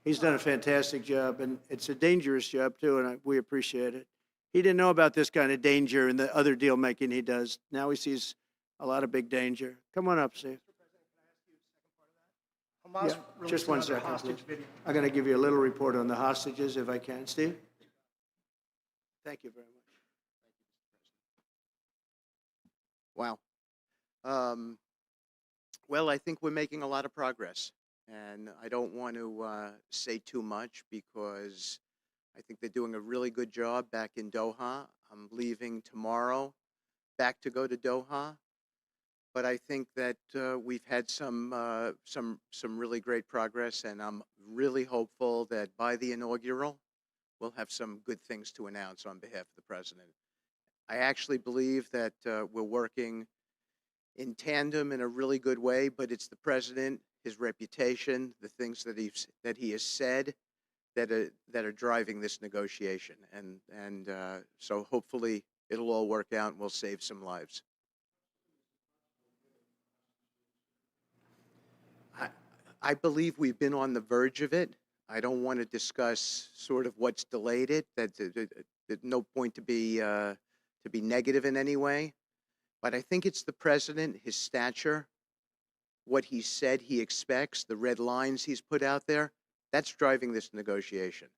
He's done a fantastic job, and it's a dangerous job, too, and we appreciate it. He didn't know about this kind of danger and the other deal making he does. Now he sees a lot of big danger. Come on up, Steve. Yeah, just one second, please. I'm going to give you a little report on the hostages, if I can. Steve? Thank you very much. Wow. Well, I think we're making a lot of progress, and I don't want to say too much because I think they're doing a really good job back in Doha. I'm leaving tomorrow back to go to Doha, but I think that we've had some really great progress, and I'm really hopeful that by the inaugural, we'll have some good things to announce on behalf of the president. I actually believe that we're working in tandem in a really good way, but it's the president, his reputation, the things that he has said that are driving this negotiation, and so hopefully it'll all work out and we'll save some lives. I believe we've been on the verge of it. I don't want to discuss sort of what's delayed it. There's no point to be negative in any way. But I think it's the president, his stature, what he said he expects, the red lines he's put out there, that's driving this negotiation.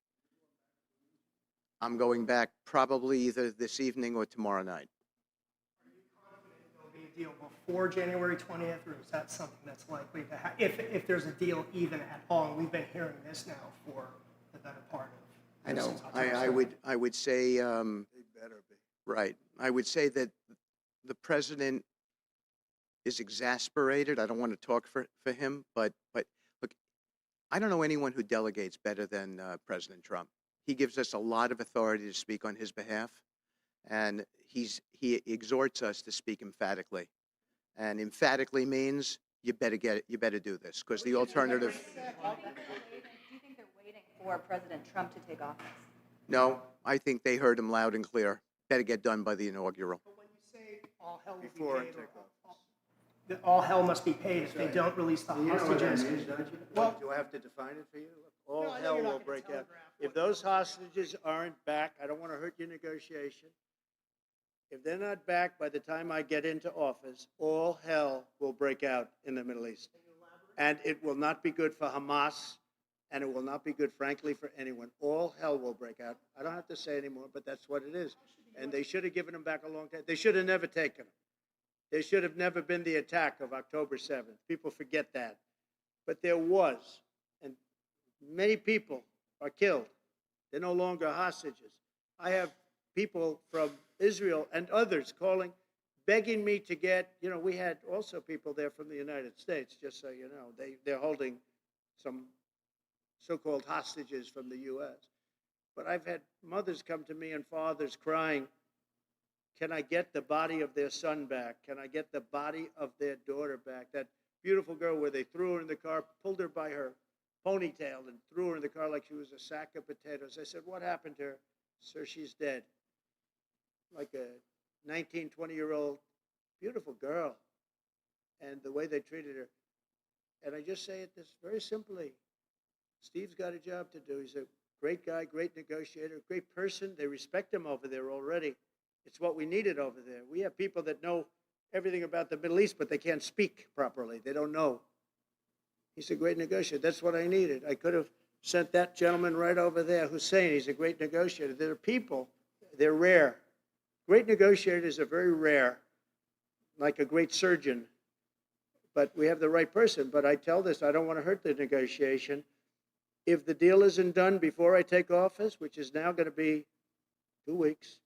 I'm going back probably either this evening or tomorrow night. There'll be a deal before January 20th, or is that something that's likely to happen? If there's a deal even at all, and we've been hearing this now for the better part of. I know. since October 7th. I would say. They better be. Right. I would say that the president is exasperated. I don't want to talk for him, but look, I don't know anyone who delegates better than President Trump. He gives us a lot of authority to speak on his behalf, and he exhorts us to speak emphatically. And emphatically means you better do this, because the alternative. Do you think they're waiting for President Trump to take office? No, I think they heard him loud and clear. Better get done by the inaugural. But when you say all hell will be paid, that all hell must be paid if they don't release the hostages. You know what that means, don't you? Well, do I have to define it for you? All No, I know hell you're not will gonna break out. telegraph If those hostages aren't back, I don't want to hurt your negotiation. If they're not back by the time I get into office, all hell will break out in the Middle East. And it will not be good for Hamas, and it will not be good, frankly, for anyone. All hell will break out. I don't have to say anymore, but that's what it is. And they should have given them back a long time. They should have never taken them. There should have never been the attack of October 7th. People forget that. But there was, and many people are killed. They're no longer hostages. I have people from Israel and others calling, begging me to get, we had also people there from the United States, just so you know. They're holding some so-called hostages from the U.S. But I've had mothers come to me and fathers crying, can I get the body of their son back? Can I get the body of their daughter back? That beautiful girl where they threw her in the car, pulled her by her ponytail and threw her in the car like she was a sack of potatoes. I said, what happened to her? Sir, she's dead. Like a 19, 20-year-old beautiful girl. And the way they treated her. And I just say it this very simply. Steve's got a job to do. He's a great guy, great negotiator, great person. They respect him over there already. It's what we needed over there. We have people that know everything about the Middle East, but they can't speak properly. They don't know. He's a great negotiator. That's what I needed. I could have sent that gentleman right over there, Hussein. He's a great negotiator. There are people, they're rare. Great negotiators are very rare, like a great surgeon. But we have the right person. But I tell this, I don't want to hurt the negotiation. If the deal isn't done before I take office, which is now going to be 2 weeks,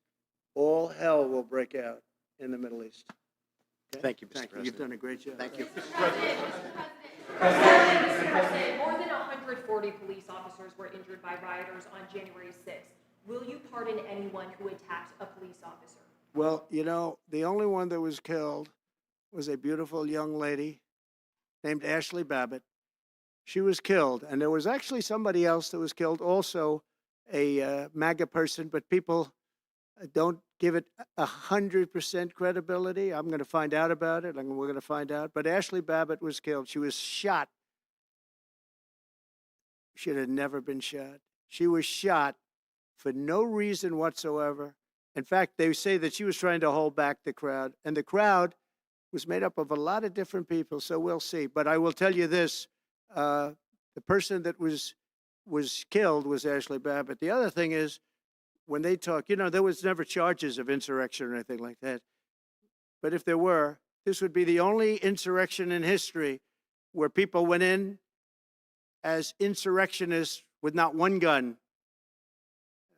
all hell will break out in the Middle East. Okay? Thank you, Mr. President. You've done a great job. Thank you. President, more than 140 police officers were injured by rioters on January 6th. Will you pardon anyone who attacked a police officer? Well, the only one that was killed was a beautiful young lady named Ashley Babbitt. She was killed, and there was actually somebody else that was killed, also a MAGA person, but people don't give it 100% credibility. I'm going to find out about it, and we're going to find out. But Ashley Babbitt was killed. She was shot. Should have never been shot. She was shot for no reason whatsoever. In fact, they say that she was trying to hold back the crowd, and the crowd was made up of a lot of different people, so we'll see. But I will tell you this, the person that was killed was Ashley Babbitt. The other thing is, when they talk, there was never charges of insurrection or anything like that. But if there were, this would be the only insurrection in history where people went in as insurrectionists with not one gun.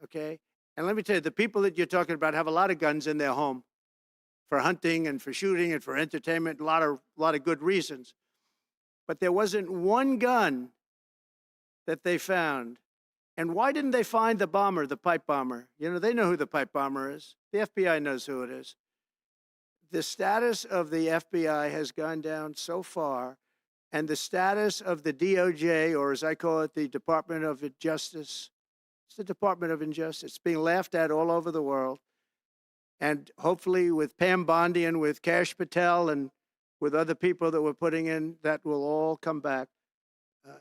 Okay? And let me tell you, the people that you're talking about have a lot of guns in their home for hunting and for shooting and for entertainment, a lot of good reasons. But there wasn't one gun that they found. And why didn't they find the bomber, the pipe bomber? They know who the pipe bomber is. The FBI knows who it is. The status of the FBI has gone down so far, and the status of the DOJ, or as I call it, the Department of Justice, it's the Department of Injustice. It's being laughed at all over the world. And hopefully with Pam Bondi and with Kash Patel and with other people that we're putting in, that will all come back.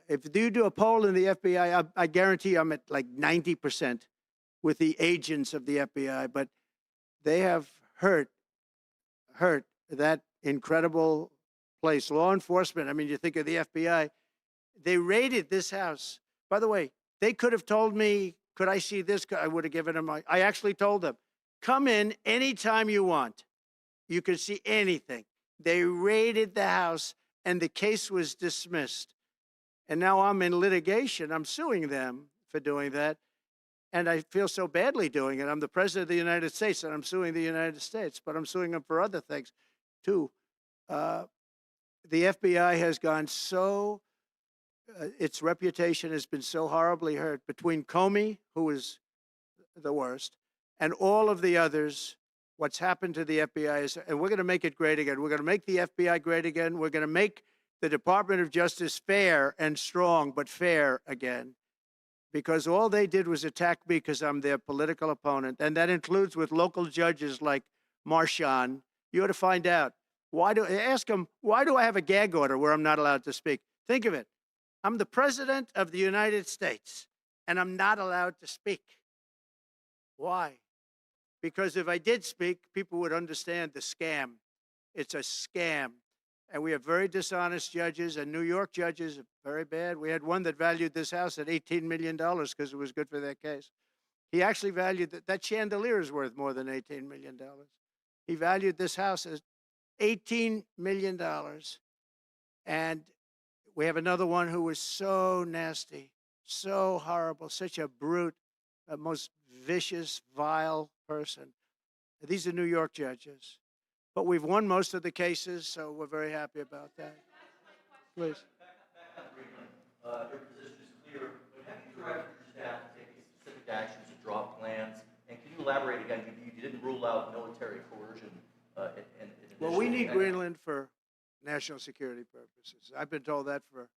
If you do a poll in the FBI, I guarantee I'm at like 90% with the agents of the FBI, but they have hurt that incredible place. Law enforcement, you think of the FBI, they raided this house. By the way, they could have told me Could I see this? I would have given them. I actually told them, come in anytime you want. You can see anything. They raided the house and the case was dismissed. And now I'm in litigation. I'm suing them for doing that. And I feel so badly doing it. I'm the president of the United States and I'm suing the United States, but I'm suing them for other things too. The FBI has gone so, its reputation has been so horribly hurt between Comey, who is the worst, and all of the others. What's happened to the FBI is, and we're going to make it great again. We're going to make the FBI great again. We're going to make the Department of Justice fair and strong, but fair again. Because all they did was attack me because I'm their political opponent. And that includes with local judges like Marshawn. You ought to find out. Ask them, why do I have a gag order where I'm not allowed to speak? Think of it. I'm the president of the United States, and I'm not allowed to speak. Why? Because if I did speak, people would understand the scam. It's a scam. And we have very dishonest judges, and New York judges are very bad. We had one that valued this house at $18 million because it was good for their case. He actually valued that chandelier is worth more than $18 million. He valued this house as $18 million. And we have another one who was so nasty, so horrible, such a brute, a most vicious, vile person. These are New York judges. But we've won most of the cases, so we're very happy about that. Please. Your position is clear, but have you directed your staff to take specific actions to draw plans? And can you elaborate again? You didn't rule out military coercion. Well, we need Greenland for national security purposes. I've been told that for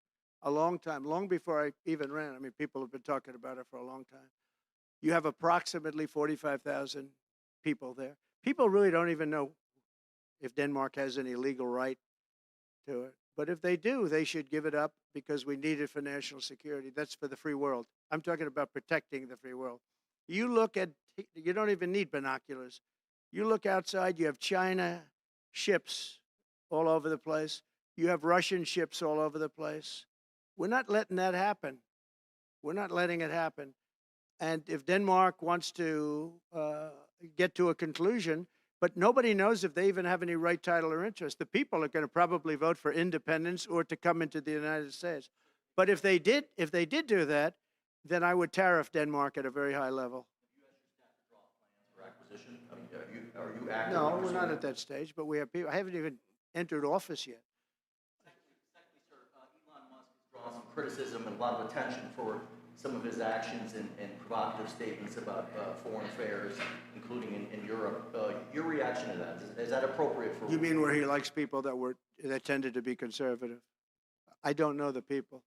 a long time, long before I even ran. I mean, people have been talking about it for a long time. You have approximately 45,000 people there. People really don't even know if Denmark has any legal right to it. But if they do, they should give it up because we need it for national security. That's for the free world. I'm talking about protecting the free world. You look at, you don't even need binoculars. You look outside, you have China ships all over the place. You have Russian ships all over the place. We're not letting that happen. We're not letting it happen. And if Denmark wants to get to a conclusion, but nobody knows if they even have any right, title, or interest. The people are going to probably vote for independence or to come into the United States. But if they did do that, then I would tariff Denmark at a very high level. For acquisition? I mean, are you active? No, we're not at that stage, but we have people. I haven't even entered office yet. Secondly, sir, Elon Musk has drawn some criticism and a lot of attention for some of his actions and provocative statements about foreign affairs, including in Europe. Your reaction to that, is that appropriate for... You mean where he likes people that tended to be conservative? I don't know the people.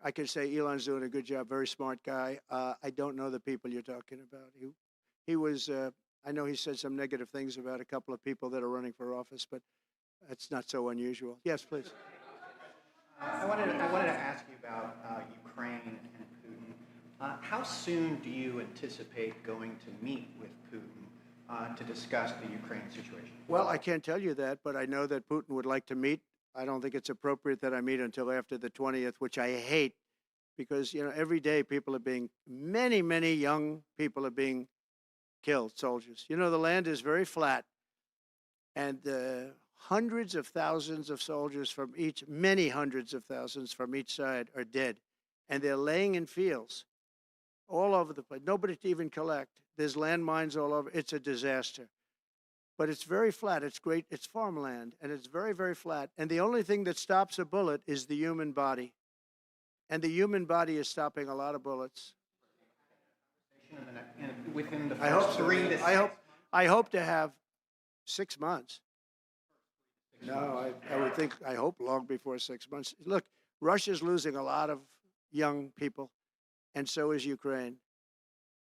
I can say Elon's doing a good job, very smart guy. I don't know the people you're talking about. He was, I know he said some negative things about a couple of people that are running for office, but that's not so unusual. Yes, please. I wanted to ask you about Ukraine and Putin. How soon do you anticipate going to meet with Putin to discuss the Ukraine situation? Well, I can't tell you that, but I know that Putin would like to meet. I don't think it's appropriate that I meet until after the 20th, which I hate because, you know, every day people are being, many, many young people are being killed, soldiers. You know, the land is very flat and hundreds of thousands of soldiers from each, many hundreds of thousands from each side are dead. And they're laying in fields all over the place. Nobody to even collect. There's landmines all over. It's a disaster. But it's very flat. It's great. It's farmland, and it's very, very flat. And the only thing that stops a bullet is the human body. And the human body is stopping a lot of bullets. Within the first 3 to 6 months? I hope to have 6 months. No, I hope long before 6 months. Look, Russia's losing a lot of young people, and so is Ukraine.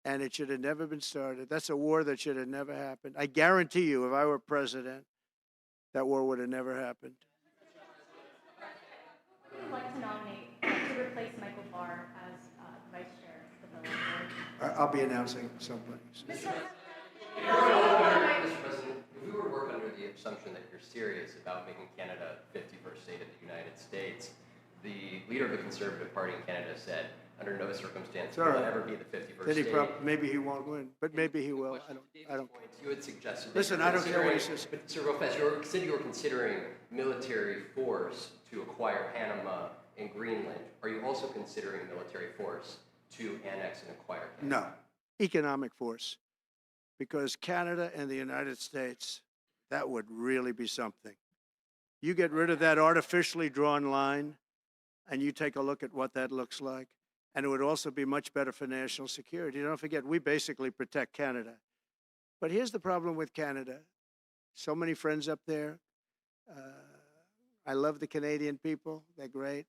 And it should have never been started. That's a war that should have never happened. I guarantee you, if I were president, that war would have never happened. Who would you like to nominate to replace Michael Barr as vice chair of the board? I'll be announcing someplace. Mr. President, if we were to work under the assumption that you're serious about making Canada 51st state of the United States, the leader of the Conservative Party in Canada said, under no circumstance all will right. it ever be the 51st Then state. maybe he won't win, but maybe he will. I don't. You had suggested. Listen, that I don't care what he says. But Sir, real fast, you said you were considering military force to acquire Panama and Greenland. Are you also considering military force to annex and acquire Canada? No, economic force, because Canada and the United States, that would really be something. You get rid of that artificially drawn line, and you take a look at what that looks like, and it would also be much better for national security. Don't forget, we basically protect Canada. But here's the problem with Canada. So many friends up there. I love the Canadian people. They're great.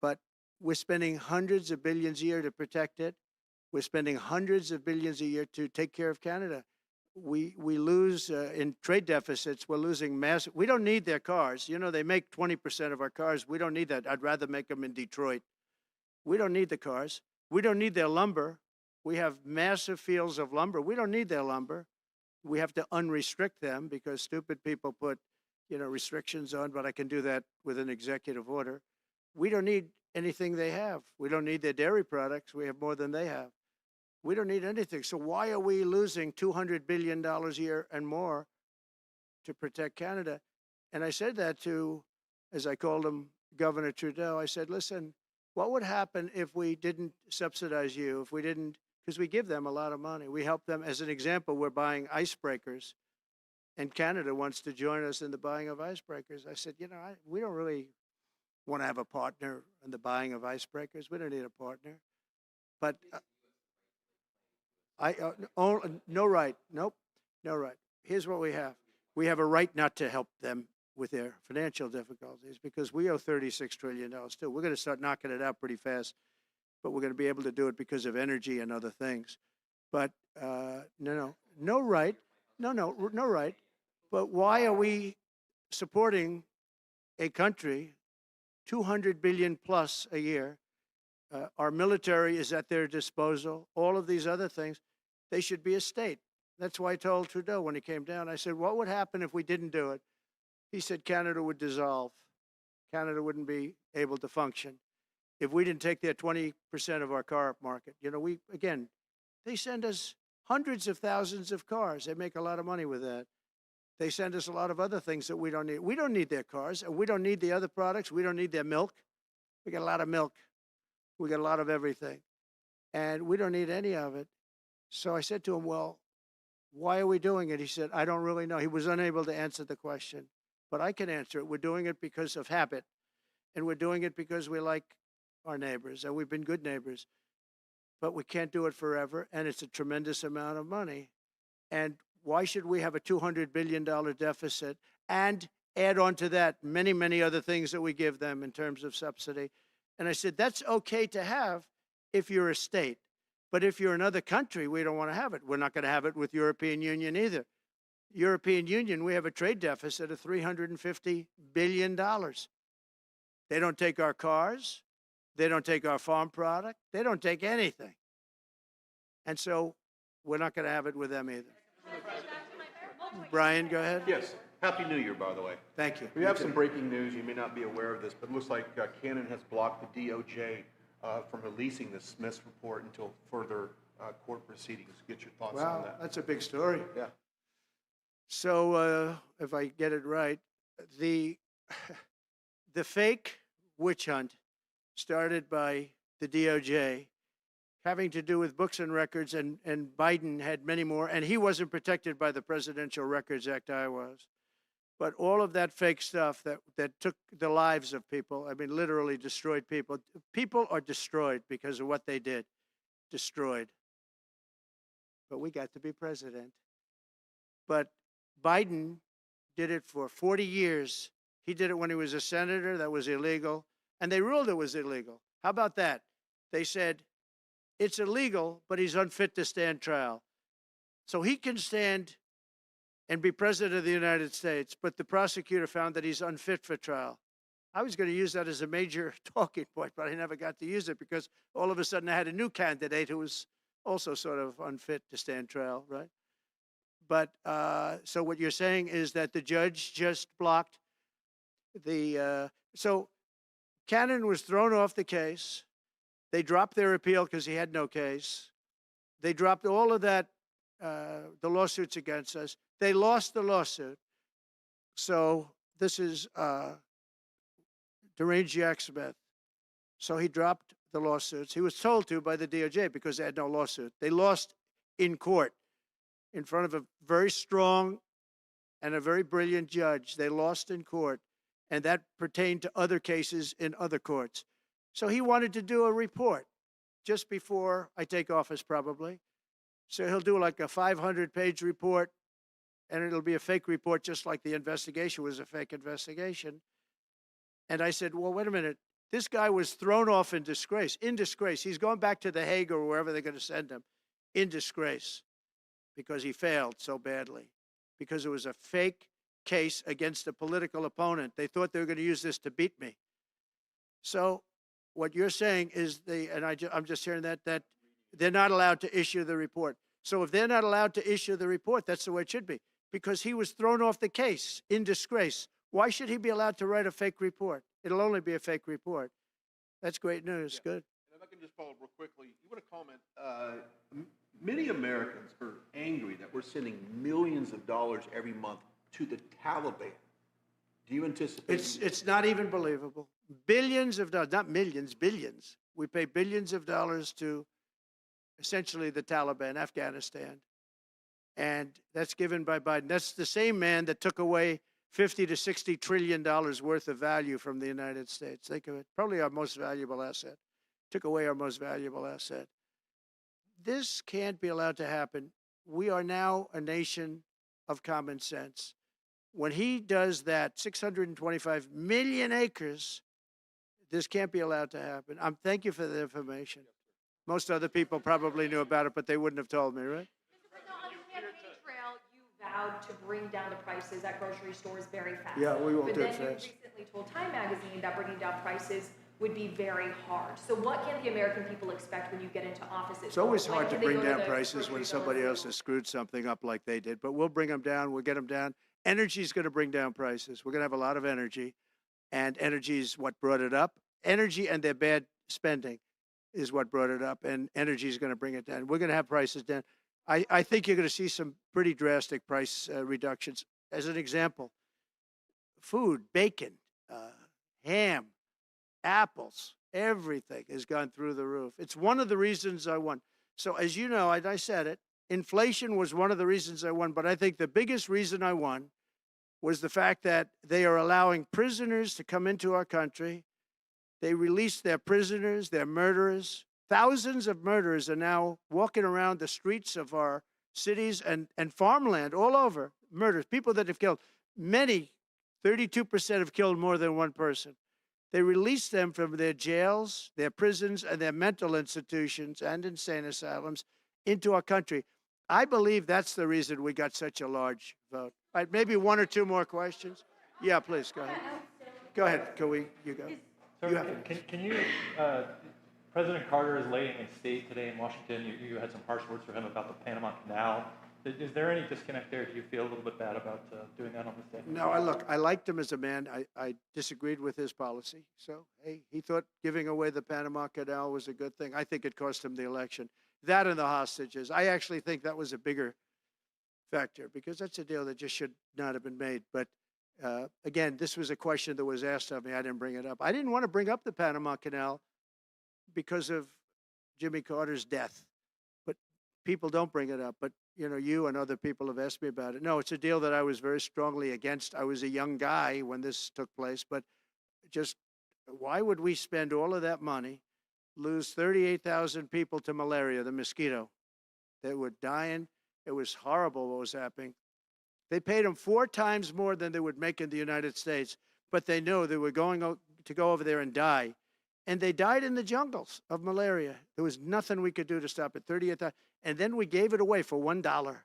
But we're spending hundreds of billions a year to protect it. We're spending hundreds of billions a year to take care of Canada. We lose in trade deficits. We're losing massive. We don't need their cars. You know, they make 20% of our cars. We don't need that. I'd rather make them in Detroit. We don't need the cars. We don't need their lumber. We have massive fields of lumber. We don't need their lumber. We have to unrestrict them because stupid people put, restrictions on, but I can do that with an executive order. We don't need anything they have. We don't need their dairy products. We have more than they have. We don't need anything. So why are we losing $200 billion a year and more to protect Canada? And I said that to, as I called him, Governor Trudeau. I said, listen, what would happen if we didn't subsidize you, if we didn't, because we give them a lot of money. We help them. As an example, we're buying icebreakers, and Canada wants to join us in the buying of icebreakers. I said, we don't really want to have a partner in the buying of icebreakers. We don't need a partner. But no right. Nope, no right. Here's what we have. We have a right not to help them with their financial difficulties because we owe $36 trillion too. We're going to start knocking it out pretty fast, but we're going to be able to do it because of energy and other things. But no right. No right. But why are we supporting a country, $200 billion plus a year? Our military is at their disposal. All of these other things, they should be a state. That's why I told Trudeau when he came down, I said, what would happen if we didn't do it? He said Canada would dissolve. Canada wouldn't be able to function if we didn't take their 20% of our car market. They send us hundreds of thousands of cars. They make a lot of money with that. They send us a lot of other things that we don't need. We don't need their cars, and we don't need the other products. We don't need their milk. We got a lot of milk. We got a lot of everything, and we don't need any of it. So I said to him, well, why are we doing it? He said, I don't really know. He was unable to answer the question, but I can answer it. We're doing it because of habit, and we're doing it because we like our neighbors, and we've been good neighbors, but we can't do it forever, and it's a tremendous amount of money. And why should we have a $200 billion deficit and add on to that many, many other things that we give them in terms of subsidy? And I said, that's okay to have if you're a state. But if you're another country, we don't want to have it. We're not going to have it with European Union either. European Union, we have a trade deficit of $350 billion. They don't take our cars. They don't take our farm product. They don't take anything. And so we're not going to have it with them either. Brian, go ahead. Yes. Happy New Year, by the way. Thank you. We have some breaking news. You may not be aware of this, but it looks like Canon has blocked the DOJ from releasing the Smith's report until further court proceedings. Get your thoughts on Wow, that. that's a big story. Yeah. So if I get it right, the fake witch hunt started by the DOJ having to do with books and records, and Biden had many more, and he wasn't protected by the Presidential Records Act, I was. But all of that fake stuff that took the lives of people, I mean, literally destroyed people. People are destroyed because of what they did, destroyed. But we got to be president. But Biden did it for 40 years. He did it when he was a senator. That was illegal. And they ruled it was illegal. How about that? They said, it's illegal, but he's unfit to stand trial. So he can stand and be president of the United States, but the prosecutor found that he's unfit for trial. I was going to use that as a major talking point, but I never got to use it because all of a sudden I had a new candidate who was also sort of unfit to stand trial, right? But so what you're saying is that the judge just blocked the, so Cannon was thrown off the case. They dropped their appeal because he had no case. They dropped all of that, the lawsuits against us. They lost the lawsuit. So this is deranged Jack Smith. So he dropped the lawsuits. He was told to by the DOJ because they had no lawsuit. They lost in court in front of a very strong and a very brilliant judge. They lost in court, and that pertained to other cases in other courts. So he wanted to do a report just before I take office, probably. So he'll do like a 500-page report, and it'll be a fake report, just like the investigation was a fake investigation. And I said, well, wait a minute. This guy was thrown off in disgrace. In disgrace. He's going back to The Hague or wherever they're going to send him. In disgrace. Because he failed so badly. Because it was a fake case against a political opponent. They thought they were going to use this to beat me. So what you're saying is, I'm just hearing that they're not allowed to issue the report. So if they're not allowed to issue the report, that's the way it should be. Because he was thrown off the case in disgrace. Why should he be allowed to write a fake report? It'll only be a fake report. That's great news. Yeah. Good. And if I can just follow up real quickly, you want to comment? Many Americans are angry that we're sending millions of dollars every month to the Taliban. Do you anticipate? It's not even believable. Billions of dollars, not millions, billions. We pay billions of dollars to essentially the Taliban, Afghanistan. And that's given by Biden. That's the same man that took away $50 to $60 trillion worth of value from the United States. Think of it. Probably our most valuable asset. Took away our most valuable asset. This can't be allowed to happen. We are now a nation of common sense. When he does that, 625 million acres, this can't be allowed to happen. Thank you for the information. Most other people probably knew about it, but they wouldn't have told me, right? Vowed to bring down the prices at grocery stores very fast. Yeah, we won't but do it fast. But then you recently told Time Magazine that bringing down prices would be very hard. So what can the American people expect when you get into office? It's always hard to bring down prices when somebody else has screwed something up like they did, but we'll bring them down. We'll get them down. Energy is going to bring down prices. We're going to have a lot of energy, and energy is what brought it up. Energy and their bad spending is what brought it up, and energy is going to bring it down. We're going to have prices down. I think you're going to see some pretty drastic price reductions. As an example, food, bacon, ham, apples, everything has gone through the roof. It's one of the reasons I won. So as you know, I said it, inflation was one of the reasons I won, but I think the biggest reason I won was the fact that they are allowing prisoners to come into our country. They released their prisoners, their murderers. Thousands of murderers are now walking around the streets of our cities and farmland all over. Murders, people that have killed. Many, 32% have killed more than one person. They released them from their jails, their prisons, and their mental institutions and insane asylums into our country. I believe that's the reason we got such a large vote. All right, maybe one or two more questions. Yeah, please, go ahead. Go ahead, you go. Sir, can you President Carter is laying in state today in Washington. You had some harsh words for him about the Panama Canal. Is there any disconnect there? Do you feel a little bit bad about doing that on this day? No, I liked him as a man. I disagreed with his policy. So, hey, he thought giving away the Panama Canal was a good thing. I think it cost him the election. That and the hostages. I actually think that was a bigger factor because that's a deal that just should not have been made. But again, this was a question that was asked of me. I didn't bring it up. I didn't want to bring up the Panama Canal because of Jimmy Carter's death. But people don't bring it up. But, you know, you and other people have asked me about it. No, it's a deal that I was very strongly against. I was a young guy when this took place. But just why would we spend all of that money, lose 38,000 people to malaria, the mosquito? They were dying. It was horrible what was happening. They paid them 4 times more than they would make in the United States. But they knew they were going to go over there and die. And they died in the jungles of malaria. There was nothing we could do to stop it. 38,000. And then we gave it away for $1. About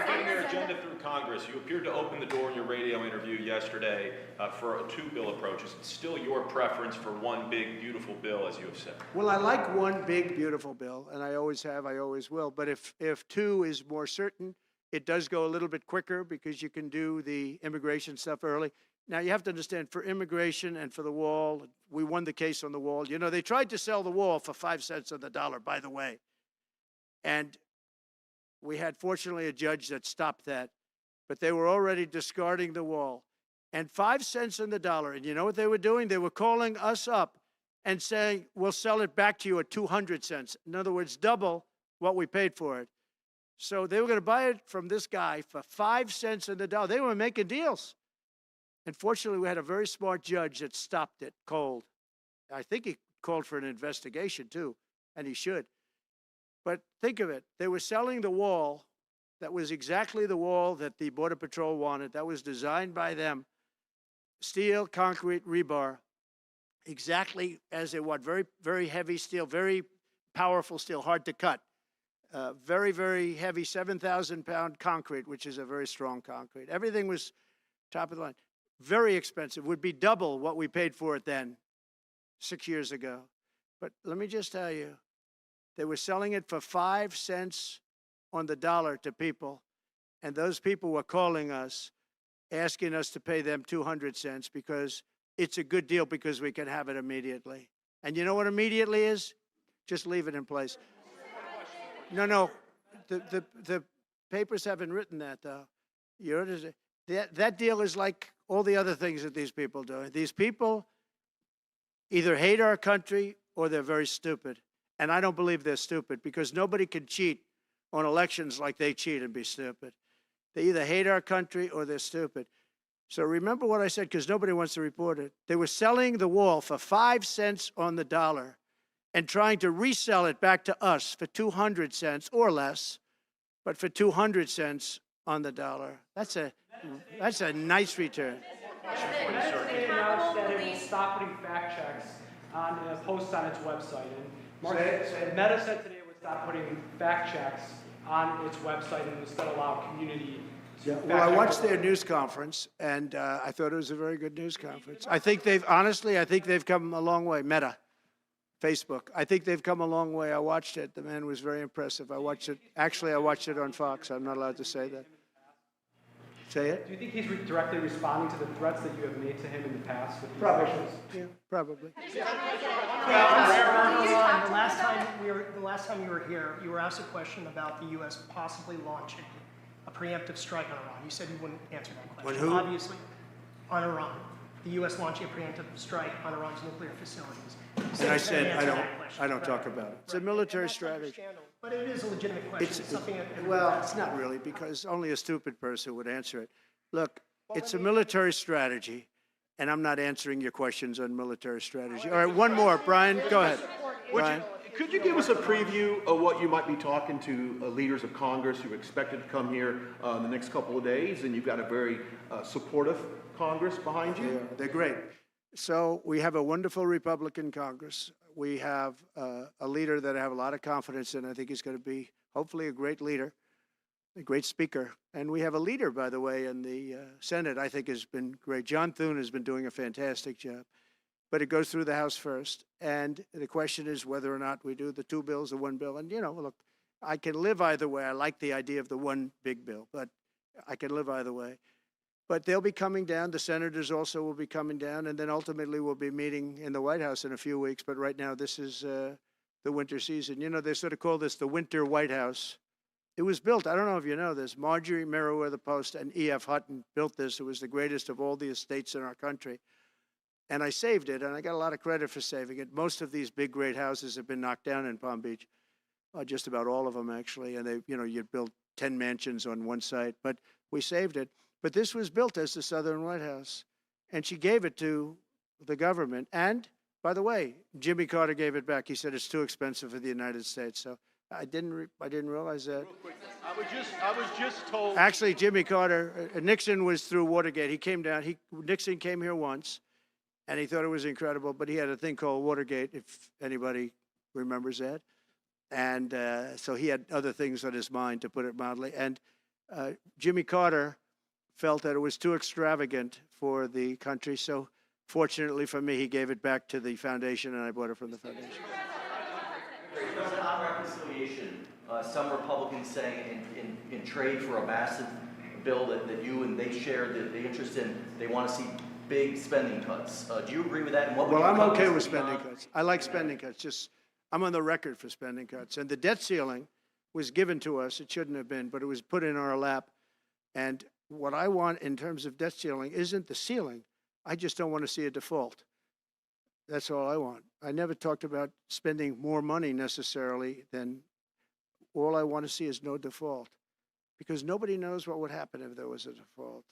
getting your agenda through Congress, you appeared to open the door in your radio interview yesterday for 2 bill approaches. It's still your preference for one big, beautiful bill, as you have said. Well, I like one big, beautiful bill, and I always have, I always will. But if 2 is more certain, it does go a little bit quicker because you can do the immigration stuff early. Now, you have to understand, for immigration and for the wall, we won the case on the wall. You know, they tried to sell the wall for 5 cents on the dollar, by the way. And we had, fortunately, a judge that stopped that. But they were already discarding the wall. And 5 cents on the dollar. And you know what they were doing? They were calling us up and saying, we'll sell it back to you at 200 cents. In other words, double what we paid for it. So they were going to buy it from this guy for 5 cents on the dollar. They were making deals. And fortunately, we had a very smart judge that stopped it cold. I think he called for an investigation, too, and he should. But think of it. They were selling the wall that was exactly the wall that the Border Patrol wanted. That was designed by them. Steel, concrete, rebar, exactly as they want. Very, very heavy steel, very powerful steel, hard to cut. Very, very heavy, 7,000-pound concrete, which is a very strong concrete. Everything was top of the line. Very expensive. Would be double what we paid for it then, 6 years ago. But let me just tell you, they were selling it for 5 cents on the dollar to people, and those people were calling us, asking us to pay them 200 cents because it's a good deal because we can have it immediately. And you know what immediately is? Just leave it in place. No, the papers haven't written that, though. That deal is like all the other things that these people do. These people either hate our country or they're very stupid. And I don't believe they're stupid because nobody can cheat on elections like they cheat and be stupid. They either hate our country or they're stupid. So remember what I said, because nobody wants to report it. They were selling the wall for 5 cents on the dollar and trying to resell it back to us for 200 cents or less, but for 200 cents on the dollar. That's a nice return. Meta announced that it will stop putting fact checks on posts on its website. And Meta said today it would stop putting fact checks on its website and instead allow community. Well, I watched their news conference, and I thought it was a very good news conference. I think they've come a long way. Meta, Facebook. I think they've come a long way. I watched it. The man was very impressive. I watched it. Actually, I watched it on Fox. I'm not allowed to say that. Say it? Do you think he's directly responding to the threats that you have made to him in the past with these Probably. issues? Yeah, probably. The last time you were here, you were asked a question about the U.S. possibly launching a preemptive strike on Iran. You said you wouldn't answer that question. On who? Obviously, on Iran. The U.S. launching a preemptive strike on Iran's nuclear facilities. And I said, I don't talk about it. It's a military strategy. But it is a legitimate question. It's something that well, it's not really, because only a stupid person would answer it. Look, it's a military strategy, and I'm not answering your questions on military strategy. All right, one more. Brian, go ahead. Brian. Could you give us a preview of what you might be talking to leaders of Congress who are expected to come here in the next couple of days? And you've got a very supportive Congress behind you. Yeah, they're great. So we have a wonderful Republican Congress. We have a leader that I have a lot of confidence in. I think he's going to be, hopefully, a great leader, a great speaker. And we have a leader, by the way, in the Senate I think has been great. John Thune has been doing a fantastic job. But it goes through the House first. And the question is whether or not we do the two bills or one bill. And, you know, look, I can live either way. I like the idea of the one big bill, but I can live either way. But they'll be coming down. The senators also will be coming down. And then ultimately we'll be meeting in the White House in a few weeks. But right now, this is the winter season. You know, they sort of call this the winter White House. It was built, I don't know if you know this, Marjorie Meriwether Post and E.F. Hutton built this. It was the greatest of all the estates in our country. And I saved it, and I got a lot of credit for saving it. Most of these big, great houses have been knocked down in Palm Beach. Just about all of them, actually. And they, you know, you'd build 10 mansions on one site. But we saved it. But this was built as the Southern White House. And she gave it to the government. And, by the way, Jimmy Carter gave it back. He said it's too expensive for the United States. So I didn't realize that. Real quick, I was just told. Actually, Jimmy Carter, Nixon was through Watergate. He came down. Nixon came here once, and he thought it was incredible. But he had a thing called Watergate, if anybody remembers that. And so he had other things on his mind, to put it mildly. And Jimmy Carter felt that it was too extravagant for the country. So fortunately for me, he gave it back to the foundation, and I bought it from the foundation. On reconciliation, some Republicans saying in trade for a massive bill that you and they share the interest in, they want to see big spending cuts. Do you agree with that? And what would Well, your I'm okay comments with be spending on- cuts. I like spending cuts. Just, I'm on the record for spending cuts. And the debt ceiling was given to us. It shouldn't have been, but it was put in our lap. And what I want in terms of debt ceiling isn't the ceiling. I just don't want to see a default. That's all I want. I never talked about spending more money necessarily than all I want to see is no default. Because nobody knows what would happen if there was a default.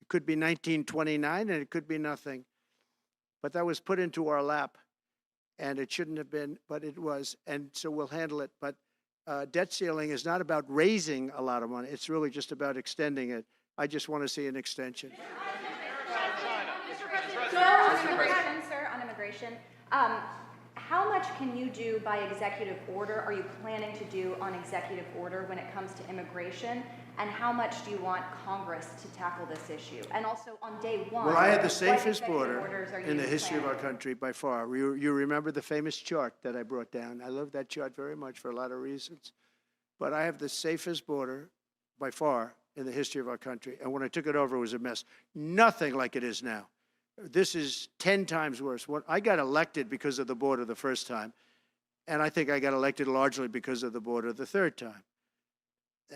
It could be 1929 and it could be nothing. But that was put into our lap. And it shouldn't have been, but it was. And so we'll handle it. But debt ceiling is not about raising a lot of money. It's really just about extending it. I just want to see an extension. On immigration, how much can you do by executive order? Are you planning to do on executive order when it comes to immigration? And how much do you want Congress to tackle this issue? And also on day one, Well, I had the what safest executive border orders are in the you history of our planning? country by far. You remember the famous chart that I brought down. I love that chart very much for a lot of reasons. But I have the safest border by far in the history of our country. And when I took it over, it was a mess. Nothing like it is now. This is 10 times worse. I got elected because of the border the first time, and I think I got elected largely because of the border the third time.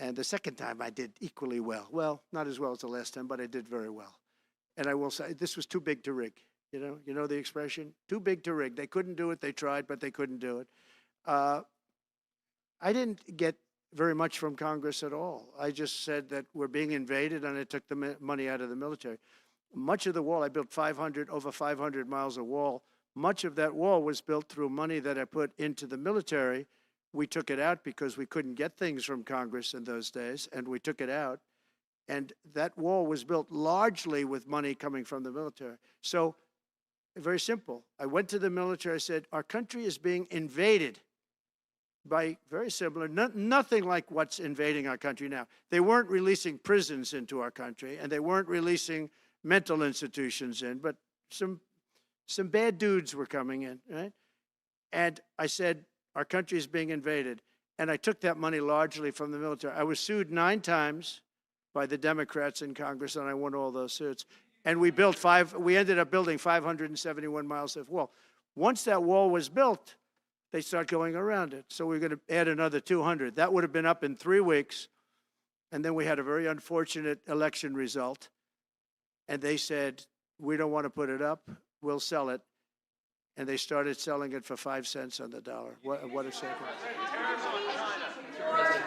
And the second time I did equally well. Well, not as well as the last time, but I did very well. And I will say, this was too big to rig. You know the expression? Too big to rig. They couldn't do it. They tried, but they couldn't do it. I didn't get very much from Congress at all. I just said that we're being invaded, and I took the money out of the military. Much of the wall, I built over 500 miles of wall. Much of that wall was built through money that I put into the military. We took it out because we couldn't get things from Congress in those days, and we took it out. And that wall was built largely with money coming from the military. So, very simple. I went to the military, I said, our country is being invaded by very similar, nothing like what's invading our country now. They weren't releasing prisons into our country, and they weren't releasing mental institutions in, but some bad dudes were coming in, right? And I said, our country is being invaded. And I took that money largely from the military. I was sued 9 times by the Democrats in Congress, and I won all those suits. And we ended up building 571 miles of wall. Once that wall was built, they start going around it. So we're going to add another 200. That would have been up in 3 weeks. And then we had a very unfortunate election result. And they said, we don't want to put it up, we'll sell it. And they started selling it for 5 cents on the dollar. What a second.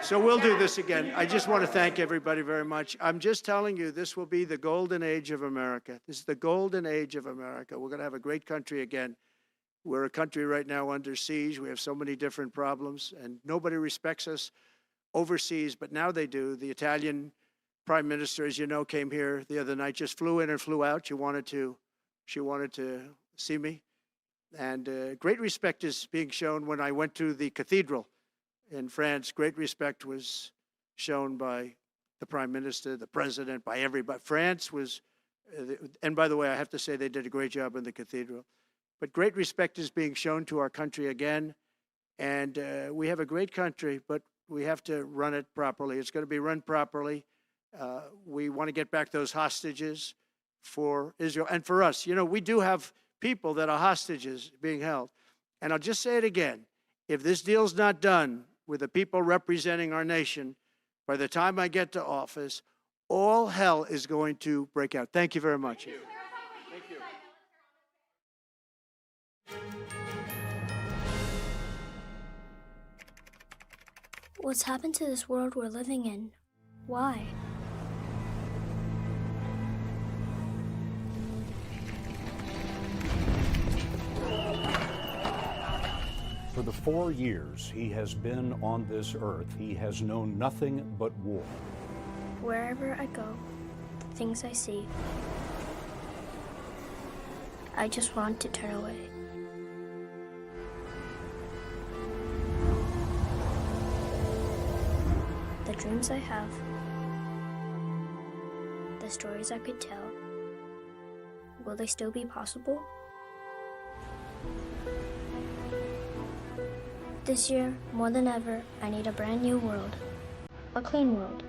So we'll do this again. I just want to thank everybody very much. I'm just telling you, this will be the golden age of America. This is the golden age of America. We're going to have a great country again. We're a country right now under siege. We have so many different problems, and nobody respects us overseas, but now they do. The Italian Prime Minister, as you know, came here the other night, just flew in and flew out. She wanted to see me. And great respect is being shown when I went to the cathedral in France. Great respect was shown by the Prime Minister, the President, by everybody. France was, and by the way, I have to say they did a great job in the cathedral. But great respect is being shown to our country again. And we have a great country, but we have to run it properly. It's going to be run properly. We want to get back those hostages for Israel and for us. You know, we do have people that are hostages being held. And I'll just say it again. If this deal's not done with the people representing our nation, by the time I get to office, all hell is going to break out. Thank you very much. Thank you. What's happened to this world we're living in? Why? For the 4 years he has been on this earth, he has known nothing but war. Wherever I go, the things I see, I just want to turn away. The dreams I have, the stories I could tell, will they still be possible? This year, more than ever, I need a brand new world. A clean world.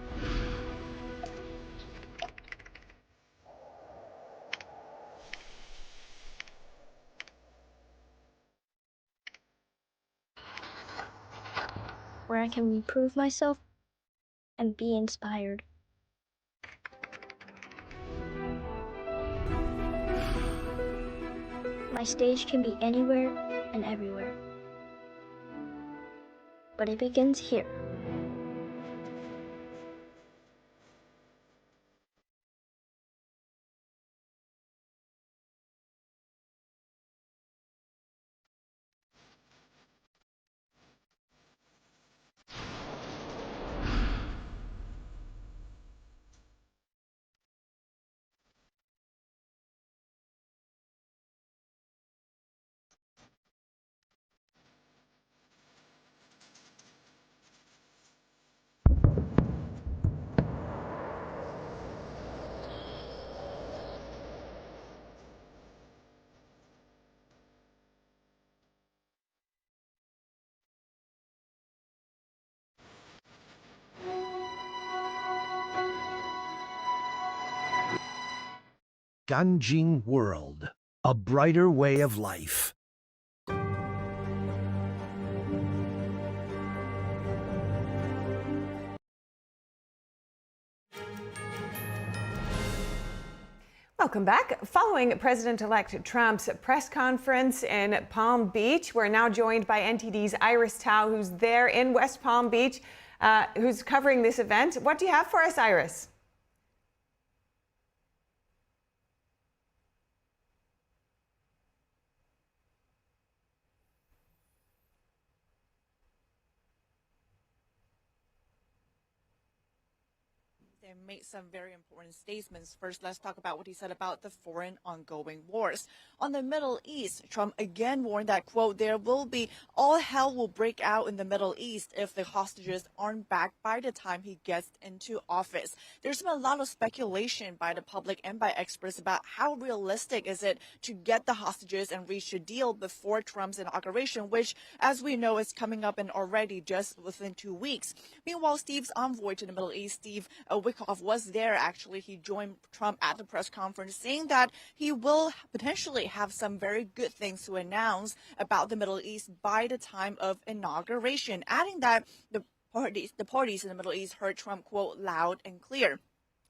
I can reprove myself and be inspired. My stage can be anywhere and everywhere, but it begins here. Ganjing World, a brighter way of life. Welcome back. Following President-elect Trump's press conference in Palm Beach, we're now joined by NTD's Iris Tao, who's there in West Palm Beach, who's covering this event. What do you have for us, Iris? Made some very important statements. First, let's talk about what he said about the foreign ongoing wars. On the Middle East, Trump again warned that, quote, there will be all hell will break out in the Middle East if the hostages aren't back by the time he gets into office. There's been a lot of speculation by the public and by experts about how realistic is it to get the hostages and reach a deal before Trump's inauguration, which, as we know, is coming up and already just within 2 weeks. Meanwhile, Steve's envoy to the Middle East, Steve Witkoff, was there. Actually, he joined Trump at the press conference, saying that he will potentially have some very good things to announce about the Middle East by the time of inauguration, adding that the parties in the Middle East heard Trump, quote, loud and clear.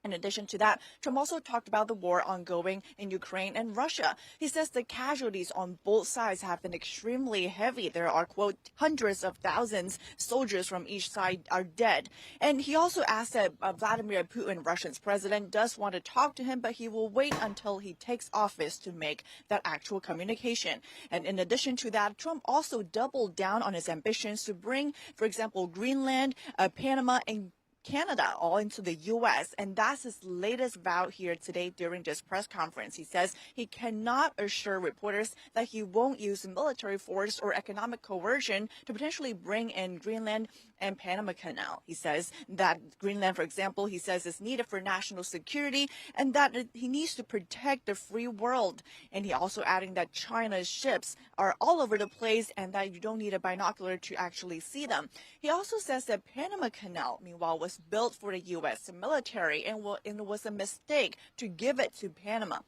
In addition to that, Trump also talked about the war ongoing in Ukraine and Russia. He says the casualties on both sides have been extremely heavy. There are, quote, hundreds of thousands soldiers from each side are dead. And he also asked that Vladimir Putin, Russia's president, does want to talk to him, but he will wait until he takes office to make that actual communication. And in addition to that, Trump also doubled down on his ambitions to bring, for example, Greenland, Panama, and Canada all into the U.S. And that's his latest vow here today during this press conference. He says he cannot assure reporters that he won't use military force or economic coercion to potentially bring in Greenland and Panama Canal. He says that Greenland, for example, he says is needed for national security and that he needs to protect the free world. And he also adding that China's ships are all over the place and that you don't need a binocular to actually see them. He also says that Panama Canal, meanwhile, was built for the U.S. military and it was a mistake to give it to Panama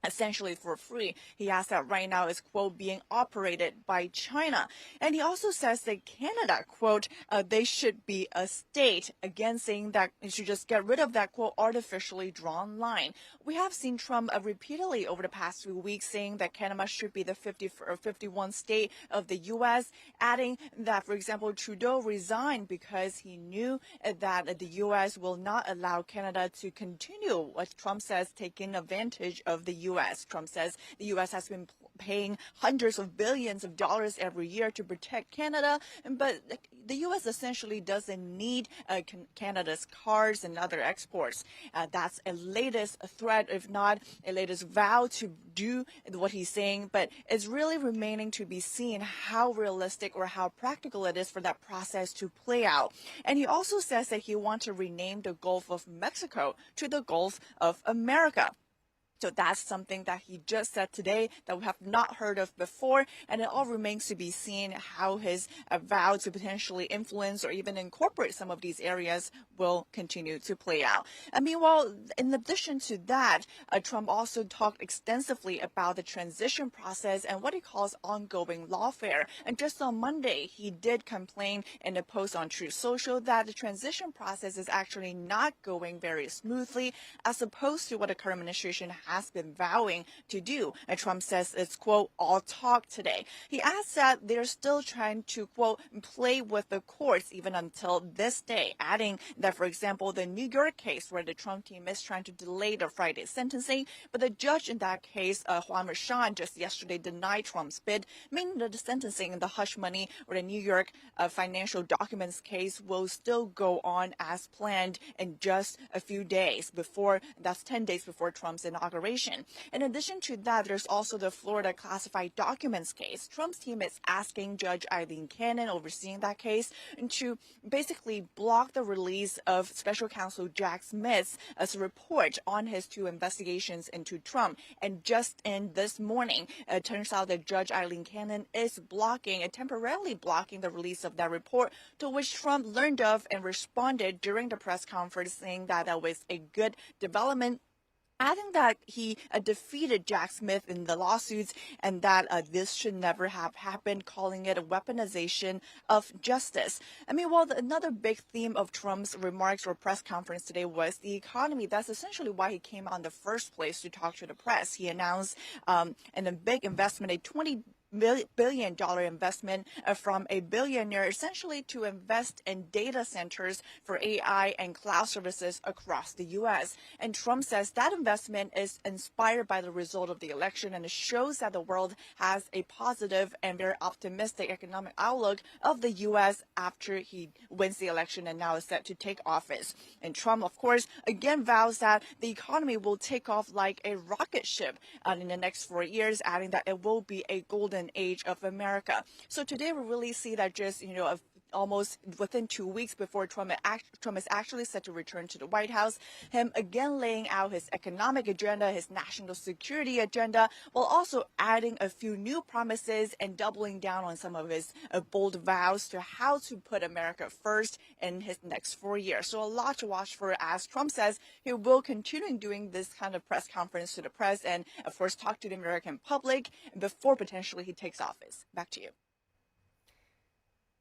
essentially for free. He asked that right now is, quote, being operated by China. And he also says that Canada, quote, they should be a state, again saying that it should just get rid of that, quote, artificially drawn line. We have seen Trump repeatedly over the past few weeks saying that Canada should be the 51st state of the U.S., adding that, for example, Trudeau resigned because he knew that the U.S. will not allow Canada to continue what Trump says taking advantage of the U.S. Trump says the U.S. has been paying hundreds of billions of dollars every year to protect Canada, but the U.S. essentially doesn't need Canada's cars and other exports. That's a latest threat, if not a latest vow to do what he's saying, but it's really remaining to be seen how realistic or how practical it is for that process to play out. And he also says that he wants to rename the Gulf of Mexico to the Gulf of America. So that's something that he just said today that we have not heard of before, and it all remains to be seen how his vow to potentially influence or even incorporate some of these areas will continue to play out. And meanwhile, in addition to that, Trump also talked extensively about the transition process and what he calls ongoing lawfare. And just on Monday, he did complain in a post on Truth Social that the transition process is actually not going very smoothly, as opposed to what the current administration has been vowing to do. And Trump says it's, quote, all talk today. He adds that they're still trying to, quote, play with the courts even until this day, adding that, for example, the New York case where the Trump team is trying to delay the Friday sentencing, but the judge in that case, Juan Merchan, just yesterday denied Trump's bid, meaning that the sentencing in the hush money or the New York financial documents case will still go on as planned in just a few days before, that's 10 days before Trump's inauguration. In addition to that, there's also the Florida classified documents case. Trump's team is asking Judge Eileen Cannon, overseeing that case, to basically block the release of Special Counsel Jack Smith's report on his 2 investigations into Trump. And just in this morning, it turns out that Judge Eileen Cannon is temporarily blocking the release of that report, to which Trump learned of and responded during the press conference, saying that that was a good development, adding that he defeated Jack Smith in the lawsuits and that this should never have happened, calling it a weaponization of justice. I mean, well, another big theme of Trump's remarks or press conference today was the economy. That's essentially why he came out in the first place to talk to the press. He announced a big investment, a $20 billion investment from a billionaire, essentially to invest in data centers for AI and cloud services across the U.S. And Trump says that investment is inspired by the result of the election, and it shows that the world has a positive and very optimistic economic outlook of the U.S. after he wins the election and now is set to take office. And Trump, of course, again vows that the economy will take off like a rocket ship in the next 4 years, adding that it will be a golden age of America. So today we really see that just, almost within 2 weeks before Trump is actually set to return to the White House, him again laying out his economic agenda, his national security agenda, while also adding a few new promises and doubling down on some of his bold vows to how to put America first in his next 4 years. So a lot to watch for, as Trump says he will continue doing this kind of press conference to the press and, of course, talk to the American public before potentially he takes office. Back to you.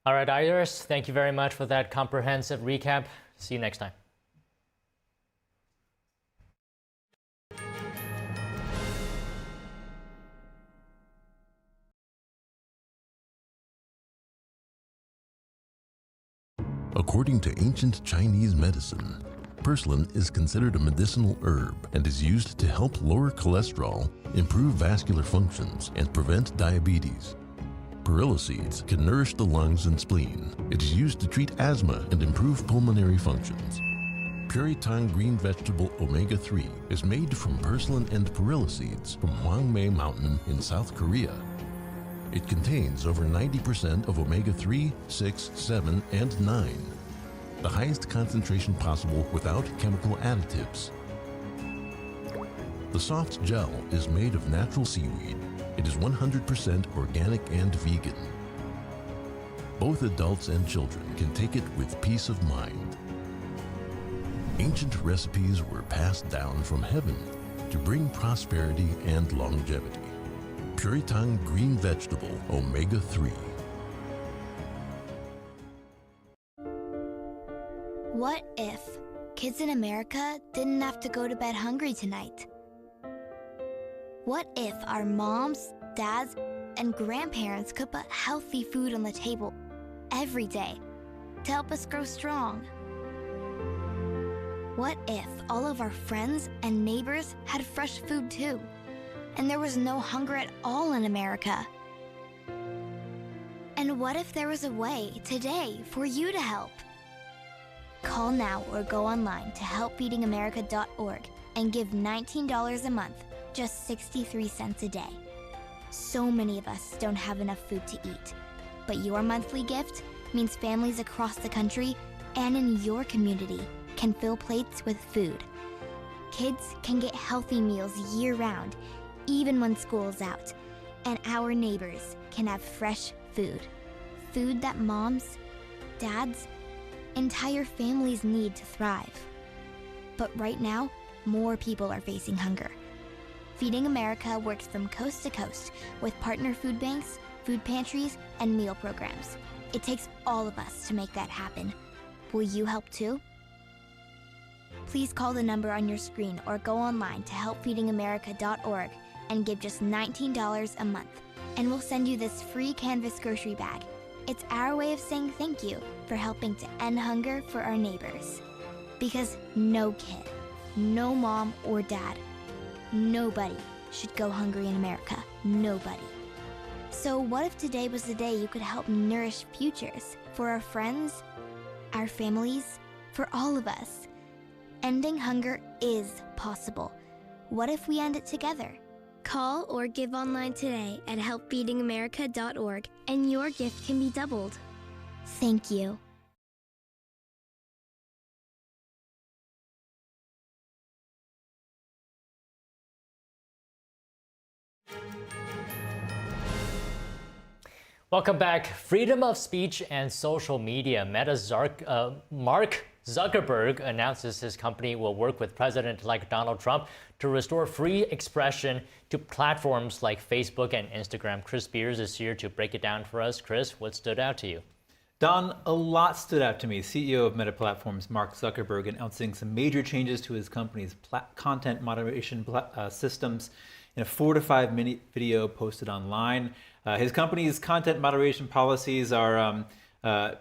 All right, Iris, thank you very much for that comprehensive recap. See you next time. According to ancient Chinese medicine, purslane is considered a medicinal herb and is used to help lower cholesterol, improve vascular functions, and prevent diabetes. Perilla seeds can nourish the lungs and spleen. It is used to treat asthma and improve pulmonary functions. Puritang green vegetable omega-3 is made from purslane and perilla seeds from Hwangmae Mountain in South Korea. It contains over 90% of omega-3, 6, 7, and 9, the highest concentration possible without chemical additives. The soft gel is made of natural seaweed. It is 100% organic and vegan. Both adults and children can take it with peace of mind. Ancient recipes were passed down from heaven to bring prosperity and longevity. Puritang green vegetable omega-3. What if kids in America didn't have to go to bed hungry tonight? What if our moms, dads, and grandparents could put healthy food on the table every day to help us grow strong? What if all of our friends and neighbors had fresh food too, and there was no hunger at all in America? And what if there was a way today for you to help? Call now or go online to helpfeedingamerica.org and give $19 a month, just 63 cents a day. So many of us don't have enough food to eat, but your monthly gift means families across the country and in your community can fill plates with food. Kids can get healthy meals year-round, even when school's out. And our neighbors can have fresh food. Food that moms, dads, entire families need to thrive. But right now, more people are facing hunger. Feeding America works from coast to coast with partner food banks, food pantries, and meal programs. It takes all of us to make that happen. Will you help too? Please call the number on your screen or go online to helpfeedingamerica.org and give just $19 a month. And we'll send you this free canvas grocery bag. It's our way of saying thank you for helping to end hunger for our neighbors. Because no kid, no mom or dad, nobody should go hungry in America. Nobody. So what if today was the day you could help nourish futures for our friends, our families, for all of us? Ending hunger is possible. What if we end it together? Call or give online today at helpfeedingamerica.org and your gift can be doubled. Thank you. Welcome back. Freedom of speech and social media. Mark Zuckerberg announces his company will work with President-elect Donald Trump to restore free expression to platforms like Facebook and Instagram. Chris Beers is here to break it down for us. Chris, what stood out to you? Don, a lot stood out to me. CEO of Meta Platforms, Mark Zuckerberg, announcing some major changes to his company's content moderation systems in a 4 to 5 minute video posted online. His company's content moderation policies are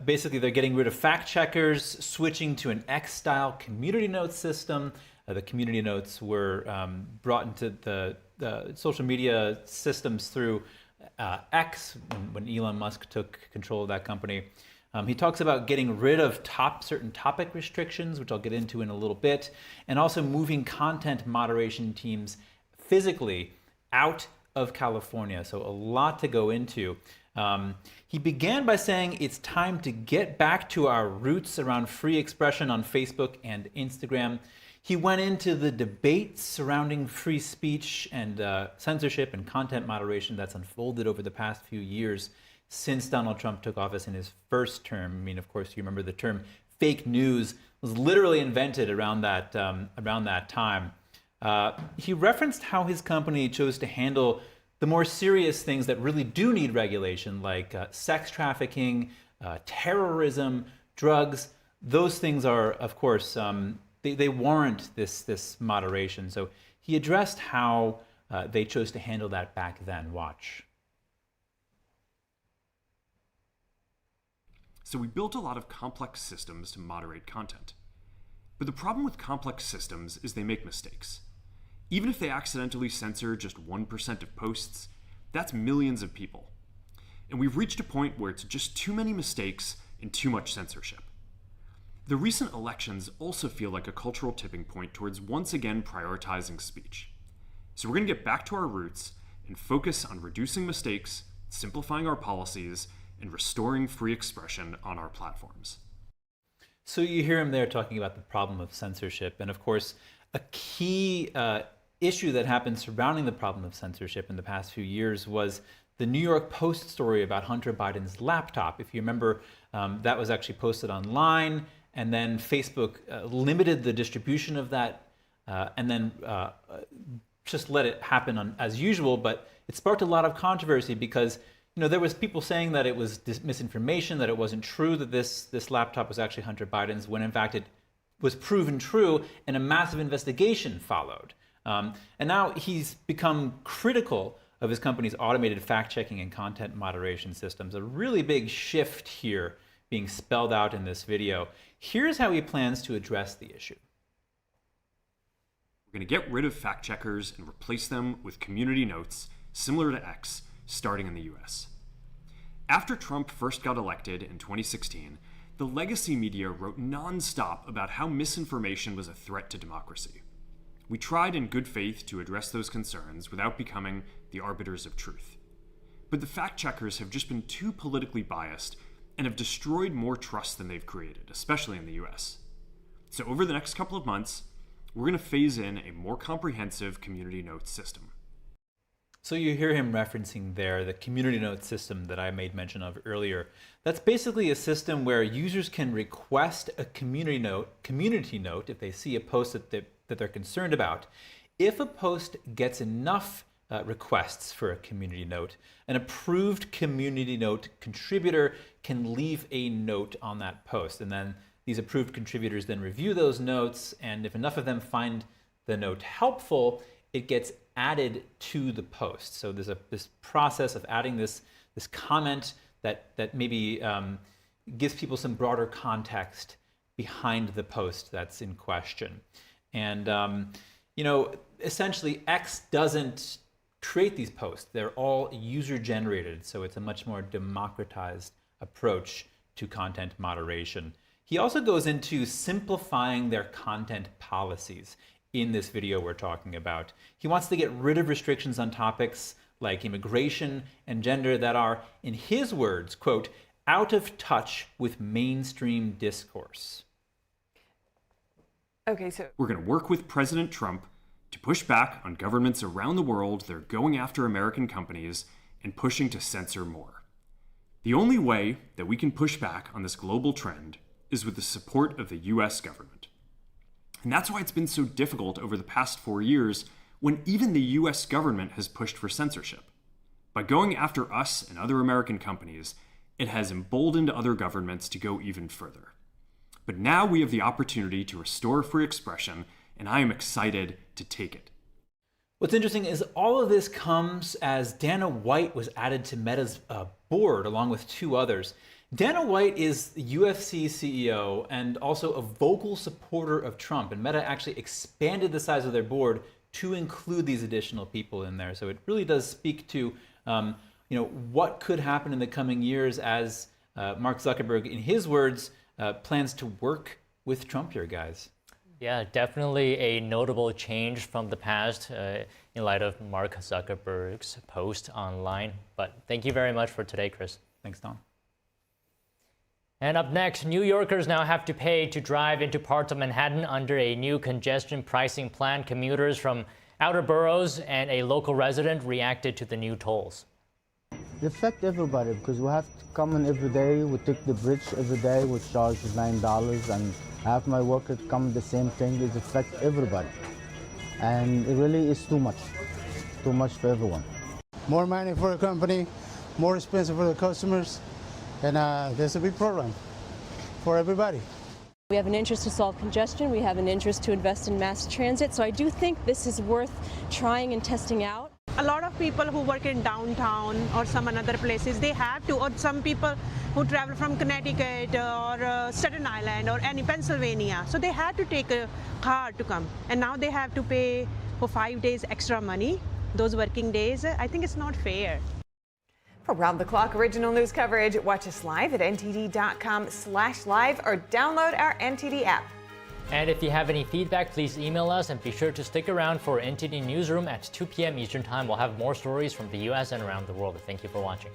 basically they're getting rid of fact checkers, switching to an X-style community notes system. The community notes were brought into the social media systems through X when Elon Musk took control of that company. He talks about getting rid of certain topic restrictions, which I'll get into in a little bit, and also moving content moderation teams physically out of California. So a lot to go into. He began by saying it's time to get back to our roots around free expression on Facebook and Instagram. He went into the debate surrounding free speech and censorship and content moderation that's unfolded over the past few years since Donald Trump took office in his first term. I mean, of course, you remember the term fake news was literally invented around that time. He referenced how his company chose to handle the more serious things that really do need regulation, like sex trafficking, terrorism, drugs. Those things are, of course, they warrant this moderation. So he addressed how they chose to handle that back then. Watch. So we built a lot of complex systems to moderate content. But the problem with complex systems is they make mistakes. Even if they accidentally censor just 1% of posts, that's millions of people. And we've reached a point where it's just too many mistakes and too much censorship. The recent elections also feel like a cultural tipping point towards once again prioritizing speech. So we're going to get back to our roots and focus on reducing mistakes, simplifying our policies, and restoring free expression on our platforms. So you hear him there talking about the problem of censorship. And of course, a key issue that happened surrounding the problem of censorship in the past few years was the New York Post story about Hunter Biden's laptop. If you remember, that was actually posted online, and then Facebook limited the distribution of that, and then just let it happen as usual. But it sparked a lot of controversy because there was people saying that it was misinformation, that it wasn't true, that this laptop was actually Hunter Biden's, when in fact it was proven true, and a massive investigation followed. And now he's become critical of his company's automated fact-checking and content moderation systems. A really big shift here being spelled out in this video. Here's how he plans to address the issue. We're going to get rid of fact-checkers and replace them with community notes, similar to X, starting in the US. After Trump first got elected in 2016, the legacy media wrote non-stop about how misinformation was a threat to democracy. We tried in good faith to address those concerns without becoming the arbiters of truth. But the fact-checkers have just been too politically biased and have destroyed more trust than they've created, especially in the US. So over the next couple of months, we're going to phase in a more comprehensive community notes system. So you hear him referencing there the community note system that I made mention of earlier. That's basically a system where users can request a community note if they see a post that they're concerned about. If a post gets enough requests for a community note, an approved community note contributor can leave a note on that post, and then these approved contributors then review those notes, and if enough of them find the note helpful, it gets added to the post. So there's this process of adding this comment that maybe gives people some broader context behind the post that's in question. And essentially X doesn't create these posts. They're all user-generated, so it's a much more democratized approach to content moderation. He also goes into simplifying their content policies in this video we're talking about. He wants to get rid of restrictions on topics like immigration and gender that are, in his words, quote, out of touch with mainstream discourse. Okay, so we're going to work with President Trump to push back on governments around the world that are going after American companies and pushing to censor more. The only way that we can push back on this global trend is with the support of the US government. And that's why it's been so difficult over the past 4 years when even the US government has pushed for censorship. By going after us and other American companies, it has emboldened other governments to go even further. But now we have the opportunity to restore free expression, and I am excited to take it. What's interesting is all of this comes as Dana White was added to Meta's board along with 2 others. Dana White is the UFC CEO and also a vocal supporter of Trump, and Meta actually expanded the size of their board to include these additional people in there. So it really does speak to what could happen in the coming years as Mark Zuckerberg, in his words, plans to work with Trump here, guys. Yeah, definitely a notable change from the past in light of Mark Zuckerberg's post online. But thank you very much for today, Chris. Thanks, Don. And up next, New Yorkers now have to pay to drive into parts of Manhattan under a new congestion pricing plan. Commuters from outer boroughs and a local resident reacted to the new tolls. It affects everybody because we have to come in every day. We take the bridge every day, which charges $9, and I have my workers come the same thing. It affects everybody. And it really is too much for everyone. More money for the company, more expensive for the customers, and there's a big problem for everybody. We have an interest to solve congestion. We have an interest to invest in mass transit. So I do think this is worth trying and testing out. A lot of people who work in downtown or some other places, they have to, or some people who travel from Connecticut or Staten Island or any Pennsylvania. So they had to take a car to come. And now they have to pay for 5 days extra money, those working days. I think it's not fair. For round-the-clock original news coverage, watch us live at ntd.com/live or download our NTD app. And if you have any feedback, please email us and be sure to stick around for NTD Newsroom at 2 p.m. Eastern Time. We'll have more stories from the U.S. and around the world. Thank you for watching.